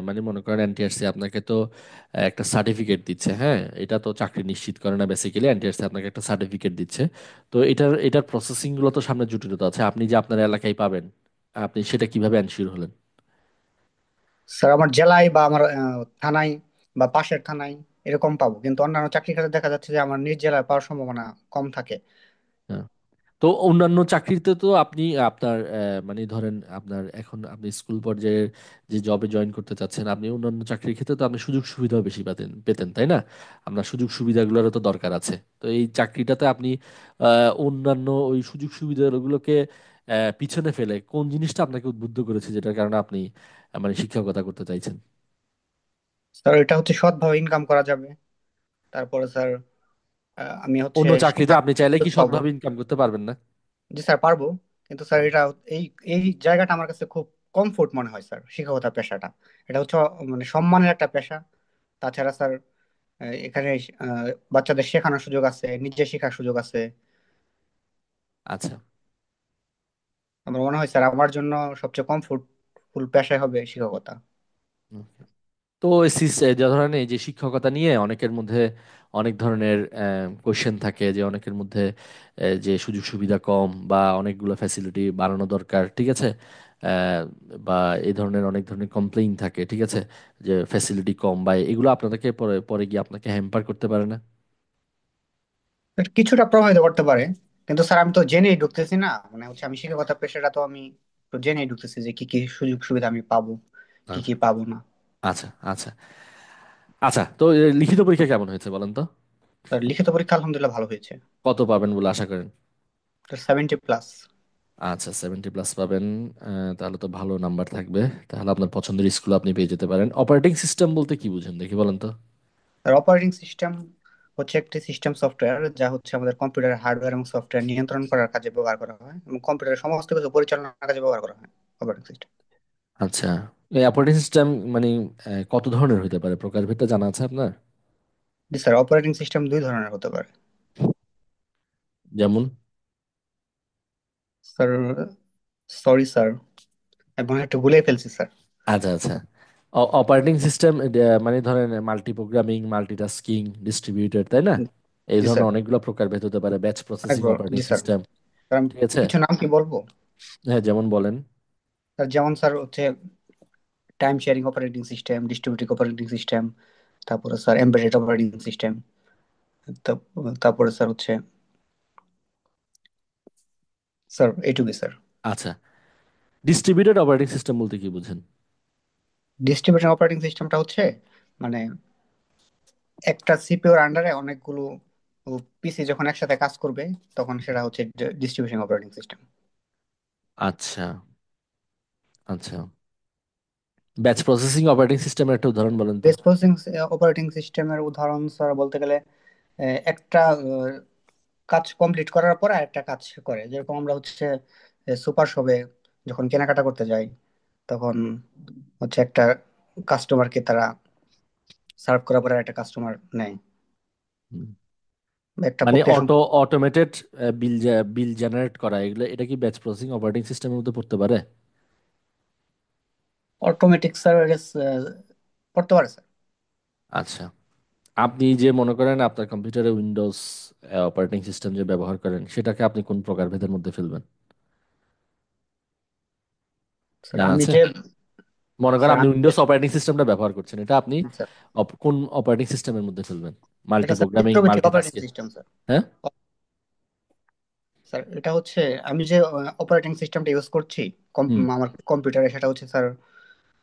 মানে মনে করেন এনটিআরসি আপনাকে তো একটা সার্টিফিকেট দিচ্ছে, হ্যাঁ এটা তো চাকরি নিশ্চিত করে না, বেসিক্যালি এনটিআরসি আপনাকে একটা সার্টিফিকেট দিচ্ছে। তো এটার প্রসেসিং গুলো তো সামনে জটিলতা আছে, আপনি যে আপনার এলাকায় পাবেন, আপনি সেটা কিভাবে এনশিওর হলেন? স্যার, আমার জেলায় বা আমার থানায় বা পাশের থানায় এরকম পাবো, কিন্তু অন্যান্য চাকরির ক্ষেত্রে দেখা যাচ্ছে যে আমার নিজ জেলায় পাওয়ার সম্ভাবনা কম থাকে। হ্যাঁ। তো অন্যান্য চাকরিতে তো আপনি আপনার মানে ধরেন আপনার এখন আপনি স্কুল পর্যায়ে যে জবে জয়েন করতে চাচ্ছেন, আপনি অন্যান্য চাকরির ক্ষেত্রে তো আপনি সুযোগ সুবিধাও বেশি পেতেন তাই না? আপনার সুযোগ সুবিধাগুলোরও তো দরকার আছে। তো এই চাকরিটাতে আপনি অন্যান্য ওই সুযোগ সুবিধাগুলোকে পিছনে ফেলে কোন জিনিসটা আপনাকে উদ্বুদ্ধ করেছে, যেটার কারণে আপনি মানে শিক্ষকতা করতে চাইছেন? স্যার, এটা হচ্ছে সৎভাবে ইনকাম করা যাবে। তারপরে স্যার, আমি হচ্ছে অন্য চাকরিতে শেখার আপনি চাইলে কি সুযোগ পাবো। সৎভাবে ইনকাম করতে পারবেন না? জি স্যার, পারবো। কিন্তু স্যার, এটা এই এই জায়গাটা আমার কাছে খুব কমফোর্ট মনে হয় স্যার, শিক্ষকতা পেশাটা। এটা হচ্ছে মানে সম্মানের একটা পেশা। তাছাড়া স্যার, এখানে বাচ্চাদের শেখানোর সুযোগ আছে, নিজে শেখার সুযোগ আছে। আচ্ছা। আমার মনে হয় স্যার, আমার জন্য সবচেয়ে কমফোর্টফুল পেশাই হবে শিক্ষকতা। তো যে ধরেন এই যে শিক্ষকতা নিয়ে অনেকের মধ্যে অনেক ধরনের কোশ্চেন থাকে, যে অনেকের মধ্যে যে সুযোগ সুবিধা কম বা অনেকগুলো ফ্যাসিলিটি বাড়ানো দরকার, ঠিক আছে? আহ, বা এই ধরনের অনেক ধরনের কমপ্লেইন থাকে, ঠিক আছে, যে ফ্যাসিলিটি কম, বা এগুলো আপনাদেরকে পরে পরে গিয়ে আপনাকে হ্যাম্পার করতে পারে না? এটা কিছুটা প্রভাবিত করতে পারে। কিন্তু স্যার, আমি তো জেনেই ঢুকতেছি না, মানে হচ্ছে আমি শিক্ষকতা পেশাটা তো আমি তো জেনেই ঢুকতেছি যে কি কি সুযোগ সুবিধা আমি পাবো, কি আচ্ছা কি পাবো না। আচ্ছা আচ্ছা। আচ্ছা তো লিখিত পরীক্ষা কেমন হয়েছে বলেন তো? স্যার, লিখিত পরীক্ষা আলহামদুলিল্লাহ ভালো হয়েছে। কত পাবেন বলে আশা করেন? 70+। আচ্ছা 70+ পাবেন। তাহলে তো ভালো নাম্বার থাকবে, তাহলে আপনার পছন্দের স্কুল আপনি পেয়ে যেতে পারেন। অপারেটিং সিস্টেম বলতে কি বুঝেন দেখি বলেন তো? আর অপারেটিং সিস্টেম হচ্ছে একটি সিস্টেম সফটওয়্যার, যা হচ্ছে আমাদের কম্পিউটারের হার্ডওয়্যার এবং সফটওয়্যার নিয়ন্ত্রণ করার কাজে ব্যবহার করা হয় এবং কম্পিউটারের সমস্ত কিছু পরিচালনার কাজে ব্যবহার করা হয় অপারেটিং সিস্টেম। আচ্ছা, এই অপারেটিং সিস্টেম মানে কত ধরনের হতে পারে, প্রকারভেদটা জানা আছে আপনার? জি স্যার, অপারেটিং সিস্টেম দুই ধরনের হতে পারে। যেমন? স্যার, সরি স্যার, এবং একটু ভুলে ফেলছি স্যার। আচ্ছা আচ্ছা, অপারেটিং সিস্টেম মানে ধরেন মাল্টি প্রোগ্রামিং, মাল্টিটাস্কিং, ডিস্ট্রিবিউটেড, তাই না? এই জি ধরনের স্যার। অনেকগুলো প্রকারভেদ হতে পারে, ব্যাচ প্রসেসিং অপারেটিং জি স্যার। সিস্টেম। স্যার আমি ঠিক আছে। কিছু নাম কি বলবো? হ্যাঁ, যেমন বলেন। স্যার যেমন স্যার হচ্ছে time sharing operating system, distributive operating system, তারপরে স্যার এমবেডেড অপারেটিং সিস্টেম, তারপরে স্যার হচ্ছে স্যার এইটুকুই স্যার। আচ্ছা, ডিস্ট্রিবিউটেড অপারেটিং সিস্টেম বলতে কি বুঝেন? ডিস্ট্রিবিউশন অপারেটিং সিস্টেমটা হচ্ছে মানে একটা সিপিইউর আন্ডারে অনেকগুলো পিসি যখন একসাথে কাজ করবে তখন সেটা হচ্ছে ডিস্ট্রিবিউশন অপারেটিং সিস্টেম। আচ্ছা, আচ্ছা। ব্যাচ প্রসেসিং অপারেটিং সিস্টেমের একটা উদাহরণ বলেন তো। বেস প্রসেসিং অপারেটিং সিস্টেমের উদাহরণ স্যার বলতে গেলে একটা কাজ কমপ্লিট করার পর আরেকটা কাজ করে, যেরকম আমরা হচ্ছে সুপার শপে যখন কেনাকাটা করতে যাই তখন হচ্ছে একটা কাস্টমারকে তারা সার্ভ করার পরে একটা কাস্টমার নেয়, হুম। একটা মানে প্রক্রিয়া অটোমেটেড বিল বিল জেনারেট করা, এগুলো এটা কি ব্যাচ প্রসেসিং অপারেটিং সিস্টেমের মধ্যে পড়তে পারে? অটোমেটিক সার্ভিস করতে পারে স্যার। আচ্ছা, আপনি যে মনে করেন আপনার কম্পিউটারে উইন্ডোজ অপারেটিং সিস্টেম যে ব্যবহার করেন, সেটাকে আপনি কোন প্রকারভেদের মধ্যে ফেলবেন? স্যার জানা আমি আছে? যে মনে করেন স্যার আপনি আমি যে উইন্ডোজ অপারেটিং সিস্টেমটা ব্যবহার করছেন, এটা আপনি স্যার কোন অপারেটিং সিস্টেমের মধ্যে ফেলবেন? মাল্টি এটা sir programming, distributive operating multitasking? System sir. হ্যাঁ। স্যার এটা হচ্ছে আমি যে অপারেটিং সিস্টেমটা ইউজ করছি হুম। আমার কম্পিউটারে, সেটা হচ্ছে স্যার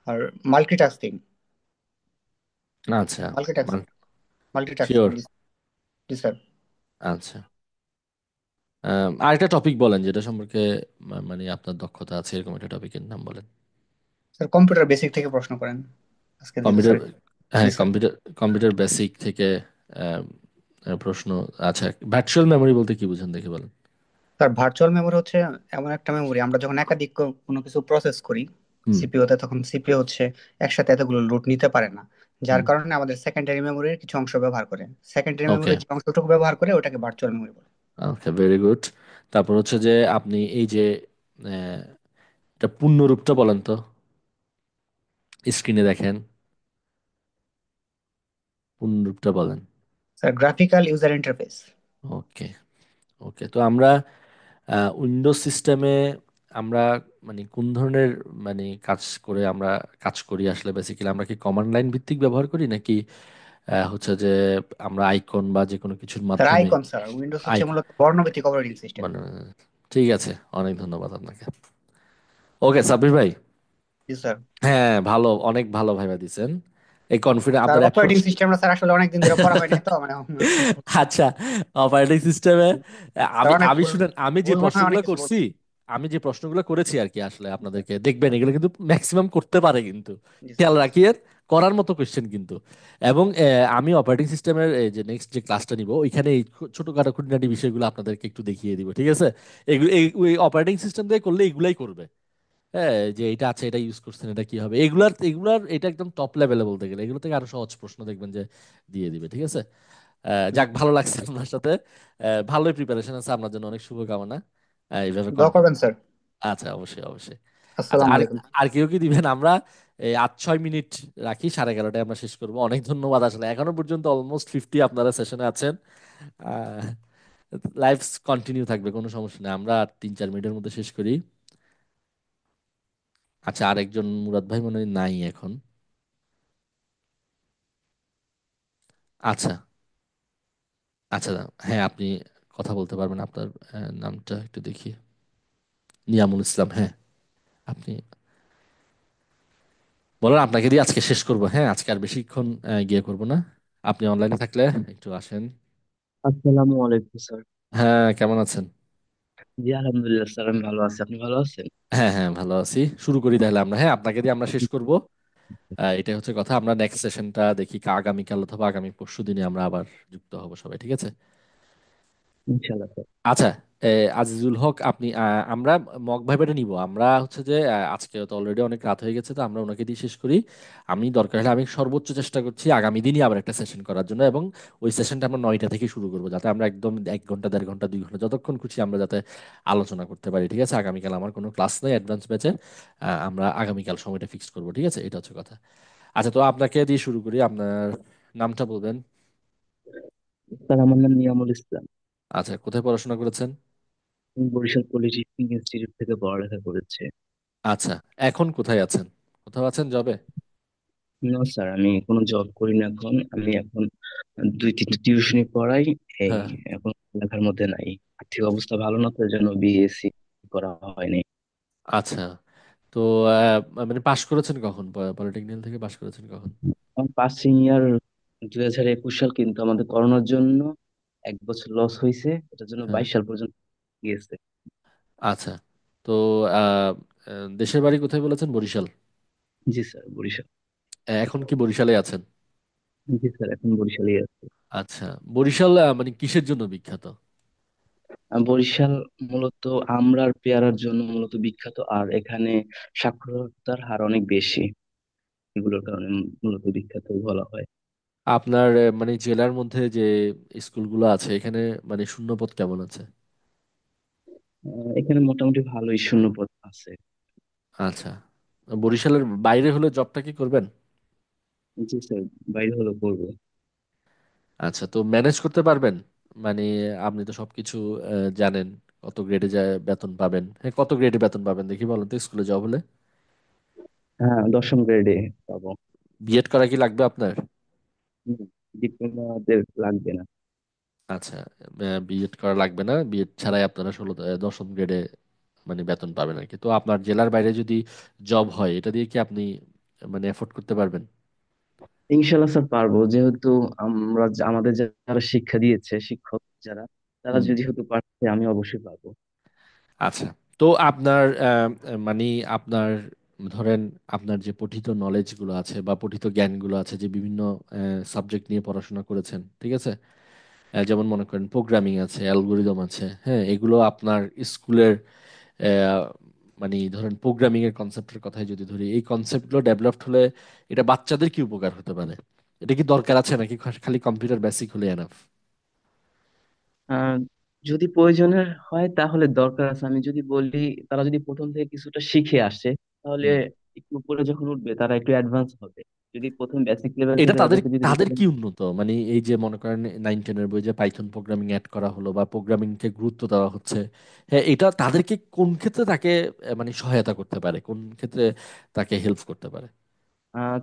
আর মাল্টিটাস্কিং। আচ্ছা। Multitasking multitasking sure. জি স্যার। আচ্ছা। আরেকটা টপিক বলেন যেটা সম্পর্কে মানে আপনার দক্ষতা আছে, এরকম একটা টপিকের নাম বলেন। স্যার কম্পিউটার বেসিক থেকে প্রশ্ন করেন আজকে দিলে কম্পিউটার। স্যার। জি হ্যাঁ, স্যার। কম্পিউটার। কম্পিউটার বেসিক থেকে আহ, প্রশ্ন। আচ্ছা, ভার্চুয়াল মেমোরি বলতে কি বুঝেন দেখে বলেন। স্যার ভার্চুয়াল মেমোরি হচ্ছে এমন একটা মেমোরি আমরা যখন একাধিক কোনো কিছু প্রসেস করি হুম। সিপিইউ তে, তখন সিপিইউ হচ্ছে একসাথে এতগুলো লোড নিতে পারে না, যার হুম। কারণে আমাদের সেকেন্ডারি মেমোরির কিছু অংশ ব্যবহার করে। সেকেন্ডারি ওকে। মেমোরির যে অংশটুকু ব্যবহার করে ওটাকে ভার্চুয়াল মেমোরি বলে। ওকে, ভেরি গুড। তারপর হচ্ছে যে আপনি এই যে এটা পূর্ণরূপটা বলেন তো, স্ক্রিনে দেখেন, পূর্ণরূপটা বলেন। Sir graphical user interface. Okay. Okay, তো আমরা উইন্ডোজ সিস্টেমে আমরা মানে কোন ধরনের মানে কাজ করে আমরা কাজ করি আসলে? বেসিক্যালি আমরা কি কমান্ড লাইন ভিত্তিক ব্যবহার করি, নাকি হচ্ছে যে আমরা আইকন বা যে কোনো কিছুর স্যার মাধ্যমে? আইকন স্যার, উইন্ডোজ হচ্ছে আইকন মূলত বর্ণভিত্তিক অপারেটিং সিস্টেম। মানে, ঠিক আছে, অনেক ধন্যবাদ আপনাকে। ওকে সাব্বির ভাই। জি স্যার। হ্যাঁ, ভালো, অনেক ভালো ভাইবা দিছেন। এই কনফিডেন্স স্যার আপনার অপারেটিং সিস্টেমটা স্যার আসলে অনেক দিন ধরে পড়া হয় নাই তো মানে আচ্ছা, অপারেটিং সিস্টেমে স্যার আমি অনেক আমি ভুল শুনেন, আমি যে ভুল মনে হয় অনেক প্রশ্নগুলো কিছু করছি, বলছি। আমি যে প্রশ্নগুলো করেছি আর কি, আসলে আপনাদেরকে দেখবেন এগুলো কিন্তু ম্যাক্সিমাম করতে পারে কিন্তু, জি স্যার। খেয়াল রাখিয়ে করার মতো কোশ্চেন কিন্তু। এবং আমি অপারেটিং সিস্টেমের যে নেক্সট যে ক্লাসটা নিব ওইখানে এই ছোটখাটো খুঁটিনাটি বিষয়গুলো আপনাদেরকে একটু দেখিয়ে দিব, ঠিক আছে? এগুলো এই অপারেটিং সিস্টেম দিয়ে করলে এগুলাই করবে। হ্যাঁ, যে এটা আছে, এটা ইউজ করছেন, এটা কি হবে, এগুলার এগুলার এটা একদম টপ লেভেলে বলতে গেলে, এগুলো থেকে আরো সহজ প্রশ্ন দেখবেন যে দিয়ে দিবে, ঠিক আছে? যাক, ভালো লাগছে আপনার সাথে। ভালোই প্রিপারেশন আছে আপনার জন্য, অনেক শুভকামনা। এইভাবে দোয়া করবেন কন্টিনিউ। স্যার। আচ্ছা, অবশ্যই অবশ্যই। আচ্ছা, আসসালামু আর আলাইকুম। আর কেউ কি দিবেন? আমরা এই 8-6 মিনিট রাখি, 11:30টায় আমরা শেষ করবো। অনেক ধন্যবাদ, আসলে এখনো পর্যন্ত অলমোস্ট 50 আপনারা সেশনে আছেন। লাইভ কন্টিনিউ থাকবে, কোনো সমস্যা নেই, আমরা আর 3-4 মিনিটের মধ্যে শেষ করি। আচ্ছা, আরেকজন মুরাদ ভাই মনে হয় নাই এখন। আচ্ছা। আচ্ছা, হ্যাঁ, আপনি কথা বলতে পারবেন, আপনার নামটা একটু দেখি। নিয়ামুল ইসলাম, হ্যাঁ। আপনি বলেন, আপনাকে দিয়ে আজকে শেষ করব। হ্যাঁ, আজকে আর বেশিক্ষণ গিয়ে করব না। আপনি অনলাইনে থাকলে একটু আসেন। আসসালামু আলাইকুম স্যার। হ্যাঁ, কেমন আছেন? জি আলহামদুলিল্লাহ স্যার, আমি ভালো আছি। আপনি ভালো আছেন? হ্যাঁ, হ্যাঁ, ভালো আছি। শুরু করি তাহলে আমরা। হ্যাঁ, আপনাকে দিয়ে আমরা শেষ করব। এটাই হচ্ছে কথা। আমরা নেক্সট সেশনটা দেখি আগামীকাল অথবা আগামী পরশু দিনে আমরা আবার যুক্ত হব সবাই, ঠিক আছে? ইনশাআল্লাহ স্যার। আচ্ছা। এ, আজিজুল হক, আপনি আমরা মক ভাইবাটা নিব। আমরা হচ্ছে যে আজকে তো অলরেডি অনেক রাত হয়ে গেছে, তো আমরা ওনাকে দিয়ে শেষ করি। আমি দরকার হলে আমি সর্বোচ্চ চেষ্টা করছি আগামী দিনই আবার একটা সেশন করার জন্য, এবং ওই সেশনটা আমরা 9টা থেকে শুরু করবো, যাতে আমরা একদম 1 ঘন্টা, 1.5 ঘন্টা, 2 ঘন্টা যতক্ষণ খুশি আমরা যাতে আলোচনা করতে পারি, ঠিক আছে? আগামীকাল আমার কোনো ক্লাস নেই অ্যাডভান্স ব্যাচে। আমরা আগামীকাল সময়টা ফিক্স করবো, ঠিক আছে? এটা হচ্ছে কথা। আচ্ছা, তো আপনাকে দিয়ে শুরু করি। আপনার নামটা বলবেন। স্যার আমার নাম নিয়ামুল ইসলাম। আচ্ছা, কোথায় পড়াশোনা করেছেন? আমি বরিশাল পলিটেকনিক ইনস্টিটিউট থেকে পড়ালেখা করেছি। আচ্ছা, এখন কোথায় আছেন? কোথাও আছেন জবে? না স্যার, আমি কোনো জব করি না এখন। আমি এখন দুই তিনটা টিউশনি পড়াই। এই হ্যাঁ। এখন লেখার মধ্যে নাই। আর্থিক অবস্থা ভালো না, তো এই জন্য বিএসসি করা হয়নি। আচ্ছা, তো মানে পাশ করেছেন কখন? পলিটেকনিক থেকে পাশ করেছেন কখন? আমার পাসিং ইয়ার 2021 সাল, কিন্তু আমাদের করোনার জন্য 1 বছর লস হয়েছে, এটার জন্য হ্যাঁ। 22 সাল পর্যন্ত গিয়েছে। আচ্ছা, তো আহ, দেশের বাড়ি কোথায় বলেছেন? বরিশাল? জি স্যার, বরিশাল। এখন কি বরিশালে আছেন? জি স্যার, এখন বরিশালেই আছে। আচ্ছা, বরিশাল মানে কিসের জন্য বিখ্যাত? বরিশাল মূলত আমড়ার পেয়ারার জন্য মূলত বিখ্যাত, আর এখানে সাক্ষরতার হার অনেক বেশি, এগুলোর কারণে মূলত বিখ্যাত বলা হয়। আপনার মানে জেলার মধ্যে যে স্কুলগুলো আছে এখানে মানে শূন্যপদ কেমন আছে? এখানে মোটামুটি ভালোই শূন্যপদ আছে। আচ্ছা, বরিশালের বাইরে হলে জবটা কি করবেন? জি স্যার, বাইরে হলো করবো। আচ্ছা, তো ম্যানেজ করতে পারবেন? মানে আপনি তো সবকিছু জানেন। কত গ্রেডে যায় বেতন পাবেন? হ্যাঁ, কত গ্রেডে বেতন পাবেন দেখি বলেন তো স্কুলে জব হলে। হ্যাঁ, 10ম গ্রেডে পাবো। বিএড করা কি লাগবে আপনার? ডিপ্লোমাদের লাগবে না। আচ্ছা, বিএড করা লাগবে না। বিএড ছাড়াই আপনারা 10ম গ্রেডে মানে বেতন পাবেন আর কি। তো আপনার জেলার বাইরে যদি জব হয় এটা দিয়ে কি আপনি মানে এফোর্ড করতে পারবেন? ইনশাল্লাহ স্যার, পারবো। যেহেতু আমাদের যারা শিক্ষা দিয়েছে, শিক্ষক যারা, তারা হুম। যদি যেহেতু পারছে, আমি অবশ্যই পারবো। আচ্ছা, তো আপনার মানে আপনার ধরেন আপনার যে পঠিত নলেজগুলো আছে বা পঠিত জ্ঞানগুলো আছে, যে বিভিন্ন সাবজেক্ট নিয়ে পড়াশোনা করেছেন, ঠিক আছে? যেমন মনে করেন প্রোগ্রামিং আছে, অ্যালগোরিদম আছে, হ্যাঁ, এগুলো আপনার স্কুলের আহ, মানে ধরেন প্রোগ্রামিং এর কনসেপ্টের কথাই যদি ধরি, এই কনসেপ্টগুলো ডেভেলপড হলে এটা বাচ্চাদের কি উপকার হতে পারে? এটা কি দরকার আছে নাকি খালি কম্পিউটার বেসিক হলে এনাফ? আহ যদি প্রয়োজনের হয় তাহলে দরকার আছে। আমি যদি বলি, তারা যদি প্রথম থেকে কিছুটা শিখে আসে, তাহলে একটু উপরে যখন উঠবে তারা একটু অ্যাডভান্স হবে। যদি প্রথম বেসিক লেভেল এটা থেকে তাদের তাদেরকে যদি তাদের কি উন্নত, মানে এই যে মনে করেন 9-10 বই যে পাইথন প্রোগ্রামিং অ্যাড করা হলো বা প্রোগ্রামিং কে গুরুত্ব দেওয়া হচ্ছে, হ্যাঁ, এটা তাদেরকে কোন ক্ষেত্রে তাকে মানে সহায়তা করতে পারে, কোন ক্ষেত্রে তাকে হেল্প করতে পারে?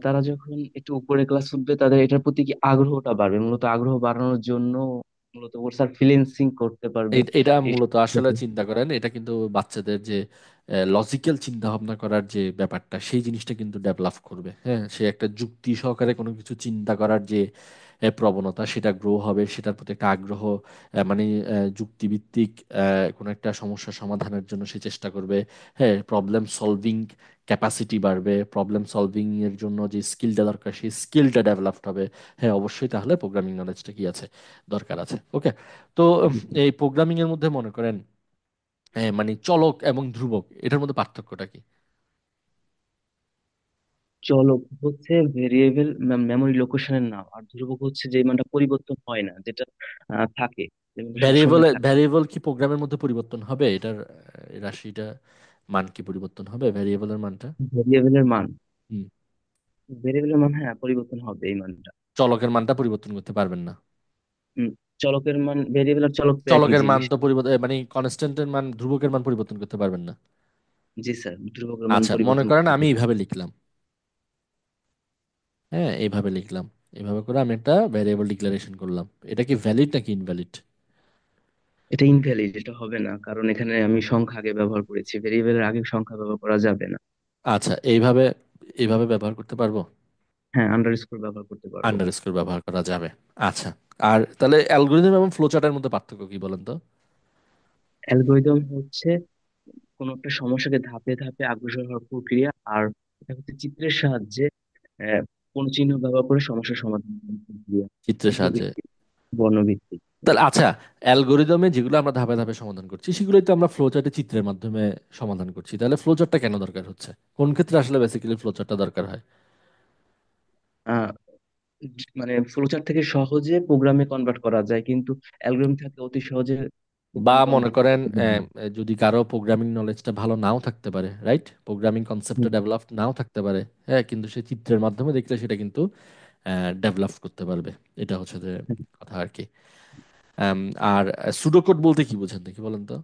তারা যখন একটু উপরে ক্লাস উঠবে, তাদের এটার প্রতি কি আগ্রহটা বাড়বে। মূলত আগ্রহ বাড়ানোর জন্য মূলত ওর স্যার ফ্রিল্যান্সিং করতে পারবে। এটা এই মূলত আসলে চিন্তা করেন, এটা কিন্তু বাচ্চাদের যে লজিক্যাল চিন্তা ভাবনা করার যে ব্যাপারটা সেই জিনিসটা কিন্তু ডেভেলপ করবে। হ্যাঁ, সে একটা যুক্তি সহকারে কোনো কিছু চিন্তা করার যে প্রবণতা সেটা গ্রো হবে, সেটার প্রতি একটা আগ্রহ, মানে যুক্তিভিত্তিক কোনো একটা সমস্যা সমাধানের জন্য সে চেষ্টা করবে। হ্যাঁ, প্রবলেম সলভিং ক্যাপাসিটি বাড়বে, প্রবলেম সলভিং এর জন্য যে স্কিলটা দরকার সেই স্কিলটা ডেভেলপড হবে। হ্যাঁ, অবশ্যই তাহলে প্রোগ্রামিং নলেজটা কি আছে, দরকার আছে। ওকে, তো এই প্রোগ্রামিং এর মধ্যে মনে করেন মানে চলক এবং ধ্রুবক এটার মধ্যে পার্থক্যটা কি? চলক হচ্ছে ভেরিয়েবল মেমোরি লোকেশনের নাম, আর ধ্রুবক হচ্ছে যে মানটা পরিবর্তন হয় না, যেটা থাকে, যে মানটা ভ্যারিয়েবল সবসময় থাকে। ভ্যারিয়েবল কি প্রোগ্রামের মধ্যে পরিবর্তন হবে? এটার রাশিটা মান কি পরিবর্তন হবে ভ্যারিয়েবলের মানটা? ভেরিয়েবলের মান, হুম। ভেরিয়েবলের মান হ্যাঁ পরিবর্তন হবে এই মানটা। চলকের মানটা পরিবর্তন করতে পারবেন না? উম, চলকের মান, ভেরিয়েবল আর চলক তো একই চলকের মান জিনিস। তো পরিবর্তন মানে কনস্ট্যান্টের মান, ধ্রুবকের মান পরিবর্তন করতে পারবেন না? জি স্যার, ধ্রুবকের মান আচ্ছা, মনে পরিবর্তন করেন করতে আমি পারবে। এইভাবে লিখলাম। হ্যাঁ, এইভাবে লিখলাম। এইভাবে করে আমি একটা ভ্যারিয়েবল ডিক্লারেশন করলাম। এটা কি ভ্যালিড নাকি ইনভ্যালিড? এটা ইনভ্যালিড, এটা হবে না, কারণ এখানে আমি সংখ্যা আগে ব্যবহার করেছি, ভেরিয়েবলের আগে সংখ্যা ব্যবহার করা যাবে না। আচ্ছা, এইভাবে এইভাবে ব্যবহার করতে পারবো? হ্যাঁ, আন্ডারস্কোর ব্যবহার করতে পারবো। আন্ডারস্কোর ব্যবহার করা যাবে। আচ্ছা, আর তাহলে অ্যালগোরিদম এবং ফ্লোচার্টের মধ্যে পার্থক্য কি বলেন তো? অ্যালগরিদম হচ্ছে কোন একটা সমস্যাকে ধাপে ধাপে অগ্রসর হওয়ার প্রক্রিয়া, আর এটা হচ্ছে চিত্রের সাহায্যে আহ, কোন চিহ্ন ব্যবহার করে সমস্যার সমাধান করার প্রক্রিয়া। চিত্রের সাহায্যে? চিত্রভিত্তিক, বর্ণভিত্তিক। তাহলে আচ্ছা, অ্যালগোরিদমে যেগুলো আমরা ধাপে ধাপে সমাধান করছি সেগুলোই তো আমরা ফ্লোচার্টে চিত্রের মাধ্যমে সমাধান করছি। তাহলে ফ্লোচার্টটা কেন দরকার হচ্ছে? কোন ক্ষেত্রে আসলে বেসিক্যালি ফ্লোচার্টটা দরকার হয়? আহ মানে ফ্লোচার্ট থেকে সহজে প্রোগ্রামে কনভার্ট করা যায়, কিন্তু অ্যালগরিদম থাকে অতি সহজে বা প্রোগ্রামিং মনে কমপ্লিট করেন করতে পারবে। যদি কারো প্রোগ্রামিং নলেজটা ভালো নাও থাকতে পারে, রাইট, প্রোগ্রামিং কনসেপ্টটা হুম। ডেভেলপ নাও থাকতে পারে, হ্যাঁ, কিন্তু সে চিত্রের মাধ্যমে দেখলে সেটা কিন্তু ডেভেলপ করতে পারবে। এটা হচ্ছে যে কথা আর কি। আম, আর সুডোকোড বলতে কি বোঝেন দেখি বলেন তো?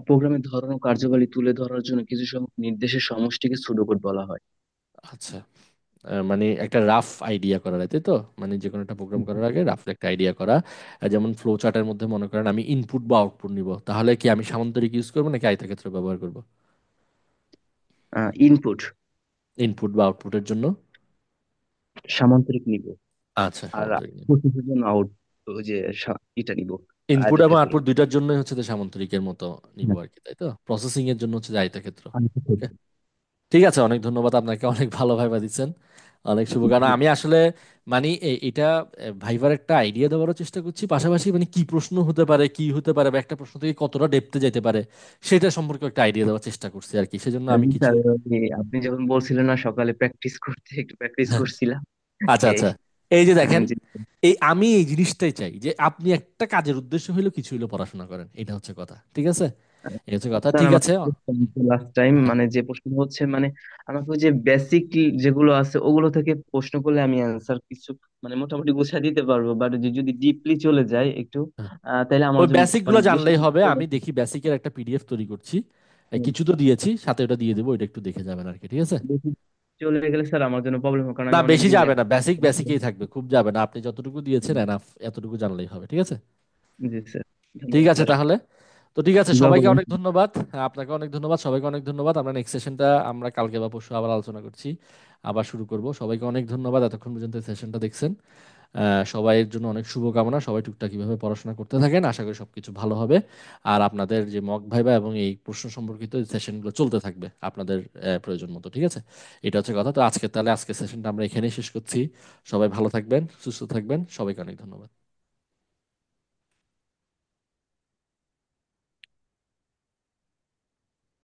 প্রোগ্রামের ধরন ও কার্যাবলী তুলে ধরার জন্য কিছু নির্দেশের সমষ্টিকে সুডোকোড বলা হয়। আচ্ছা, মানে একটা রাফ আইডিয়া করা, তাই তো? মানে যে কোনো একটা প্রোগ্রাম করার আগে রাফ একটা আইডিয়া করা। যেমন ফ্লো চার্টের মধ্যে মনে করেন আমি ইনপুট বা আউটপুট নিব, তাহলে কি আমি সামান্তরিক ইউজ করবো নাকি আয়তক্ষেত্র ব্যবহার করব ইনপুট ইনপুট বা আউটপুটের জন্য? সামান্তরিক নিব, আচ্ছা, আর সামান্তরিক নিব। প্রসেসের জন্য আউট, ওই যে এটা নিব, ইনপুট এবং আয়তক্ষেত্র। আউটপুট দুইটার জন্যই হচ্ছে যে সামান্তরিকের মতো নিব হ্যাঁ, আর কি, তাই তো? প্রসেসিং এর জন্য হচ্ছে যে আয়তক্ষেত্র। আয়তক্ষেত্র। ওকে, ঠিক আছে, অনেক ধন্যবাদ আপনাকে, অনেক ভালো ভাইবা দিচ্ছেন, অনেক শুভকামনা। আমি আসলে মানে এটা ভাইবার একটা আইডিয়া দেওয়ারও চেষ্টা করছি, পাশাপাশি মানে কি প্রশ্ন হতে পারে, কি হতে পারে, বা একটা প্রশ্ন থেকে কতটা ডেপতে যেতে পারে সেটা সম্পর্কে একটা আইডিয়া দেওয়ার চেষ্টা করছি আর কি, সেজন্য আমি জি কিছু। স্যার, আপনি যখন বলছিলেন না সকালে প্র্যাকটিস করতে, একটু প্র্যাকটিস করছিলাম। আচ্ছা এই আচ্ছা, এই যে দেখেন, জি। আমি এই জিনিসটাই চাই যে আপনি একটা কাজের উদ্দেশ্য হইলো কিছু হইলো পড়াশোনা করেন, এটা হচ্ছে কথা, ঠিক আছে? এই হচ্ছে কথা, স্যার ঠিক আমাকে আছে। লাস্ট টাইম হ্যাঁ, মানে যে প্রশ্ন হচ্ছে, মানে আমাকে ওই যে বেসিক যেগুলো আছে ওগুলো থেকে প্রশ্ন করলে আমি অ্যান্সার কিছু মানে মোটামুটি গুছিয়ে দিতে পারবো, বাট যদি ডিপলি চলে যায় একটু, হ্যাঁ। তাহলে আমার ওই জন্য বেসিক গুলো অনেক বেশি। জানলেই হবে, আমি দেখি বেসিকের একটা পিডিএফ তৈরি করছি, কিছু তো দিয়েছি, সাথে ওটা দিয়ে দেবো, এটা একটু দেখে যাবেন আর কি, ঠিক আছে? বেশি চলে গেলে স্যার আমার জন্য প্রবলেম হবে, কারণ না, আমি বেশি অনেকদিন যাবে ল্যাব। না, বেসিক বেসিকই থাকবে, খুব যাবে না, আপনি যতটুকু দিয়েছেন এনাফ, এতটুকু জানলেই হবে, ঠিক আছে? জি স্যার, ঠিক ধন্যবাদ আছে স্যার। তাহলে। তো ঠিক আছে, দোয়া সবাইকে করবেন। অনেক ধন্যবাদ, আপনাকে অনেক ধন্যবাদ, সবাইকে অনেক ধন্যবাদ। আমরা নেক্সট সেশনটা আমরা কালকে বা পরশু আবার আলোচনা করছি, আবার শুরু করব। সবাইকে অনেক ধন্যবাদ এতক্ষণ পর্যন্ত সেশনটা দেখছেন। সবাইয়ের জন্য অনেক শুভকামনা, সবাই টুকটাক কিভাবে পড়াশোনা করতে থাকেন, আশা করি সবকিছু ভালো হবে। আর আপনাদের যে মক ভাইবা এবং এই প্রশ্ন সম্পর্কিত সেশনগুলো চলতে থাকবে আপনাদের প্রয়োজন মতো, ঠিক আছে? এটা হচ্ছে কথা। তো আজকে তাহলে আজকে সেশনটা আমরা এখানেই শেষ করছি। সবাই ভালো থাকবেন, সুস্থ থাকবেন, সবাইকে অনেক ধন্যবাদ।